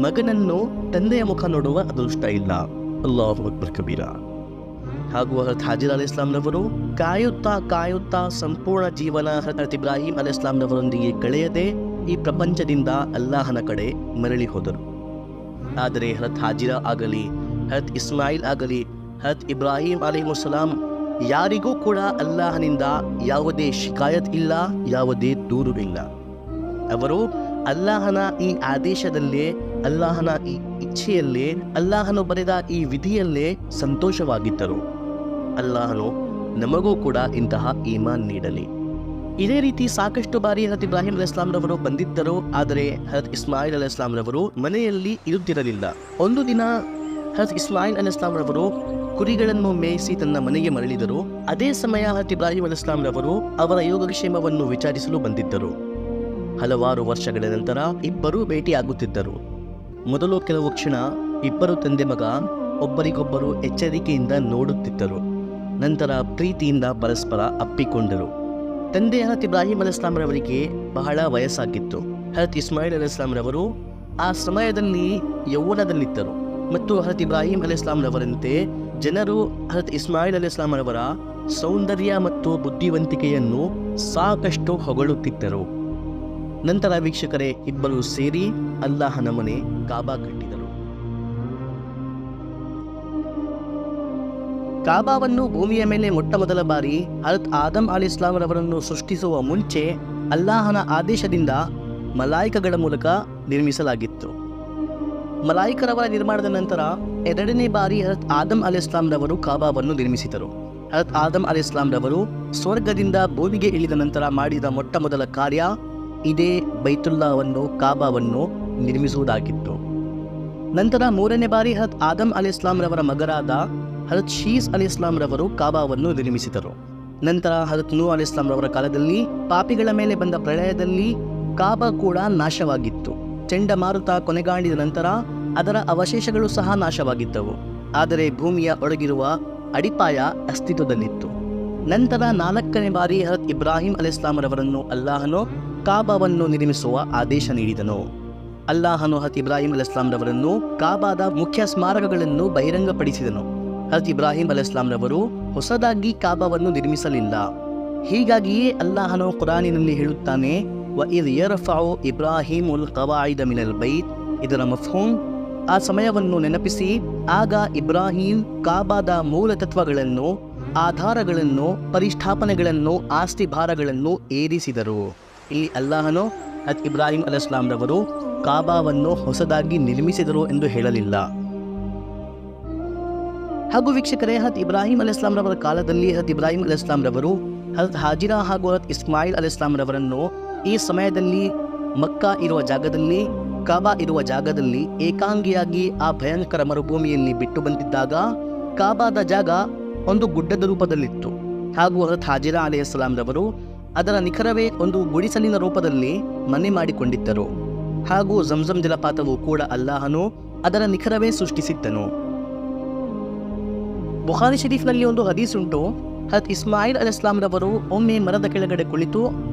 ಮಗನನ್ನು ತಂದೆಯ ಮುಖ ನೋಡುವ ಅದೃಷ್ಟ ಇಲ್ಲ. ಅಲ್ಲಾಹು ಅಕ್ಬರ್ ಕಬೀರ. ಹಾಗೂ ಹಜರತ್ ಹಾಜಿರಾ ಅಲೈಹಿಸ್ಸಲಾಂ ರವರು ಕಾಯುತ್ತಾ ಸಂಪೂರ್ಣ ಜೀವನ ಹಜರತ್ ಇಬ್ರಾಹಿಂ ಅಲೈಹಿಸ್ಸಲಾಂ ರವರೊಂದಿಗೆ ಕಳೆಯದೆ ಈ ಪ್ರಪಂಚದಿಂದ ಅಲ್ಲಾಹನ ಕಡೆ ಮರಳಿ ಹೋದರು. ಆದರೆ ಹಜರತ್ ಹಾಜಿರಾ ಆಗಲಿ, ಹಜರತ್ ಇಸ್ಮಾಯಿಲ್ ಆಗಲಿ, ಹಜರತ್ ಇಬ್ರಾಹಿಂ ಅಲೈಹಿಸ್ಸಲಾಂ ಯಾರಿಗೂ ಕೂಡ ಅಲ್ಲಾಹನಿಂದ ಯಾವುದೇ ಶಿಕಾಯತ್ ಇಲ್ಲ, ಯಾವುದೇ ದೂರು ಇಲ್ಲ. ಅವರು ಅಲ್ಲಾಹನ ಈ ಆದೇಶದಲ್ಲೇ, ಅಲ್ಲಾಹನ ಈ ಇಚ್ಛೆಯಲ್ಲೇ, ಅಲ್ಲಾಹನು ಬರೆದ ಈ ವಿಧಿಯಲ್ಲೇ ಸಂತೋಷವಾಗಿದ್ದರು. ಅಲ್ಲಾಹನು ನಮಗೂ ಕೂಡ ಇಂತಹ ಈಮಾನ್ ನೀಡಲಿ. ಇದೇ ರೀತಿ ಸಾಕಷ್ಟು ಬಾರಿ ಹಜರತ್ ಇಬ್ರಾಹಿಂ ಅಲೈಹಿಸ್ಸಲಾಂ ರವರು ಬಂದಿದ್ದರು. ಆದರೆ ಹಜರತ್ ಇಸ್ಮಾಯಿಲ್ ಅಲೈಹಿಸ್ಸಲಾಂ ರವರು ಮನೆಯಲ್ಲಿ ಇರುತ್ತಿರಲಿಲ್ಲ. ಒಂದು ದಿನ ಹಜರತ್ ಇಸ್ಮಾಯಿಲ್ ಅಲೈಹಿಸ್ಸಲಾಂ ರವರು ಕುರಿಗಳನ್ನು ಮೇಯಿಸಿ ತನ್ನ ಮನೆಗೆ ಮರಳಿದರು. ಅದೇ ಸಮಯ ಹಜರತ್ ಇಬ್ರಾಹಿಂ ಅಲೈಹಿಸ್ಸಲಾಂ ರವರು ಅವರ ಯೋಗಕ್ಷೇಮವನ್ನು ವಿಚಾರಿಸಲು ಬಂದಿದ್ದರು. ಹಲವಾರು ವರ್ಷಗಳ ನಂತರ ಇಬ್ಬರೂ ಭೇಟಿಯಾಗುತ್ತಿದ್ದರು. ಮೊದಲು ಕೆಲವು ಕ್ಷಣ ಇಬ್ಬರು ತಂದೆ ಮಗ ಒಬ್ಬರಿಗೊಬ್ಬರು ಎಚ್ಚರಿಕೆಯಿಂದ ನೋಡುತ್ತಿದ್ದರು. ನಂತರ ಪ್ರೀತಿಯಿಂದ ಪರಸ್ಪರ ಅಪ್ಪಿಕೊಂಡರು. ತಂದೆ ಹಜರತ್ ಇಬ್ರಾಹಿಂ ಅಲೈಹಿಸ್ಸಲಾಂ ರವರಿಗೆ ಬಹಳ ವಯಸ್ಸಾಗಿತ್ತು. ಹಜರತ್ ಇಸ್ಮಾಯಿಲ್ ಅಲೈಹಿಸ್ಸಲಾಂ ರವರು ಆ ಸಮಯದಲ್ಲಿ ಯೌವನದಲ್ಲಿದ್ದರು. ಮತ್ತು ಹಜರತ್ ಇಬ್ರಾಹಿಂ ಅಲೈಹಿಸ್ಸಲಾಂ ರವರಂತೆ ಜನರು ಹಜರತ್ ಇಸ್ಮಾಯಿಲ್ ಅಲೈಹಿಸ್ಸಲಾಂ ರವರ ಸೌಂದರ್ಯ ಮತ್ತು ಬುದ್ಧಿವಂತಿಕೆಯನ್ನು ಸಾಕಷ್ಟು ಹೊಗಳುತ್ತಿದ್ದರು. ನಂತರ ವೀಕ್ಷಕರೇ, ಇಬ್ಬರು ಸೇರಿ ಅಲ್ಲಾಹನ ಮನೆ ಕಾಬಾ ಕಟ್ಟಿದರು. ಕಾಬಾವನ್ನು ಭೂಮಿಯ ಮೇಲೆ ಮೊಟ್ಟಮೊದಲ ಬಾರಿ ಹಜರತ್ ಆದಮ್ ಅಲೈಹಿಸ್ಸಲಾಂ ರವರನ್ನು ಸೃಷ್ಟಿಸುವ ಮುಂಚೆ ಅಲ್ಲಾಹನ ಆದೇಶದಿಂದ ಮಲಾಯಿಕಗಳ ಮೂಲಕ ನಿರ್ಮಿಸಲಾಗಿತ್ತು. ಮಲಾಯಿಕರವರ ನಿರ್ಮಾಣದ ನಂತರ ಎರಡನೇ ಬಾರಿ ಹಜರತ್ ಆದಮ್ ಅಲೈಹಿಸ್ಸಲಾಂ ರವರು ಕಾಬಾವನ್ನು ನಿರ್ಮಿಸಿದರು. ಹಜರತ್ ಆದಮ್ ಅಲೈಹಿಸ್ಸಲಾಂ ರವರು ಸ್ವರ್ಗದಿಂದ ಭೂಮಿಗೆ ಇಳಿದ ನಂತರ ಮಾಡಿದ ಮೊಟ್ಟಮೊದಲ ಕಾರ್ಯ ಇದೇ ಬೈತುಲ್ಲಾವನ್ನು ಕಾಬಾವನ್ನು ನಿರ್ಮಿಸುವುದಾಗಿತ್ತು. ನಂತರ ಮೂರನೇ ಬಾರಿ ಹಜರತ್ ಆದಮ್ ಅಲೈಹಿಸ್ಸಲಾಂ ರವರ ಮಗರಾದ ಹಜರತ್ ಶೀಸ್ ಅಲೈಹಿಸ್ಸಲಾಂ ರವರು ಕಾಬಾವನ್ನು ನಿರ್ಮಿಸಿದರು. ನಂತರ ಹಜರತ್ ನೂಹ್ ಅಲೈಹಿಸ್ಸಲಾಂ ರವರ ಕಾಲದಲ್ಲಿ ಪಾಪಿಗಳ ಮೇಲೆ ಬಂದ ಪ್ರಳಯದಲ್ಲಿ ಕಾಬಾ ಕೂಡ ನಾಶವಾಗಿತ್ತು. ಚಂಡಮಾರುತ ಕೊನೆಗಾಣಿದ ನಂತರ ಅದರ ಅವಶೇಷಗಳು ಸಹ ನಾಶವಾಗಿದ್ದವು. ಆದರೆ ಭೂಮಿಯ ಒಳಗಿರುವ ಅಡಿಪಾಯ ಅಸ್ತಿತ್ವದಲ್ಲಿತ್ತು. ನಂತರ 4ನೇ ಬಾರಿ ಹಜರತ್ ಇಬ್ರಾಹಿಂ ಅಲೈಹಿಸ್ಸಲಾಂ ರವರನ್ನು ಅಲ್ಲಾಹನು ಕಾಬಾವನ್ನು ನಿರ್ಮಿಸುವ ಆದೇಶ ನೀಡಿದನು. ಅಲ್ಲಾಹನು ಹಜರತ್ ಇಬ್ರಾಹಿಂ ಅಲೈಹಿಸ್ಸಲಾಂ ರವರನ್ನು ಕಾಬಾದ ಮುಖ್ಯ ಸ್ಮಾರಕಗಳನ್ನು ಬಹಿರಂಗಪಡಿಸಿದನು. ಹಜರತ್ ಇಬ್ರಾಹಿಂ ಅಲೈಹಿಸ್ಸಲಾಂ ರವರು ಹೊಸದಾಗಿ ಕಾಬಾವನ್ನು ನಿರ್ಮಿಸಲಿಲ್ಲ. ಹೀಗಾಗಿಯೇ ಅಲ್ಲಾಹನು ಕುರಾನಿನಲ್ಲಿ ಹೇಳುತ್ತಾನೆ, ವಇದ್ ಯರ್ಫഉ ಇಬ್ರಾಹಿಮುಲ್ ಕವಾಯಿದ ಮಿನಲ್ ಬೈತ್. ಇದರ ಮಫ್ಹೂಮ್, ಆ ಸಮಯವನ್ನು ನೆನಪಿಸಿ, ಆಗ ಇಬ್ರಾಹಿಂ ಕಾಬಾದ ಮೂಲ ತತ್ವಗಳನ್ನು, ಆಧಾರಗಳನ್ನು, ಪರಿಷ್ಠಾಪನೆಗಳನ್ನು, ಆಸ್ತಿ ಭಾರಗಳನ್ನು ಏರಿಸಿದರು. ಇಲ್ಲಿ ಅಲ್ಲಾಹನು ಹಜರತ್ ಇಬ್ರಾಹಿಂ ಅಲೈಹಿಸ್ಸಲಾಂ ರವರು ಕಾಬಾವನ್ನು ಹೊಸದಾಗಿ ನಿರ್ಮಿಸಿದರು ಎಂದು ಹೇಳಲಿಲ್ಲ. ಹಾಗೂ ವೀಕ್ಷಕರೇ, ಹಜರತ್ ಇಬ್ರಾಹಿಂ ಅಲೈಹಿಸ್ಸಲಾಂ ರವರ ಕಾಲದಲ್ಲಿ ಹಜರತ್ ಇಬ್ರಾಹಿಂ ಅಲೈಹಿಸ್ಸಲಾಂ ರವರು ಹಜರತ್ ಹಾಜಿರಾ ಹಾಗೂ ಹಜರತ್ ಇಸ್ಮಾಯಿಲ್ ಅಲೈಹಿಸ್ಸಲಾಂ ರವರನ್ನು ಈ ಸಮಯದಲ್ಲಿ ಮಕ್ಕಾ ಇರುವ ಜಾಗದಲ್ಲಿ, ಕಾಬಾ ಇರುವ ಜಾಗದಲ್ಲಿ ಏಕಾಂಗಿಯಾಗಿ ಆ ಭಯಂಕರ ಮರುಭೂಮಿಯಲ್ಲಿ ಬಿಟ್ಟು ಬಂದಿದ್ದಾಗ ಕಾಬಾದ ಜಾಗ ಒಂದು ಗುಡ್ಡದ ರೂಪದಲ್ಲಿತ್ತು. ಹಾಗೂ ಹಜರತ್ ಹಾಜಿರಾ ಅಲೈಹಿಸ್ಸಲಾಂ ರವರು ಅದರ ನಿಖರವೇ ಒಂದು ಗುಡಿಸಲಿನ ರೂಪದಲ್ಲಿ ಮನೆ ಮಾಡಿಕೊಂಡಿದ್ದರು. ಹಾಗೂ ಜಂಜಂ ಜಲಪಾತವು ಕೂಡ ಅಲ್ಲಾಹನು ಅದರ ನಿಖರವೇ ಸೃಷ್ಟಿಸಿದ್ದನು. ಬುಖಾರಿ ಶರೀಫ್ನಲ್ಲಿ ಒಂದು ಹದೀಸ್ ಉಂಟು. ಹಜರತ್ ಇಸ್ಮಾಯಿಲ್ ಅಲೈಹಿಸ್ಸಲಾಂ ರವರು ಒಮ್ಮೆ ಮರದ ಕೆಳಗಡೆ ಕುಳಿತು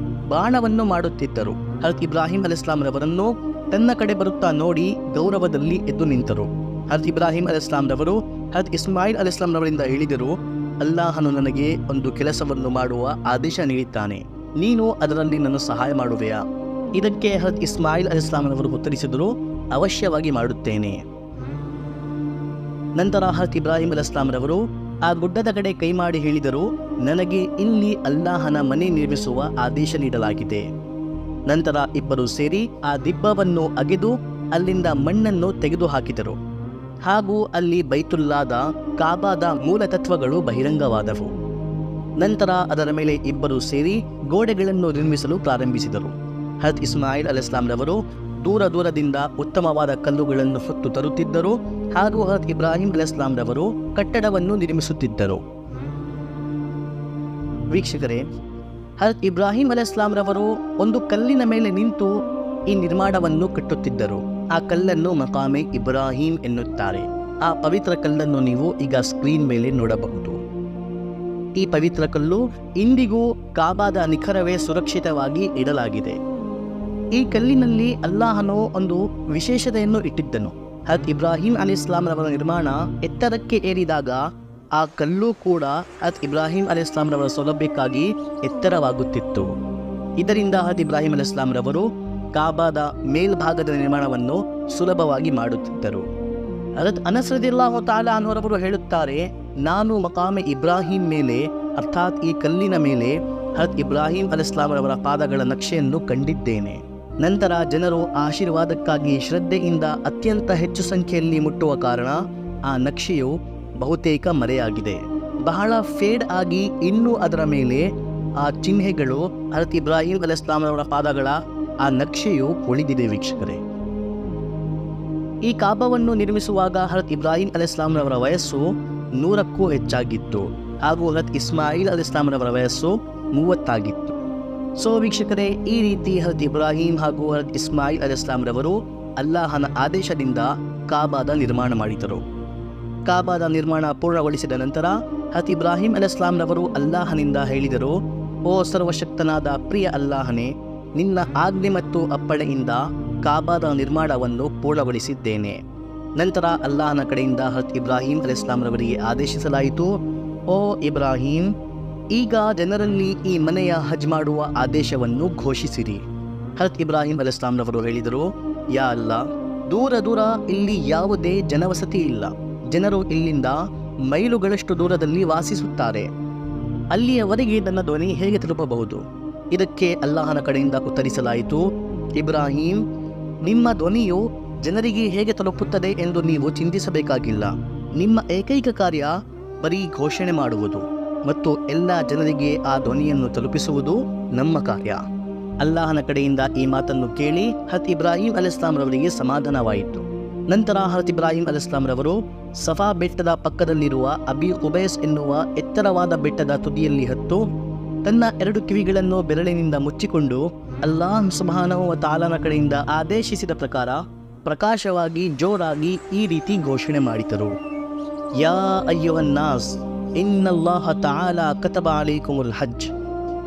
ಬಾಣವನ್ನು ಮಾಡುತ್ತಿದ್ದರು. ಹಜರತ್ ಇಬ್ರಾಹಿಂ ಅಲೈಹಿಸ್ಸಲಾಂ ರವರನ್ನು ತನ್ನ ಕಡೆ ಬರುತ್ತಾ ನೋಡಿ ಗೌರವದಲ್ಲಿ ಎದ್ದು ನಿಂತರು. ಹಜರತ್ ಇಬ್ರಾಹಿಂ ಅಲೈಹಿಸ್ಸಲಾಂ ರವರು ಹಜರತ್ ಇಸ್ಮಾಯಿಲ್ ಅಲೈಹಿಸ್ಸಲಾಂ ರವರಿಂದ ಹೇಳಿದರು, ಅಲ್ಲಾಹನು ನನಗೆ ಒಂದು ಕೆಲಸವನ್ನು ಮಾಡುವ ಆದೇಶ ನೀಡಿದ್ದಾನೆ, ನೀನು ಅದರಲ್ಲಿ ನನ್ನ ಸಹಾಯ ಮಾಡುವೆಯಾ? ಇದಕ್ಕೆ ಹಜರತ್ ಇಸ್ಮಾಯಿಲ್ ಅಲೈಹಿಸ್ಸಲಾಂ ರವರು ಉತ್ತರಿಸಿದರು, ಅವಶ್ಯವಾಗಿ ಮಾಡುತ್ತೇನೆ. ನಂತರ ಹಜರತ್ ಇಬ್ರಾಹಿಂ ಅಲೈಹಿಸ್ಸಲಾಂ ರವರು ಆ ಗುಡ್ಡದ ಕಡೆ ಕೈ ಮಾಡಿ ಹೇಳಿದರು, ನನಗೆ ಇಲ್ಲಿ ಅಲ್ಲಾಹನ ಮನೆ ನಿರ್ಮಿಸುವ ಆದೇಶ ನೀಡಲಾಗಿದೆ. ನಂತರ ಇಬ್ಬರು ಸೇರಿ ಆ ದಿಬ್ಬವನ್ನು ಅಗೆದು ಅಲ್ಲಿಂದ ಮಣ್ಣನ್ನು ತೆಗೆದು ಹಾಕಿದರು. ಹಾಗೂ ಅಲ್ಲಿ ಬೈತುಲ್ಲಾದ ಕಾಬಾದ ಮೂಲ ತತ್ವಗಳು ಬಹಿರಂಗವಾದವು. ನಂತರ ಅದರ ಮೇಲೆ ಇಬ್ಬರು ಸೇರಿ ಗೋಡೆಗಳನ್ನು ನಿರ್ಮಿಸಲು ಪ್ರಾರಂಭಿಸಿದರು. ಹಜರತ್ ಇಸ್ಮಾಯಿಲ್ ಅಲೈಹಿಸ್ಸಲಾಂ ರವರು ದೂರದಿಂದ ಉತ್ತಮವಾದ ಕಲ್ಲುಗಳನ್ನು ಹೊತ್ತು ತರುತ್ತಿದ್ದರು. ಹಾಗೂ ಹಜರತ್ ಇಬ್ರಾಹಿಂ ಅಲೈಹಿಸ್ಸಲಾಂ ರವರು ಕಟ್ಟಡವನ್ನು ನಿರ್ಮಿಸುತ್ತಿದ್ದರು. ವೀಕ್ಷಕರೇ, ಹಜರತ್ ಇಬ್ರಾಹಿಂ ಅಲೈಹಿಸ್ಸಲಾಂ ರವರು ಒಂದು ಕಲ್ಲಿನ ಮೇಲೆ ನಿಂತು ಈ ನಿರ್ಮಾಣವನ್ನು ಕಟ್ಟುತ್ತಿದ್ದರು. ಆ ಕಲ್ಲನ್ನು ಮಕಾಮೆ ಇಬ್ರಾಹಿಂ ಎನ್ನುತ್ತಾರೆ. ಆ ಪವಿತ್ರ ಕಲ್ಲನ್ನು ನೀವು ಈಗ ಸ್ಕ್ರೀನ್ ಮೇಲೆ ನೋಡಬಹುದು. ಈ ಪವಿತ್ರ ಕಲ್ಲು ಇಂದಿಗೂ ಕಾಬಾದ ನಿಖರವೇ ಸುರಕ್ಷಿತವಾಗಿ ಇಡಲಾಗಿದೆ. ಈ ಕಲ್ಲಿನಲ್ಲಿ ಅಲ್ಲಾಹನು ಒಂದು ವಿಶೇಷತೆಯನ್ನು ಇಟ್ಟಿದ್ದನು. ಹಜರತ್ ಇಬ್ರಾಹಿಂ ಅಲೈಹಿಸ್ಸಲಾಂ ರವರ ನಿರ್ಮಾಣ ಎತ್ತರಕ್ಕೆ ಏರಿದಾಗ ಆ ಕಲ್ಲು ಕೂಡ ಹಜರತ್ ಇಬ್ರಾಹಿಂ ಅಲೈಹಿಸ್ಸಲಾಂ ರವರ ಸೌಲಭ್ಯಕ್ಕಾಗಿ ಎತ್ತರವಾಗುತ್ತಿತ್ತು. ಇದರಿಂದ ಹಜರತ್ ಇಬ್ರಾಹಿಂ ಅಲೈಹಿಸ್ಸಲಾಂ ರವರು ಕಾಬಾದ ಮೇಲ್ಭಾಗದ ನಿರ್ಮಾಣವನ್ನು ಸುಲಭವಾಗಿ ಮಾಡುತ್ತಿದ್ದರು. ಹಜರತ್ ಅನಸ್ ರದಿಯಲ್ಲಾಹು ತಆಲಾ ಅನ್ಹುರವರು ಹೇಳುತ್ತಾರೆ, ನಾನು ಮಕಾಮೆ ಇಬ್ರಾಹಿಂ ಮೇಲೆ, ಅರ್ಥಾತ್ ಈ ಕಲ್ಲಿನ ಮೇಲೆ ಹಜರತ್ ಇಬ್ರಾಹಿಂ ಅಲೈಹಿಸ್ಸಲಾಂ ರವರ ಪಾದಗಳ ನಕ್ಷೆಯನ್ನು ಕಂಡಿದ್ದೇನೆ. ನಂತರ ಜನರು ಆಶೀರ್ವಾದಕ್ಕಾಗಿ ಶ್ರದ್ಧೆಯಿಂದ ಅತ್ಯಂತ ಹೆಚ್ಚು ಸಂಖ್ಯೆಯಲ್ಲಿ ಮುಟ್ಟುವ ಕಾರಣ ಆ ನಕ್ಷೆಯು ಬಹುತೇಕ ಮರೆಯಾಗಿದೆ. ಬಹಳ ಫೇಡ್ ಆಗಿ ಇನ್ನೂ ಅದರ ಮೇಲೆ ಆ ಚಿಹ್ನೆಗಳು, ಹಜರತ್ ಇಬ್ರಾಹಿಂ ಅಲೈಹಿಸ್ಸಲಾಂ ರವರ ಪಾದಗಳ ಆ ನಕ್ಷೆಯು ಉಳಿದಿದೆ. ವೀಕ್ಷಕರೇ, ಈ ಕಾಬಾವನ್ನು ನಿರ್ಮಿಸುವಾಗ ಹಜರತ್ ಇಬ್ರಾಹಿಂ ಅಲೈಹಿಸ್ಸಲಾಂ ರವರ ವಯಸ್ಸು 100ಕ್ಕೂ ಹೆಚ್ಚಾಗಿತ್ತು. ಹಾಗೂ ಹಜರತ್ ಇಸ್ಮಾಯಿಲ್ ಅಲೈಹಿಸ್ಸಲಾಂ ರವರ ವಯಸ್ಸು 30 ಆಗಿತ್ತು. ಸೊ ವೀಕ್ಷಕರೇ, ಈ ರೀತಿ ಹಜರತ್ ಇಬ್ರಾಹಿಂ ಹಾಗೂ ಹಜರತ್ ಇಸ್ಮಾಯಿಲ್ ಅಲೈಹಿಸ್ಸಲಾಂ ರವರು ಅಲ್ಲಾಹನ ಆದೇಶದಿಂದ ಕಾಬಾದ ನಿರ್ಮಾಣ ಮಾಡಿದರು. ಕಾಬಾದ ನಿರ್ಮಾಣ ಪೂರ್ಣಗೊಳಿಸಿದ ನಂತರ ಹಜರತ್ ಇಬ್ರಾಹಿಂ ಅಲೈಹಿಸ್ಸಲಾಂ ರವರು ಅಲ್ಲಾಹನಿಂದ ಹೇಳಿದರು, ಓ ಸರ್ವಶಕ್ತನಾದ ಪ್ರಿಯ ಅಲ್ಲಾಹನೇ, ನಿನ್ನ ಆಜ್ಞೆ ಮತ್ತು ಅಪ್ಪಣೆಯಿಂದ ಕಾಬಾದ ನಿರ್ಮಾಣವನ್ನು ಪೂರ್ಣಗೊಳಿಸಿದ್ದೇನೆ. ನಂತರ ಅಲ್ಲಾಹನ ಕಡೆಯಿಂದ ಹಜರತ್ ಇಬ್ರಾಹಿಂ ಅಲೈಹಿಸ್ಸಲಾಂ ರವರಿಗೆ ಆದೇಶಿಸಲಾಯಿತು, ಓ ಇಬ್ರಾಹಿಂ, ಈಗ ಜನರಲ್ಲಿ ಈ ಮನೆಯ ಹಜ್ ಮಾಡುವ ಆದೇಶವನ್ನು ಘೋಷಿಸಿರಿ. ಹಜರತ್ ಇಬ್ರಾಹಿಂ ಅಲೈಹಿಸ್ಸಲಾಂರವರು ಹೇಳಿದರು, ಯಾ ಅಲ್ಲಾ, ದೂರ ದೂರ ಇಲ್ಲಿ ಯಾವುದೇ ಜನವಸತಿ ಇಲ್ಲ. ಜನರು ಇಲ್ಲಿಂದ ಮೈಲುಗಳಷ್ಟು ದೂರದಲ್ಲಿ ವಾಸಿಸುತ್ತಾರೆ. ಅಲ್ಲಿಯವರೆಗೆ ನನ್ನ ಧ್ವನಿ ಹೇಗೆ ತಲುಪಬಹುದು? ಇದಕ್ಕೆ ಅಲ್ಲಾಹನ ಕಡೆಯಿಂದ ಉತ್ತರಿಸಲಾಯಿತು, ಇಬ್ರಾಹಿಂ, ನಿಮ್ಮ ಧ್ವನಿಯು ಜನರಿಗೆ ಹೇಗೆ ತಲುಪುತ್ತದೆ ಎಂದು ನೀವು ಚಿಂತಿಸಬೇಕಾಗಿಲ್ಲ. ನಿಮ್ಮ ಏಕೈಕ ಕಾರ್ಯ ಬರೀ ಘೋಷಣೆ ಮಾಡುವುದು ಮತ್ತು ಎಲ್ಲ ಜನರಿಗೆ ಆ ಧ್ವನಿಯನ್ನು ತಲುಪಿಸುವುದು ನಮ್ಮ ಕಾರ್ಯ. ಅಲ್ಲಾಹನ ಕಡೆಯಿಂದ ಈ ಮಾತನ್ನು ಕೇಳಿ ಹಜರತ್ ಇಬ್ರಾಹಿಂ ಅಲೈಹಿಸ್ಸಲಾಂರವರಿಗೆ ಸಮಾಧಾನವಾಯಿತು. ನಂತರ ಹಜರತ್ ಇಬ್ರಾಹಿಂ ಅಲೈಹಿಸ್ಸಲಾಂರವರು ಸಫಾ ಬೆಟ್ಟದ ಪಕ್ಕದಲ್ಲಿರುವ ಅಬಿ ಉಬೈಸ್ ಎನ್ನುವ ಎತ್ತರವಾದ ಬೆಟ್ಟದ ತುದಿಯಲ್ಲಿ ಹತ್ತು ತನ್ನ 2 ಕಿವಿಗಳನ್ನು ಬೆರಳಿನಿಂದ ಮುಚ್ಚಿಕೊಂಡು ಅಲ್ಲಾಹ್ ಸುಬ್ಹಾನಹು ವ ತಆಲನ ಕಡೆಯಿಂದ ಆದೇಶಿಸಿದ ಪ್ರಕಾರ ಪ್ರಕಾಶವಾಗಿ ಜೋರಾಗಿ ಈ ರೀತಿ ಘೋಷಣೆ ಮಾಡಿದರು, ಯಾ ಅಯ್ಯುಹನ್ನಾಸ್ ಇನ್ನಲ್ಲಾಹ ತಆಲಾ ಕತಬ ಅಲೈಕುಮುಲ್ ಹಜ್.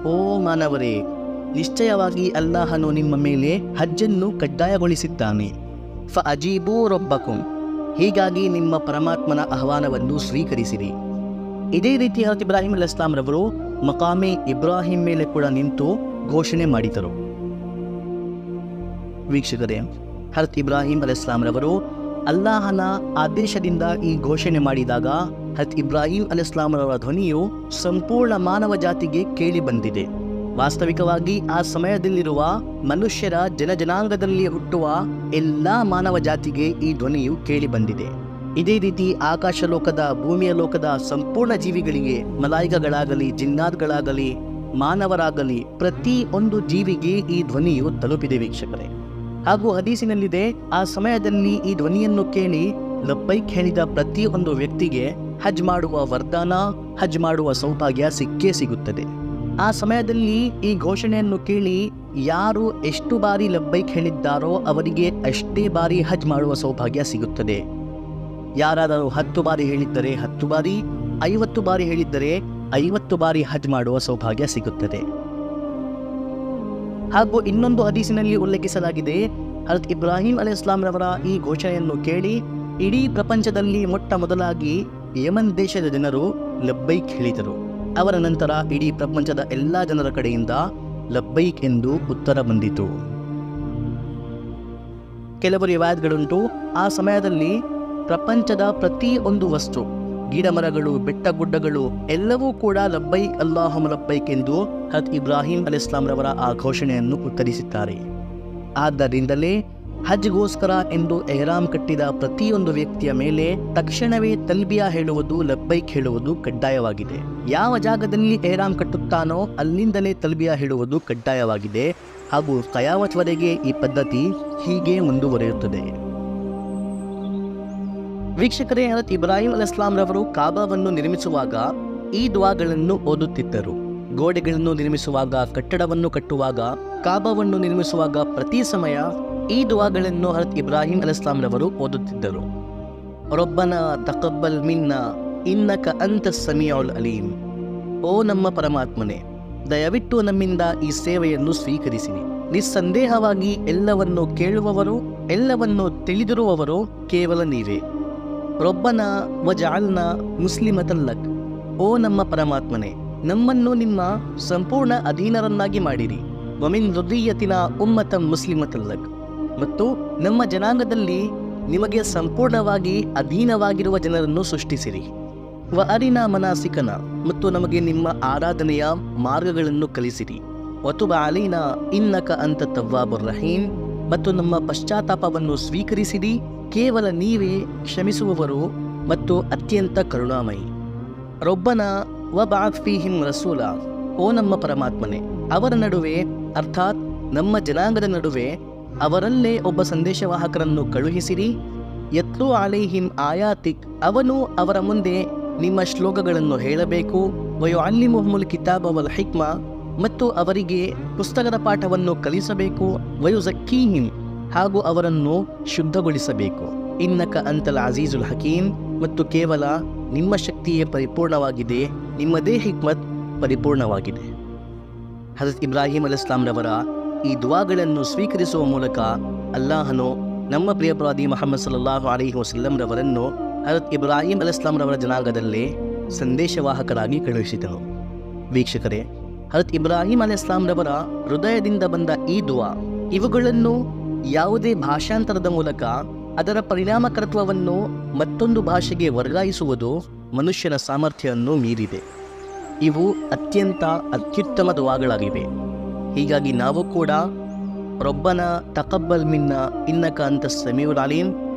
ಓ ಮಾನವರೇ, ನಿಶ್ಚಯವಾಗಿ ಅಲ್ಲಾಹನು ನಿಮ್ಮ ಮೇಲೆ ಹಜ್ಜನ್ನು ಕಡ್ಡಾಯಗೊಳಿಸಿದ್ದಾನೆ. ಫಅಜೀಬೂ ರಬ್ಬಕುಂ, ಹೀಗಾಗಿ ನಿಮ್ಮ ಪರಮಾತ್ಮನ ಆಹ್ವಾನವನ್ನು ಸ್ವೀಕರಿಸಿರಿ. ಇದೇ ರೀತಿ ಹಜರತ್ ಇಬ್ರಾಹಿಂ ಅಲೈಹಿಸ್ಸಲಾಂರವರು ಮಕಾಮೆ ಇಬ್ರಾಹಿಂ ಮೇಲೆ ಕೂಡ ನಿಂತು ಘೋಷಣೆ ಮಾಡಿದರು. ವೀಕ್ಷಕರೇ, ಹಜರತ್ ಇಬ್ರಾಹಿಂ ಅಲೈಹಿಸ್ಸಲಾಂರವರು ಅಲ್ಲಾಹನ ಆದೇಶದಿಂದ ಈ ಘೋಷಣೆ ಮಾಡಿದಾಗ ಹಜರತ್ ಇಬ್ರಾಹಿಂ ಅಲೈಹಿಸ್ಸಲಾಂರವರ ಧ್ವನಿಯು ಸಂಪೂರ್ಣ ಮಾನವ ಜಾತಿಗೆ ಕೇಳಿ ಬಂದಿದೆ. ವಾಸ್ತವಿಕವಾಗಿ ಆ ಸಮಯದಲ್ಲಿರುವ ಮನುಷ್ಯರ ಜನಜನಾಂಗದಲ್ಲಿ ಹುಟ್ಟುವ ಎಲ್ಲ ಮಾನವ ಜಾತಿಗೆ ಈ ಧ್ವನಿಯು ಕೇಳಿ ಬಂದಿದೆ. ಇದೇ ರೀತಿ ಆಕಾಶ ಲೋಕದ, ಭೂಮಿಯ ಲೋಕದ ಸಂಪೂರ್ಣ ಜೀವಿಗಳಿಗೆ, ಮಲಾಯಿಕಗಳಾಗಲಿ, ಜಿನ್ನಾತ್ಗಳಾಗಲಿ, ಮಾನವರಾಗಲಿ, ಪ್ರತಿ ಒಂದು ಜೀವಿಗೆ ಈ ಧ್ವನಿಯು ತಲುಪಿದೆ ವೀಕ್ಷಕರೇ. ಹಾಗೂ ಹದೀಸಿನಲ್ಲಿದೆ, ಆ ಸಮಯದಲ್ಲಿ ಈ ಧ್ವನಿಯನ್ನು ಕೇಳಿ ಲಬ್ಬೈಕ್ ಹೇಳಿದ ಪ್ರತಿಯೊಂದು ವ್ಯಕ್ತಿಗೆ ಹಜ್ ಮಾಡುವ ವರದಾನ, ಹಜ್ ಮಾಡುವ ಸೌಭಾಗ್ಯ ಸಿಕ್ಕೇ ಸಿಗುತ್ತದೆ. ಆ ಸಮಯದಲ್ಲಿ ಈ ಘೋಷಣೆಯನ್ನು ಕೇಳಿ ಯಾರು ಎಷ್ಟು ಬಾರಿ ಲಬ್ಬೈಕ್ ಹೇಳಿದ್ದಾರೋ ಅವರಿಗೆ ಅಷ್ಟೇ ಬಾರಿ ಹಜ್ ಮಾಡುವ ಸೌಭಾಗ್ಯ ಸಿಗುತ್ತದೆ. ಯಾರಾದರೂ 10 ಬಾರಿ ಹೇಳಿದ್ದರೆ 10 ಬಾರಿ, 50 ಬಾರಿ ಹೇಳಿದ್ದರೆ 50 ಬಾರಿ ಹಜ್ ಮಾಡುವ ಸೌಭಾಗ್ಯ ಸಿಗುತ್ತದೆ. ಹಾಗೂ ಇನ್ನೊಂದು ಹದೀಸಿನಲ್ಲಿ ಉಲ್ಲೇಖಿಸಲಾಗಿದೆ, ಹಜರತ್ ಇಬ್ರಾಹಿಂ ಅಲೈಹಿಸ್ಸಲಾಂರವರ ಈ ಘೋಷಣೆಯನ್ನು ಕೇಳಿ ಇಡೀ ಪ್ರಪಂಚದಲ್ಲಿ ಮೊಟ್ಟ ಮೊದಲಾಗಿ ಯಮನ್ ದೇಶದ ಜನರು ಲಬ್ಬೈಕ್ ಹೇಳಿದರು. ಅವರ ನಂತರ ಇಡೀ ಪ್ರಪಂಚದ ಎಲ್ಲ ಜನರ ಕಡೆಯಿಂದ ಲಬ್ಬೈಕ್ ಎಂದು ಉತ್ತರ ಬಂದಿತು. ಕೆಲವು ರಿವಾಯತ್ಗಳುಂಟು, ಆ ಸಮಯದಲ್ಲಿ ಪ್ರಪಂಚದ ಪ್ರತಿಯೊಂದು ವಸ್ತು, ಗಿಡ ಮರಗಳು, ಬೆಟ್ಟ ಗುಡ್ಡಗಳು ಎಲ್ಲವೂ ಕೂಡ ಲಬ್ಬೈಕ್ ಅಲ್ಲಾಹುಮ್ಮ ಲಬ್ಬೈಕ್ ಎಂದು ಹಜರತ್ ಇಬ್ರಾಹಿಂ ಅಲೈಹಿಸ್ಸಲಾಂರವರ ಆ ಘೋಷಣೆಯನ್ನು ಉತ್ತರಿಸಿದ್ದಾರೆ. ಆದ್ದರಿಂದಲೇ ಹಜ್ಗೋಸ್ಕರ ಎಂದು ಎಹ್ರಾಮ್ ಕಟ್ಟಿದ ಪ್ರತಿಯೊಂದು ವ್ಯಕ್ತಿಯ ಮೇಲೆ ತಕ್ಷಣವೇ ತಲ್ಬಿಯಾ ಹೇಳುವುದು, ಲಬ್ಬೈಕ್ ಹೇಳುವುದು ಕಡ್ಡಾಯವಾಗಿದೆ. ಯಾವ ಜಾಗದಲ್ಲಿ ಎಹ್ರಾಮ್ ಕಟ್ಟುತ್ತಾನೋ ಅಲ್ಲಿಂದಲೇ ತಲ್ಬಿಯಾ ಹೇಳುವುದು ಕಡ್ಡಾಯವಾಗಿದೆ. ಹಾಗೂ ಕಯಾಮತ್ವರೆಗೆ ಈ ಪದ್ಧತಿ ಹೀಗೆ ಮುಂದುವರಿಯುತ್ತದೆ. ವೀಕ್ಷಕರೇ, ಹಜರತ್ ಇಬ್ರಾಹಿಂ ಅಲೈಹಿಸ್ಸಲಾಂರವರು ಕಾಬಾವನ್ನು ನಿರ್ಮಿಸುವಾಗ ಈ ದುಆಗಳನ್ನು ಓದುತ್ತಿದ್ದರು. ಗೋಡೆಗಳನ್ನು ನಿರ್ಮಿಸುವಾಗ, ಕಟ್ಟಡವನ್ನು ಕಟ್ಟುವಾಗ, ಕಾಬಾವನ್ನು ನಿರ್ಮಿಸುವಾಗ ಪ್ರತಿ ಸಮಯ ಈ ದುಆಗಳನ್ನು ಹಜರತ್ ಇಬ್ರಾಹಿಂ ಅಲೈಹಿಸ್ಸಲಾಂರವರು ಓದುತ್ತಿದ್ದರು. ರಬ್ಬನಾ ತಕಬ್ಬಲ್ ಮಿನ್ನಾ ಇನ್ನಕ ಅಂತಸ್ ಸಮೀಉಲ್ ಅಲೀಮ್. ಓ ನಮ್ಮ ಪರಮಾತ್ಮನೇ, ದಯವಿಟ್ಟು ನಮ್ಮಿಂದ ಈ ಸೇವೆಯನ್ನು ಸ್ವೀಕರಿಸಿರಿ. ನಿಸ್ಸಂದೇಹವಾಗಿ ಎಲ್ಲವನ್ನು ಕೇಳುವವರು, ಎಲ್ಲವನ್ನು ತಿಳಿದಿರುವವರು ಕೇವಲ ನೀವೇ. ರಬ್ಬನಾ ವಜಅಲ್ನಾ ಮುಸ್ಲಿಮತನ್ ಲಕ್. ಓ ನಮ್ಮ ಪರಮಾತ್ಮನೇ, ನಮ್ಮನ್ನು ನಿಮ್ಮ ಸಂಪೂರ್ಣ ಅಧೀನರನ್ನಾಗಿ ಮಾಡಿರಿ. ವಮಿನ್ ದುರ್ರಿಯತಿನಾ ಉಮ್ಮತನ್ ಮುಸ್ಲಿಮತನ್ ಲಕ್. ಮತ್ತು ನಮ್ಮ ಜನಾಂಗದಲ್ಲಿ ನಿಮಗೆ ಸಂಪೂರ್ಣವಾಗಿ ಅಧೀನವಾಗಿರುವ ಜನರನ್ನು ಸೃಷ್ಟಿಸಿರಿ. ವ ಅರಿನಾ ಮನಾಸಿಕನ. ಮತ್ತು ನಮಗೆ ನಿಮ್ಮ ಆರಾಧನೆಯ ಮಾರ್ಗಗಳನ್ನು ಕಲಿಸಿರಿ. ವತುಬ ಅಲೈನಾ ಇನ್ನಕ ಅಂತ ತವ್ವಾಬುರ್ ರಹೀಮ್. ಮತ್ತು ನಮ್ಮ ಪಶ್ಚಾತ್ತಾಪವನ್ನು ಸ್ವೀಕರಿಸಿರಿ, ಕೇವಲ ನೀವೇ ಕ್ಷಮಿಸುವವರು ಮತ್ತು ಅತ್ಯಂತ ಕರುಣಾಮಯಿ. ರೊಬ್ಬನಾ ವಬಅಥ್ ಫೀಹಿಂ ರಸೂಲ. ಓ ನಮ್ಮ ಪರಮಾತ್ಮನೇ, ಅವರ ನಡುವೆ ಅರ್ಥಾತ್ ನಮ್ಮ ಜನಾಂಗದ ನಡುವೆ ಅವರಲ್ಲೇ ಒಬ್ಬ ಸಂದೇಶವಾಹಕರನ್ನು ಕಳುಹಿಸಿರಿ. ಯತ್ಲು ಅಲೈಹಿಂ ಆಯಾತಿಕ್. ಅವನು ಅವರ ಮುಂದೆ ನಿಮ್ಮ ಶ್ಲೋಕಗಳನ್ನು ಹೇಳಬೇಕು. ವಯುಅಲ್ಲಿಮುಹುಮುಲ್ ಕಿತಾಬ ವಲ್ ಹಿಕ್ಮ. ಮತ್ತು ಅವರಿಗೆ ಪುಸ್ತಕದ ಪಾಠವನ್ನು ಕಲಿಸಬೇಕು. ವಯುಜಕ್ಕೀಹಿಂ. ಹಾಗೂ ಅವರನ್ನು ಶುದ್ಧಗೊಳಿಸಬೇಕು. ಇನ್ನಕ ಅಂತಲ್ ಅಜೀಜುಲ್ ಹಕೀಮ್. ಮತ್ತು ಕೇವಲ ನಿಮ್ಮ ಶಕ್ತಿಯೇ ಪರಿಪೂರ್ಣವಾಗಿದೆ, ನಿಮ್ಮದೇ ಹಿಕ್ಮತ್ ಪರಿಪೂರ್ಣವಾಗಿದೆ. ಹಜರತ್ ಇಬ್ರಾಹಿಂ ಅಲೈಹಿಸ್ಸಲಾಂರವರ ಈ ದುಆಗಳನ್ನು ಸ್ವೀಕರಿಸುವ ಮೂಲಕ ಅಲ್ಲಾಹನು ನಮ್ಮ ಪ್ರಿಯ ಪ್ರವಾದಿ ಮುಹಮ್ಮದ್ ಸಲ್ಲಲ್ಲಾಹು ಅಲೈಹಿ ವಸಲ್ಲಂ ರವರನ್ನು ಹಜರತ್ ಇಬ್ರಾಹಿಂ ಅಲೈಹಿಸ್ಸಲಾಂರವರ ಜನಾಂಗದಲ್ಲೇ ಸಂದೇಶವಾಹಕರಾಗಿ ಕಳುಹಿಸಿದನು. ವೀಕ್ಷಕರೇ, ಹಜರತ್ ಇಬ್ರಾಹಿಂ ಅಲೈಹಿಸ್ಸಲಾಂರವರ ಹೃದಯದಿಂದ ಬಂದ ಈ ದುವಾ, ಇವುಗಳನ್ನು ಯಾವುದೇ ಭಾಷಾಂತರದ ಮೂಲಕ ಅದರ ಪರಿಣಾಮಕರ್ತವನ್ನು ಮತ್ತೊಂದು ಭಾಷೆಗೆ ವರ್ಗಾಯಿಸುವುದು ಮನುಷ್ಯನ ಸಾಮರ್ಥ್ಯವನ್ನು ಮೀರಿದೆ. ಇವು ಅತ್ಯಂತ ಅತ್ಯುತ್ತಮ ದುವಾಗಳಾಗಿವೆ. ಹೀಗಾಗಿ ನಾವು ಕೂಡ ರೊಬ್ಬನ ತಕಬ್ಬಲ್ ಮಿನ್ನ ಇನ್ನಕ ಅಂತ ಸಮೀಉಲ್ ಅಲೀಮ್,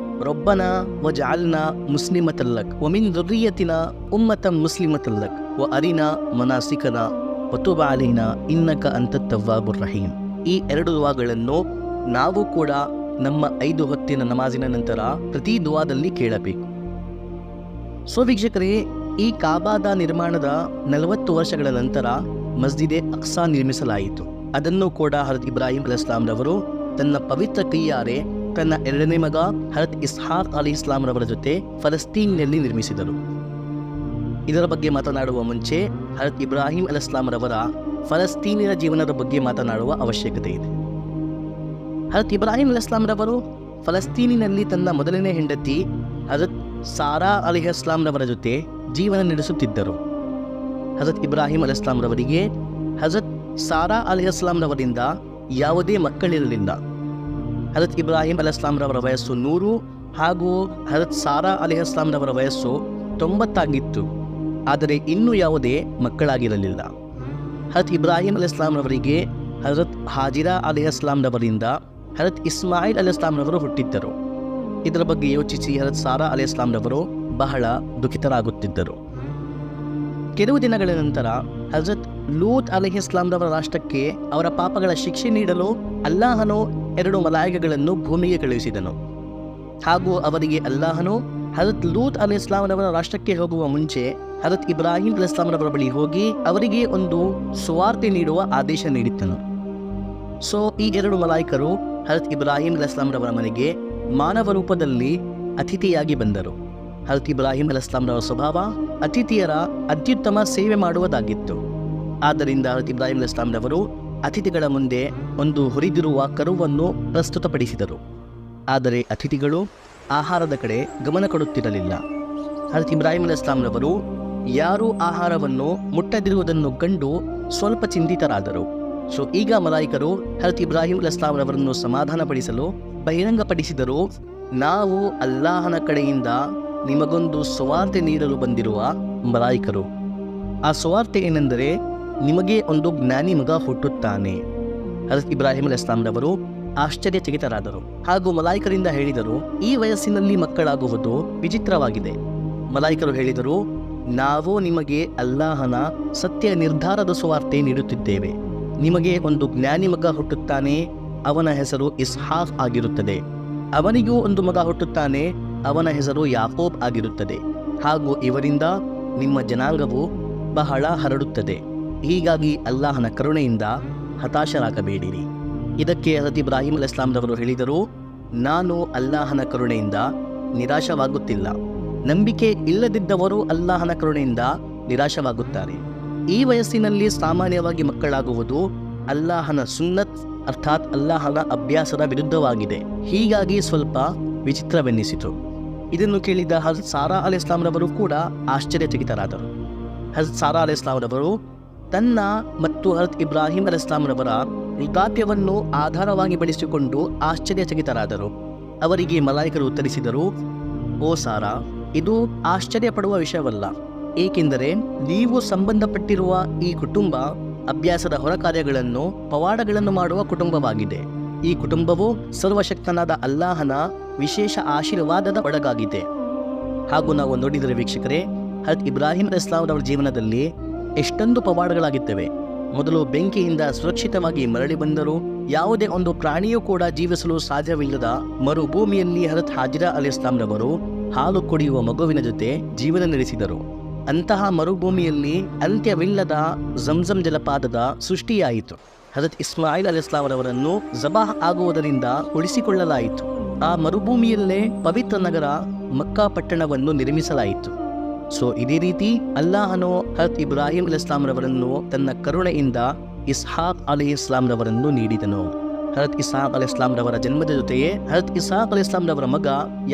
ರೊಬ್ಬನ ವಜಅಲ್ನಾ ಮುಸ್ಲಿಮತಲ್ಲಕ್ ವಮಿನ್ ದುರ್ರಿಯತಿನಾ ಉಮ್ಮತಂ ಮುಸ್ಲಿಮತಲ್ಲಕ್ ವ ಅರಿನಾ ಮನಾಸಿಕನಾ ವತುಬ ಅಲೈನಾ ಇನ್ನಕ ಅಂತ ತವ್ವಾಬುರ್ ರಹೀಮ್. ಈ 2 ದುವಾಗಳನ್ನು ನಾವು ಕೂಡ ನಮ್ಮ 5 ಹೊತ್ತಿನ ನಮಾಜಿನ ನಂತರ ಪ್ರತಿ ದುವಾದಲ್ಲಿ ಕೇಳಬೇಕು. ಸೊ ವೀಕ್ಷಕರೇ, ಈ ಕಾಬಾದ ನಿರ್ಮಾಣದ 40 ವರ್ಷಗಳ ನಂತರ ಮಸ್ಜಿದೆ ಅಕ್ಸಾ ನಿರ್ಮಿಸಲಾಯಿತು. ಅದನ್ನು ಕೂಡ ಹಜರತ್ ಇಬ್ರಾಹಿಂ ಅಲೈಹಿಸ್ಸಲಾಂರವರು ತನ್ನ ಪವಿತ್ರ ಕೈಯಾರೆ ತನ್ನ 2ನೇ ಮಗ ಹಜರತ್ ಇಸ್ಹಾಕ್ ಅಲೈಹಿಸ್ಸಲಾಂರವರ ಜೊತೆ ಫಲಸ್ತೀನಿನಲ್ಲಿ ನಿರ್ಮಿಸಿದರು. ಇದರ ಬಗ್ಗೆ ಮಾತನಾಡುವ ಮುಂಚೆ ಹಜರತ್ ಇಬ್ರಾಹಿಂ ಅಲೈಹಿಸ್ಸಲಾಂರವರ ಫಲಸ್ತೀನಿನ ಜೀವನದ ಬಗ್ಗೆ ಮಾತನಾಡುವ ಅವಶ್ಯಕತೆ ಇದೆ. ಹಜರತ್ ಇಬ್ರಾಹಿಂ ಅಲೈಹಿಸ್ಸಲಾಂರವರು ಫಲಸ್ತೀನಿನಲ್ಲಿ ತನ್ನ ಮೊದಲನೇ ಹೆಂಡತಿ ಹಜರತ್ ಸಾರಾ ಅಲೈಹಿಸ್ಸಲಾಂರವರ ಜೊತೆ ಜೀವನ ನಡೆಸುತ್ತಿದ್ದರು. ಹಜರತ್ ಇಬ್ರಾಹಿಂ ಅಲೈಹಿಸ್ಸಲಾಂರವರಿಗೆ ಹಜರತ್ ಸಾರಾ ಅಲೈಹಿಸ್ಸಲಾಂರವರಿಂದ ಯಾವುದೇ ಮಕ್ಕಳಿರಲಿಲ್ಲ. ಹಜರತ್ ಇಬ್ರಾಹಿಂ ಅಲೈಹಿಸ್ಸಲಾಂರವರ ವಯಸ್ಸು 100 ಹಾಗೂ ಹಜರತ್ ಸಾರಾ ಅಲೈಹಿಸ್ಸಲಾಂರವರ ವಯಸ್ಸು 90 ಆಗಿತ್ತು. ಆದರೆ ಇನ್ನೂ ಯಾವುದೇ ಮಕ್ಕಳಾಗಿರಲಿಲ್ಲ. ಹಜರತ್ ಇಬ್ರಾಹಿಂ ಅಲೈಹಿಸ್ಸಲಾಂರವರಿಗೆ ಹಜರತ್ ಹಾಜಿರಾ ಅಲೈಹಿಸ್ಸಲಾಂರವರಿಂದ ಹಜರತ್ ಇಸ್ಮಾಯಿಲ್ ಅಲೈಹಿಸ್ಸಲಾಂರವರು ಹುಟ್ಟಿದ್ದರು. ಇದರ ಬಗ್ಗೆ ಯೋಚಿಸಿ ಹಜರತ್ ಸಾರಾ ಅಲೈಹಿಸ್ಸಲಾಂರವರು ಬಹಳ ದುಃಖಿತರಾಗುತ್ತಿದ್ದರು. ಕೆಲವು ದಿನಗಳ ನಂತರ ಹಜರತ್ ಲೂತ್ ಅಲೈಹಿಸ್ಸಲಾಂರವರ ರಾಷ್ಟ್ರಕ್ಕೆ ಅವರ ಪಾಪಗಳ ಶಿಕ್ಷೆ ನೀಡಲು ಅಲ್ಲಾಹನು 2 ಮಲಾಯಿಕಗಳನ್ನು ಭೂಮಿಗೆ ಕಳುಹಿಸಿದನು. ಹಾಗೂ ಅವರಿಗೆ ಅಲ್ಲಾಹನು ಹಜರತ್ ಲೂತ್ ಅಲೈಹಿಸ್ಸಲಾಂರವರ ರಾಷ್ಟ್ರಕ್ಕೆ ಹೋಗುವ ಮುಂಚೆ ಹಜರತ್ ಇಬ್ರಾಹಿಂ ಅಲೈಹಿಸ್ಸಲಾಂರವರ ಬಳಿ ಹೋಗಿ ಅವರಿಗೆ ಒಂದು ಸುವಾರ್ತೆ ನೀಡುವ ಆದೇಶ ನೀಡಿದ್ದನು. ಸೊ ಈ 2 ಮಲಾಯಿಕರು ಹಜರತ್ ಇಬ್ರಾಹಿಂ ಅಲೈಹಿಸ್ಸಲಾಂರವರ ಮನೆಗೆ ಮಾನವ ರೂಪದಲ್ಲಿ ಅತಿಥಿಯಾಗಿ ಬಂದರು. ಹಜರತ್ ಇಬ್ರಾಹಿಂ ಅಲೈಹಿಸ್ಸಲಾಂರವರ ಸ್ವಭಾವ ಅತಿಥಿಯರ ಅತ್ಯುತ್ತಮ ಸೇವೆ ಮಾಡುವುದಾಗಿತ್ತು. ಆದ್ದರಿಂದ ಹಜರತ್ ಇಬ್ರಾಹಿಂ ಅಲೈಹಿಸ್ಸಲಾಂರವರು ಅತಿಥಿಗಳ ಮುಂದೆ ಒಂದು ಹುರಿದಿರುವ ಕರುವನ್ನು ಪ್ರಸ್ತುತಪಡಿಸಿದರು. ಆದರೆ ಅತಿಥಿಗಳು ಆಹಾರದ ಕಡೆ ಗಮನ ಕೊಡುತ್ತಿರಲಿಲ್ಲ. ಹಜರತ್ ಇಬ್ರಾಹಿಂ ಅಲೈಹಿಸ್ಸಲಾಂರವರು ಯಾರೂ ಆಹಾರವನ್ನು ಮುಟ್ಟದಿರುವುದನ್ನು ಕಂಡು ಸ್ವಲ್ಪ ಚಿಂತಿತರಾದರು. ಸೊ ಈಗ ಮಲಾಯಿಕರು ಹಜರತ್ ಇಬ್ರಾಹಿಂ ಅಲೈಹಿಸ್ಸಲಾಂರವರನ್ನು ಸಮಾಧಾನಪಡಿಸಲು ಬಹಿರಂಗಪಡಿಸಿದರು, ನಾವು ಅಲ್ಲಾಹನ ಕಡೆಯಿಂದ ನಿಮಗೊಂದು ಸುವಾರ್ತೆ ನೀಡಲು ಬಂದಿರುವ ಮಲಾಯಿಕರು. ಆ ಸುವಾರ್ತೆ ಏನೆಂದರೆ, ನಿಮಗೆ ಒಂದು ಜ್ಞಾನಿ ಮಗ ಹುಟ್ಟುತ್ತಾನೆ. ಹಜರತ್ ಇಬ್ರಾಹಿಂ ಅಲೈಹಿಸ್ಸಲಾಂರವರು ಆಶ್ಚರ್ಯಚಕಿತರಾದರು ಹಾಗೂ ಮಲಾಯಿಕರಿಂದ ಹೇಳಿದರು, ಈ ವಯಸ್ಸಿನಲ್ಲಿ ಮಕ್ಕಳಾಗುವುದು ವಿಚಿತ್ರವಾಗಿದೆ. ಮಲಾಯಿಕರು ಹೇಳಿದರು, ನಾವು ನಿಮಗೆ ಅಲ್ಲಾಹನ ಸತ್ಯ ನಿರ್ಧಾರದ ಸುವಾರ್ತೆ ನೀಡುತ್ತಿದ್ದೇವೆ. ನಿಮಗೆ ಒಂದು ಜ್ಞಾನಿ ಮಗ ಹುಟ್ಟುತ್ತಾನೆ, ಅವನ ಹೆಸರು ಇಸ್ಹಾಕ್ ಆಗಿರುತ್ತದೆ. ಅವನಿಗೂ ಒಂದು ಮಗ ಹುಟ್ಟುತ್ತಾನೆ, ಅವನ ಹೆಸರು ಯಾಕೋಬ್ ಆಗಿರುತ್ತದೆ. ಹಾಗೂ ಇವರಿಂದ ನಿಮ್ಮ ಜನಾಂಗವು ಬಹಳ ಹರಡುತ್ತದೆ. ಹೀಗಾಗಿ ಅಲ್ಲಾಹನ ಕರುಣೆಯಿಂದ ಹತಾಶರಾಗಬೇಡಿರಿ. ಇದಕ್ಕೆ ಹಜರತ್ ಇಬ್ರಾಹಿಂ ಅಲೈಹಿಸ್ಸಲಾಂರವರು ಹೇಳಿದರು, ನಾನು ಅಲ್ಲಾಹನ ಕರುಣೆಯಿಂದ ನಿರಾಶವಾಗುತ್ತಿಲ್ಲ. ನಂಬಿಕೆ ಇಲ್ಲದಿದ್ದವರು ಅಲ್ಲಾಹನ ಕರುಣೆಯಿಂದ ನಿರಾಶವಾಗುತ್ತಾರೆ. ಈ ವಯಸ್ಸಿನಲ್ಲಿ ಸಾಮಾನ್ಯವಾಗಿ ಮಕ್ಕಳಾಗುವುದು ಅಲ್ಲಾಹನ ಸುನ್ನತ್ ಅರ್ಥಾತ್ ಅಲ್ಲಾಹನ ಅಭ್ಯಾಸದ ವಿರುದ್ಧವಾಗಿದೆ. ಹೀಗಾಗಿ ಸ್ವಲ್ಪ ವಿಚಿತ್ರವೆನ್ನಿಸಿತು. ಇದನ್ನು ಕೇಳಿದ ಹಜರತ್ ಸಾರಾ ಅಲೈಹಿಸ್ಸಲಾಂರವರು ಕೂಡ ಆಶ್ಚರ್ಯಚಕಿತರಾದರು. ಹಜರತ್ ಸಾರಾ ಅಲೈಹಿಸ್ಸಲಾಂರವರು ತನ್ನ ಮತ್ತು ಹಜರತ್ ಇಬ್ರಾಹಿಂ ಅಲೈಹಿಸ್ಸಲಾಂರವರ ವೃದ್ಧಾಪ್ಯವನ್ನು ಆಧಾರವಾಗಿ ಬಳಸಿಕೊಂಡು ಆಶ್ಚರ್ಯಚಕಿತರಾದರು. ಅವರಿಗೆ ಮಲಾಯಿಕರು ಉತ್ತರಿಸಿದರು, ಓ ಸಾರಾ, ಇದು ಆಶ್ಚರ್ಯಪಡುವ ವಿಷಯವಲ್ಲ. ಏಕೆಂದರೆ ನೀವು ಸಂಬಂಧಪಟ್ಟಿರುವ ಈ ಕುಟುಂಬ ಅಭ್ಯಾಸದ ಹೊರ ಕಾರ್ಯಗಳನ್ನು ಪವಾಡಗಳನ್ನು ಮಾಡುವ ಕುಟುಂಬವಾಗಿದೆ. ಈ ಕುಟುಂಬವು ಸರ್ವಶಕ್ತನಾದ ಅಲ್ಲಾಹನ ವಿಶೇಷ ಆಶೀರ್ವಾದದ ಒಳಗಾಗಿದೆ. ಹಾಗೂ ನಾವು ನೋಡಿದರೆ ವೀಕ್ಷಕರೇ, ಹಜರತ್ ಇಬ್ರಾಹಿಂ ಅಲೈಹಿಸ್ಸಲಾಂರವರ ಜೀವನದಲ್ಲಿ ಎಷ್ಟೊಂದು ಪವಾಡಗಳಾಗಿದ್ದೇವೆ. ಮೊದಲು ಬೆಂಕಿಯಿಂದ ಸುರಕ್ಷಿತವಾಗಿ ಮರಳಿ ಬಂದರು. ಯಾವುದೇ ಒಂದು ಪ್ರಾಣಿಯೂ ಕೂಡ ಜೀವಿಸಲು ಸಾಧ್ಯವಿಲ್ಲದ ಮರುಭೂಮಿಯಲ್ಲಿ ಹಜರತ್ ಹಾಜಿರಾ ಅಲೈಹಿಸ್ಸಲಾಂರವರು ಹಾಲು ಕುಡಿಯುವ ಮಗುವಿನ ಜೊತೆ ಜೀವನ ನಡೆಸಿದರು. ಅಂತಹ ಮರುಭೂಮಿಯಲ್ಲಿ ಅಂತ್ಯವಿಲ್ಲದ ಜಂಜಂ ಜಲಪಾತದ ಸೃಷ್ಟಿಯಾಯಿತು. ಹಜರತ್ ಇಸ್ಮಾಯಿಲ್ ಅಲೈಹಿಸ್ಸಲಾಂರವರನ್ನು ಜಬಾಹ್ ಆಗುವುದರಿಂದ ಉಳಿಸಿಕೊಳ್ಳಲಾಯಿತು. ಆ ಮರುಭೂಮಿಯಲ್ಲೇ ಪವಿತ್ರ ನಗರ ಮಕ್ಕಾ ಪಟ್ಟಣವನ್ನು ನಿರ್ಮಿಸಲಾಯಿತು. ಸೊ ಇದೇ ರೀತಿ ಅಲ್ಲಾಹನು ಹಜರತ್ ಇಬ್ರಾಹಿಂ ಅಲೈಹಿಸ್ಸಲಾಂರವರನ್ನು ತನ್ನ ಕರುಣೆಯಿಂದ ಇಸ್ಹಾಕ್ ಅಲೈಹಿಸ್ಸಲಾಂರವರನ್ನು ನೀಡಿದನು. ಹಜರತ್ ಇಸ್ಹಾಕ್ ಅಲೈಹಿಸ್ಸಲಾಂರವರ ಜನ್ಮದ ಜೊತೆಯೇ ಹಜರತ್ ಇಸ್ಹಾಕ್ ಅಲೈಹಿಸ್ಸಲಾಂರವರ ಮಗ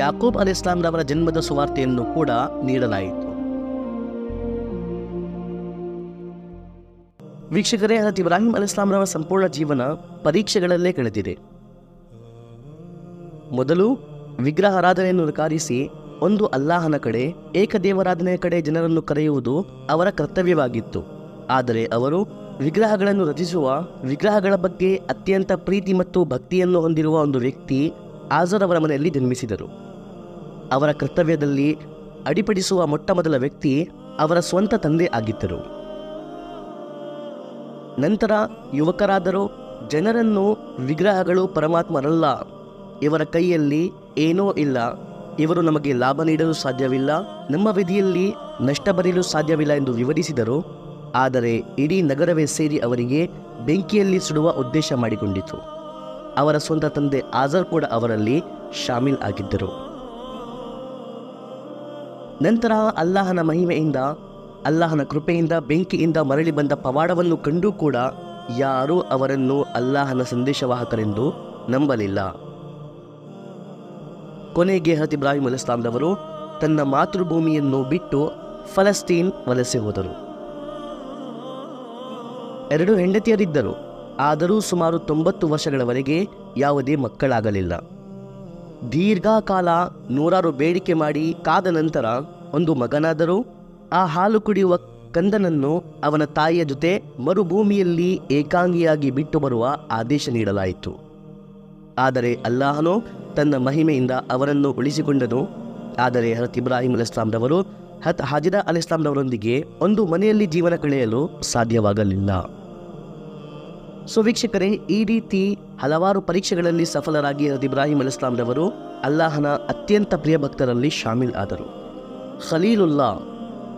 ಯಾಕೂಬ್ ಅಲೈಹಿಸ್ಸಲಾಂರವರ ಜನ್ಮದ ಸುವಾರ್ತೆಯನ್ನು ಕೂಡ ನೀಡಲಾಯಿತು. ವೀಕ್ಷಕರೇ, ಹಜರತ್ ಇಬ್ರಾಹಿಂ ಅಲೈಹಿಸ್ಸಲಾಮರವರ ಸಂಪೂರ್ಣ ಜೀವನ ಪರೀಕ್ಷೆಗಳಲ್ಲೇ ಕಳೆದಿದೆ. ಮೊದಲು ವಿಗ್ರಹ ಆರಾಧನೆಯನ್ನು ನಿರಾಕರಿಸಿ ಒಂದು ಅಲ್ಲಾಹನ ಕಡೆ, ಏಕದೇವರಾಧನೆಯ ಕಡೆ ಜನರನ್ನು ಕರೆಯುವುದು ಅವರ ಕರ್ತವ್ಯವಾಗಿತ್ತು. ಆದರೆ ಅವರು ವಿಗ್ರಹಗಳನ್ನು ರಚಿಸುವ, ವಿಗ್ರಹಗಳ ಬಗ್ಗೆ ಅತ್ಯಂತ ಪ್ರೀತಿ ಮತ್ತು ಭಕ್ತಿಯನ್ನು ಹೊಂದಿರುವ ಒಂದು ವ್ಯಕ್ತಿ ಆಜರ್ ಅವರ ಮನೆಯಲ್ಲಿ ಜನ್ಮಿಸಿದರು. ಅವರ ಕರ್ತವ್ಯದಲ್ಲಿ ಅಡಿಪಡಿಸುವ ಮೊಟ್ಟ ಮೊದಲ ವ್ಯಕ್ತಿ ಅವರ ಸ್ವಂತ ತಂದೆ ಆಗಿದ್ದರು. ನಂತರ ಯುವಕರಾದರೂ ಜನರನ್ನು ವಿಗ್ರಹಗಳು ಪರಮಾತ್ಮರಲ್ಲ, ಇವರ ಕೈಯಲ್ಲಿ ಏನೂ ಇಲ್ಲ, ಇವರು ನಮಗೆ ಲಾಭ ನೀಡಲು ಸಾಧ್ಯವಿಲ್ಲ, ನಮ್ಮ ವಿಧಿಯಲ್ಲಿ ನಷ್ಟ ಬರೆಯಲು ಸಾಧ್ಯವಿಲ್ಲ ಎಂದು ವಿವರಿಸಿದರು. ಆದರೆ ಇಡೀ ನಗರವೇ ಸೇರಿ ಅವರಿಗೆ ಬೆಂಕಿಯಲ್ಲಿ ಸುಡುವ ಉದ್ದೇಶ ಮಾಡಿಕೊಂಡಿತು. ಅವರ ಸ್ವಂತ ತಂದೆ ಆಜರ್ ಕೂಡ ಅವರಲ್ಲಿ ಶಾಮಿಲ್ ಆಗಿದ್ದರು. ನಂತರ ಅಲ್ಲಾಹನ ಮಹಿಮೆಯಿಂದ, ಅಲ್ಲಾಹನ ಕೃಪೆಯಿಂದ ಬೆಂಕಿಯಿಂದ ಮರಳಿ ಬಂದ ಪವಾಡವನ್ನು ಕಂಡೂ ಕೂಡ ಯಾರೂ ಅವರನ್ನು ಅಲ್ಲಾಹನ ಸಂದೇಶವಾಹಕರೆಂದು ನಂಬಲಿಲ್ಲ. ಕೊನೆಗೆ ಹಜರತ್ ಇಬ್ರಾಹಿಂ ಅಲೈಹಿಸ್ಸಲಾಮರವರು ತನ್ನ ಮಾತೃಭೂಮಿಯನ್ನು ಬಿಟ್ಟು ಫಲಸ್ತೀನ್ ವಲಸೆ ಹೋದರು. 2 ಹೆಂಡತಿಯರಿದ್ದರು. ಆದರೂ ಸುಮಾರು 90 ವರ್ಷಗಳವರೆಗೆ ಯಾವುದೇ ಮಕ್ಕಳಾಗಲಿಲ್ಲ. ದೀರ್ಘಕಾಲ ನೂರಾರು ಬೇಡಿಕೆ ಮಾಡಿ ಕಾದ ನಂತರ ಒಂದು ಮಗನಾದರೂ ಆ ಹಾಲು ಕುಡಿಯುವ ಕಂದನನ್ನು ಅವನ ತಾಯಿಯ ಜೊತೆ ಮರುಭೂಮಿಯಲ್ಲಿ ಏಕಾಂಗಿಯಾಗಿ ಬಿಟ್ಟು ಬರುವ ಆದೇಶ ನೀಡಲಾಯಿತು. ಆದರೆ ಅಲ್ಲಾಹನು ತನ್ನ ಮಹಿಮೆಯಿಂದ ಅವರನ್ನು ಉಳಿಸಿಕೊಂಡನು. ಆದರೆ ಹಜರತ್ ಇಬ್ರಾಹಿಂ ಅಲೈಹಿಸ್ಸಲಾಮರವರು ಹಜರತ್ ಹಾಜಿರಾ ಅಲೈಹಿಸ್ಸಲಾಮರವರೊಂದಿಗೆ ಒಂದು ಮನೆಯಲ್ಲಿ ಜೀವನ ಕಳೆಯಲು ಸಾಧ್ಯವಾಗಲಿಲ್ಲ. ವೀಕ್ಷಕರೇ, ಈ ರೀತಿ ಹಲವಾರು ಪರೀಕ್ಷೆಗಳಲ್ಲಿ ಸಫಲರಾಗಿ ಹಜರತ್ ಇಬ್ರಾಹಿಂ ಅಲೈಹಿಸ್ಸಲಾಮರವರು ಅಲ್ಲಾಹನ ಅತ್ಯಂತ ಪ್ರಿಯ ಭಕ್ತರಲ್ಲಿ ಶಾಮಿಲ್ ಆದರು. ಖಲೀಲುಲ್ಲಾ,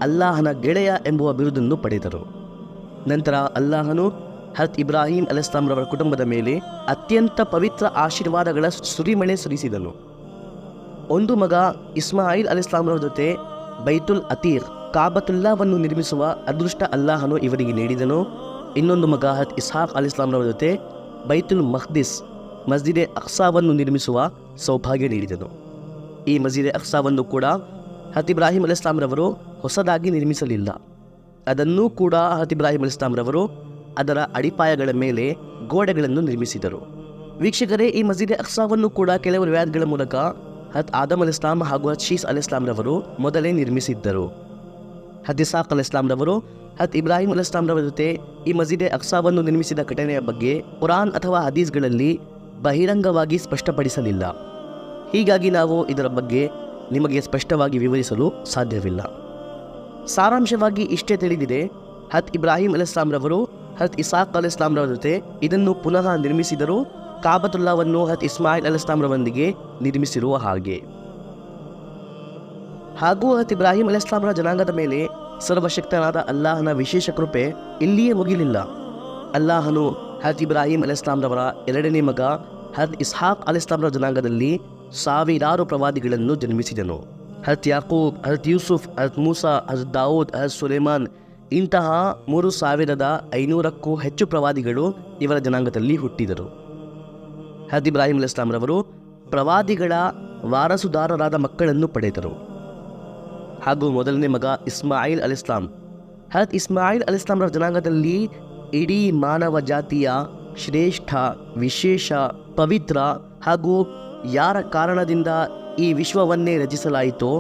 ಅಲ್ಲಾಹನ ಗೆಳೆಯ ಎಂಬುವ ಬಿರುದನ್ನು ಪಡೆದರು. ನಂತರ ಅಲ್ಲಾಹನು ಹಜರತ್ ಇಬ್ರಾಹಿಂ ಅಲೈಹಿಸ್ಸಲಾಮರವರ ಕುಟುಂಬದ ಮೇಲೆ ಅತ್ಯಂತ ಪವಿತ್ರ ಆಶೀರ್ವಾದಗಳ ಸುರಿಮಳೆ ಸುರಿಸಿದನು. ಒಂದು ಮಗ ಇಸ್ಮಾಯಿಲ್ ಅಲೈಹಿಸ್ಸಲಾಮರವರ ಜೊತೆ ಬೈತುಲ್ ಅತೀರ್ ಕಾಬತುಲ್ಲಾವನ್ನು ನಿರ್ಮಿಸುವ ಅದೃಷ್ಟ ಅಲ್ಲಾಹನು ಇವರಿಗೆ ನೀಡಿದನು. ಇನ್ನೊಂದು ಮಗ ಹಜರತ್ ಇಸ್ಹಾಕ್ ಅಲೈಹಿಸ್ಸಲಾಮರವರ ಜೊತೆ ಬೈತುಲ್ ಮಖ್ದಿಸ್ ಮಸ್ಜಿದೆ ಅಕ್ಸಾವನ್ನು ನಿರ್ಮಿಸುವ ಸೌಭಾಗ್ಯ ನೀಡಿದನು. ಈ ಮಸ್ಜಿದೆ ಅಕ್ಸಾವನ್ನು ಕೂಡ ಹಜರತ್ ಇಬ್ರಾಹಿಂ ಅಲೈಹಿಸ್ಸಲಾಮರವರು ಹೊಸದಾಗಿ ನಿರ್ಮಿಸಲಿಲ್ಲ. ಅದನ್ನೂ ಕೂಡ ಹಜರತ್ ಇಬ್ರಾಹಿಂ ಅಲೈಹಿಸ್ಸಲಾಮರವರು ಅದರ ಅಡಿಪಾಯಗಳ ಮೇಲೆ ಗೋಡೆಗಳನ್ನು ನಿರ್ಮಿಸಿದರು. ವೀಕ್ಷಕರೇ, ಈ ಮಸ್ಜಿದೆ ಅಕ್ಸಾವನ್ನು ಕೂಡ ಕೆಲವು ರಿವಾಯತ್ಗಳ ಮೂಲಕ ಹಜರತ್ ಆದಮ್ ಅಲೈಹಿಸ್ಸಲಾಮ್ ಹಾಗೂ ಹಜರತ್ ಶೀಸ್ ಅಲೈಹಿಸ್ಸಲಾಮರವರು ಮೊದಲೇ ನಿರ್ಮಿಸಿದ್ದರು. ಹಜರತ್ ಇಸಾಕ್ ಅಲೈಹಿಸ್ಸಲಾಮರವರು ಹಜರತ್ ಇಬ್ರಾಹಿಂ ಅಲೈಹಿಸ್ಸಲಾಮರವರ ಜೊತೆ ಈ ಮಸ್ಜಿದೆ ಅಕ್ಸಾವನ್ನು ನಿರ್ಮಿಸಿದ ಘಟನೆಯ ಬಗ್ಗೆ ಕುರಾನ್ ಅಥವಾ ಹದೀಸ್ಗಳಲ್ಲಿ ಬಹಿರಂಗವಾಗಿ ಸ್ಪಷ್ಟಪಡಿಸಲಿಲ್ಲ. ಹೀಗಾಗಿ ನಾವು ಇದರ ಬಗ್ಗೆ ನಿಮಗೆ ಸ್ಪಷ್ಟವಾಗಿ ವಿವರಿಸಲು ಸಾಧ್ಯವಿಲ್ಲ. ಸಾರಾಂಶವಾಗಿ ಇಷ್ಟೇ ತಿಳಿದಿದೆ, ಹಜರತ್ ಇಬ್ರಾಹಿಂ ಅಲೈಹಿಸ್ಸಲಾಮರವರು ಹಜರತ್ ಇಸಾಕ್ ಅಲೈಹಿಸ್ಸಲಾಮರವರ ಜೊತೆ ಇದನ್ನು ಪುನಃ ನಿರ್ಮಿಸಿದರು, ಕಾಬತುಲ್ಲಾವನ್ನು ಹಜರತ್ ಇಸ್ಮಾಯಿಲ್ ಅಲೈಹಿಸ್ಸಲಾಮರವರೊಂದಿಗೆ ನಿರ್ಮಿಸಿರುವ ಹಾಗೆ. ಹಾಗೂ ಹಜರತ್ ಇಬ್ರಾಹಿಂ ಅಲೈಹಿಸ್ಸಲಾಮರ ಜನಾಂಗದ ಮೇಲೆ ಸರ್ವಶಕ್ತನಾದ ಅಲ್ಲಾಹನ ವಿಶೇಷ ಕೃಪೆ ಇಲ್ಲಿಯೇ ಮುಗಿಲಿಲ್ಲ. ಅಲ್ಲಾಹನು ಹಜರತ್ ಇಬ್ರಾಹಿಂ ಅಲೈಹಿಸ್ಸಲಾಮರವರ 2ನೇ ಮಗ ಹಜರತ್ ಇಸ್ಹಾಕ್ ಅಲೈಹಿಸ್ಸಲಾಮರ ಜನಾಂಗದಲ್ಲಿ ಸಾವಿರಾರು ಪ್ರವಾದಿಗಳನ್ನು ಜನ್ಮಿಸಿದನು. ಹಜರತ್ ಯಾಕೂಬ್, ಹಜರತ್ ಯೂಸುಫ್, ಹಜರತ್ ಮೂಸಾ, ಹಜರತ್ ದಾವೂದ್, ಹಜರತ್ ಸುಲೇಮಾನ್ ಇಂತಹ 3500ಕ್ಕೂ ಹೆಚ್ಚು ಪ್ರವಾದಿಗಳು ಇವರ ಜನಾಂಗದಲ್ಲಿ ಹುಟ್ಟಿದರು. ಹಜರತ್ ಇಬ್ರಾಹಿಂ ಅಲೈಹಿಸ್ಸಲಾಮರವರು ಪ್ರವಾದಿಗಳ ವಾರಸುದಾರರಾದ ಮಕ್ಕಳನ್ನು ಪಡೆದರು. ಹಾಗೂ ಮೊದಲನೇ ಮಗ ಇಸ್ಮಾಯಿಲ್ ಅಲೈಹಿಸ್ಸಲಾಮ್. ಹಜರತ್ ಇಸ್ಮಾಯಿಲ್ ಅಲೈಹಿಸ್ಸಲಾಮರ ಜನಾಂಗದಲ್ಲಿ ಇಡೀ ಮಾನವ ಜಾತಿಯ ಶ್ರೇಷ್ಠ, ವಿಶೇಷ, ಪವಿತ್ರ ಹಾಗೂ ಯಾರ ಕಾರಣದಿಂದ ಈ ವಿಶ್ವವನ್ನೇ ರಚಿಸಲಾಯಿತೋ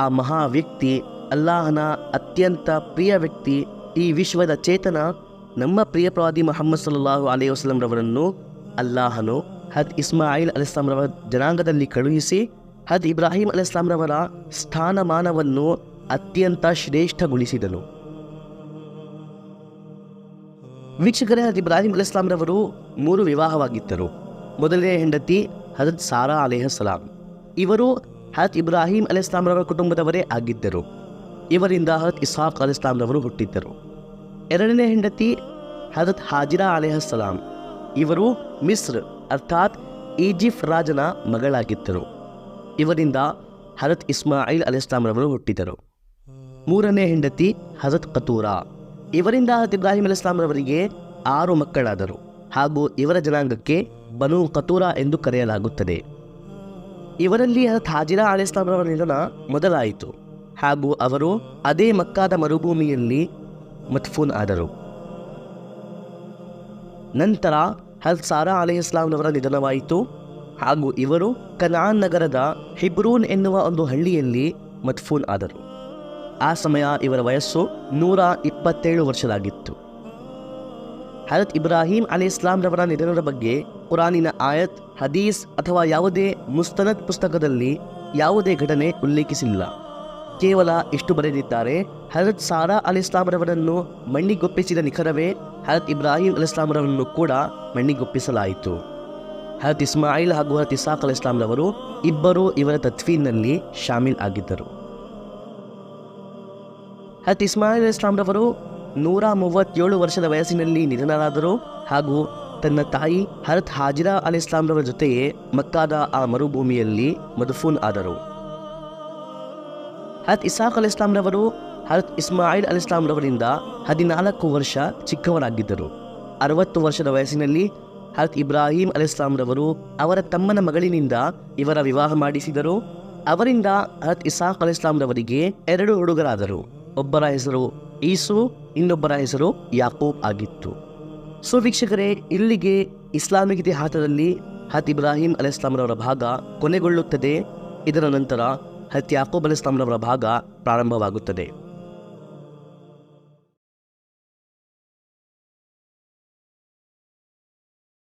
ಆ ಮಹಾ ವ್ಯಕ್ತಿ, ಅಲ್ಲಾಹನ ಅತ್ಯಂತ ಪ್ರಿಯ ವ್ಯಕ್ತಿ, ಈ ವಿಶ್ವದ ಚೇತನ, ನಮ್ಮ ಪ್ರಿಯ ಪ್ರವಾದಿ ಮುಹಮ್ಮದ್ ಸಲ್ಲಲ್ಲಾಹು ಅಲೈಹಿ ವಸಲ್ಲಂ ರವರನ್ನು ಅಲ್ಲಾಹನು ಹಜರತ್ ಇಸ್ಮಾಯಿಲ್ ಅಲೈಹಿಸ್ಸಲಾಮರವರ ಜನಾಂಗದಲ್ಲಿ ಕಳುಹಿಸಿ ಹಜರತ್ ಇಬ್ರಾಹಿಂ ಅಲೈಹಿಸ್ಸಲಾಮರವರ ಸ್ಥಾನಮಾನವನ್ನು ಅತ್ಯಂತ ಶ್ರೇಷ್ಠಗೊಳಿಸಿದನು. ವೀಕ್ಷಕರೇ, ಹಜರತ್ ಇಬ್ರಾಹಿಂ ಅಲೈಹಿಸ್ಸಲಾಮರವರು 3 ವಿವಾಹವಾಗಿದ್ದರು. ಮೊದಲನೇ ಹೆಂಡತಿ ಹಜರತ್ ಸಾರಾ ಅಲೈಹಿಸ್ಸಲಾಮ್. ಇವರು ಹಜರತ್ ಇಬ್ರಾಹಿಂ ಅಲೈಹಿಸ್ಸಲಾಮರವರ ಕುಟುಂಬದವರೇ ಆಗಿದ್ದರು. ಇವರಿಂದ ಹಜರತ್ ಇಸ್ಹಾಕ್ ಅಲೈಹಿಸ್ಸಲಾಮರವರು ಹುಟ್ಟಿದ್ದರು. 2ನೇ ಹೆಂಡತಿ ಹಜರತ್ ಹಾಜಿರಾ ಅಲೈಹಿಸ್ಸಲಾಮ್. ಇವರು ಮಿಸ್ರ್ ಅರ್ಥಾತ್ ಈಜಿಪ್ಟ್ ರಾಜನ ಮಗಳಾಗಿದ್ದರು. ಇವರಿಂದ ಹಜರತ್ ಇಸ್ಮಾಯಿಲ್ ಅಲೈಹಿಸ್ಸಲಾಮರವರು ಹುಟ್ಟಿದರು. 3ನೇ ಹೆಂಡತಿ ಹಜರತ್ ಕತೂರಾ. ಇವರಿಂದ ಹಜರತ್ ಇಬ್ರಾಹಿಂ ಅಲೈಹಿಸ್ಸಲಾಮರವರಿಗೆ 6 ಮಕ್ಕಳಾದರು. ಹಾಗೂ ಇವರ ಜನಾಂಗಕ್ಕೆ ಬನು ಕತೂರಾ ಎಂದು ಕರೆಯಲಾಗುತ್ತದೆ. ಇವರಲ್ಲಿ ಹಜರತ್ ಹಾಜಿರಾ ಅಲೈಹಿಸ್ಸಲಾಮರವರ ನಿಧನ ಮೊದಲಾಯಿತು. ಹಾಗೂ ಅವರು ಅದೇ ಮಕ್ಕಾದ ಮರುಭೂಮಿಯಲ್ಲಿ ಮದ್ಫೂನ್ ಆದರು. ನಂತರ ಹಜರತ್ ಸಾರಾ ಅಲೈಹಿಸ್ಲಾಂರವರ ನಿಧನವಾಯಿತು ಹಾಗೂ ಇವರು ಕನಾನ್ ನಗರದ ಹಿಬ್ರೂನ್ ಎನ್ನುವ ಒಂದು ಹಳ್ಳಿಯಲ್ಲಿ ಮದ್ಫೂನ್ ಆದರು. ಆ ಸಮಯ ಇವರ ವಯಸ್ಸು 127 ವರ್ಷದಾಗಿತ್ತು. ಹಜರತ್ ಇಬ್ರಾಹಿಂ ಅಲೈಹಿಸ್ಲಾಂರವರ ನಿಧನದ ಬಗ್ಗೆ ಕುರಾನಿನ ಆಯತ್, ಹದೀಸ್ ಅಥವಾ ಯಾವುದೇ ಮುಸ್ತನದ್ ಪುಸ್ತಕದಲ್ಲಿ ಯಾವುದೇ ಘಟನೆ ಉಲ್ಲೇಖಿಸಿಲ್ಲ. ಕೇವಲ ಇಷ್ಟು ಬರೆದಿದ್ದಾರೆ: ಹಜರತ್ ಸಾರಾ ಅಲೈಹಿಸ್ಲಾಂರವರನ್ನು ಮಣ್ಣಿಗೊಪ್ಪಿಸಿದ ನಿಖರವೇ ಹಜರತ್ ಇಬ್ರಾಹಿಂ ಅಲೈಹಿಸ್ಲಾಂರವರನ್ನು ಕೂಡ ಮಣ್ಣಿಗೊಪ್ಪಿಸಲಾಯಿತು. ಹಜರತ್ ಇಸ್ಮಾಯಿಲ್ ಹಾಗೂ ಹಜರತ್ ಇಸಾಕ್ ಅಲೈಹಿಸ್ಲಾಂರವರು ಇಬ್ಬರು ಇವರ ತದ್ಫೀನ್ನಲ್ಲಿ ಶಾಮಿಲ್ ಆಗಿದ್ದರು. ಹಜರತ್ ಇಸ್ಮಾಯಿಲ್ ಅಲೈಹಿಸ್ಲಾಂರವರು 137 ವರ್ಷದ ವಯಸ್ಸಿನಲ್ಲಿ ನಿಧನರಾದರು ಹಾಗೂ ತನ್ನ ತಾಯಿ ಹಜರತ್ ಹಾಜಿರಾ ಅಲೈಹಿಸ್ಲಾಂರವರ ಜೊತೆಯೇ ಮಕ್ಕಾದ ಆ ಮರುಭೂಮಿಯಲ್ಲಿ ಮದ್ಫೂನ್ ಆದರು. ಹಜರತ್ ಇಸಾಕ್ ಅಲೈಹಿಸ್ಲಾಂರವರು ಹಜರತ್ ಇಸ್ಮಾಯಿಲ್ ಅಲೈಹಿಸ್ಲಾಂರವರಿಂದ 14 ವರ್ಷ ಚಿಕ್ಕವರಾಗಿದ್ದರು. 60 ವರ್ಷದ ವಯಸ್ಸಿನಲ್ಲಿ ಹಜರತ್ ಇಬ್ರಾಹಿಂ ಅಲೈಹಿಸ್ಲಾಂರವರು ಅವರ ತಮ್ಮನ ಮಗಳಿನಿಂದ ಇವರ ವಿವಾಹ ಮಾಡಿಸಿದರು. ಅವರಿಂದ ಹಜರತ್ ಇಸಾಕ್ ಅಲೈಹಿಸ್ಲಾಂರವರಿಗೆ 2 ಹುಡುಗರಾದರು. ಒಬ್ಬರ ಹೆಸರು ಈಸು, ಇನ್ನೊಬ್ಬರ ಹೆಸರು ಯಾಕೂಬ್ ಆಗಿತ್ತು. ಸೊ ವೀಕ್ಷಕರೇ, ಇಲ್ಲಿಗೆ ಇಸ್ಲಾಮಿಕ್ ಇತಿಹಾಸದಲ್ಲಿ ಹಜರತ್ ಇಬ್ರಾಹಿಂ ಅಲೈಹಿಸ್ಲಾಂರವರ ಭಾಗ ಕೊನೆಗೊಳ್ಳುತ್ತದೆ. ಇದರ ನಂತರ ಹಜರತ್ ಯಾಕೂಬ್ ಅಲೈಹಿಸ್ಲಾಂರವರ ಭಾಗ ಪ್ರಾರಂಭವಾಗುತ್ತದೆ.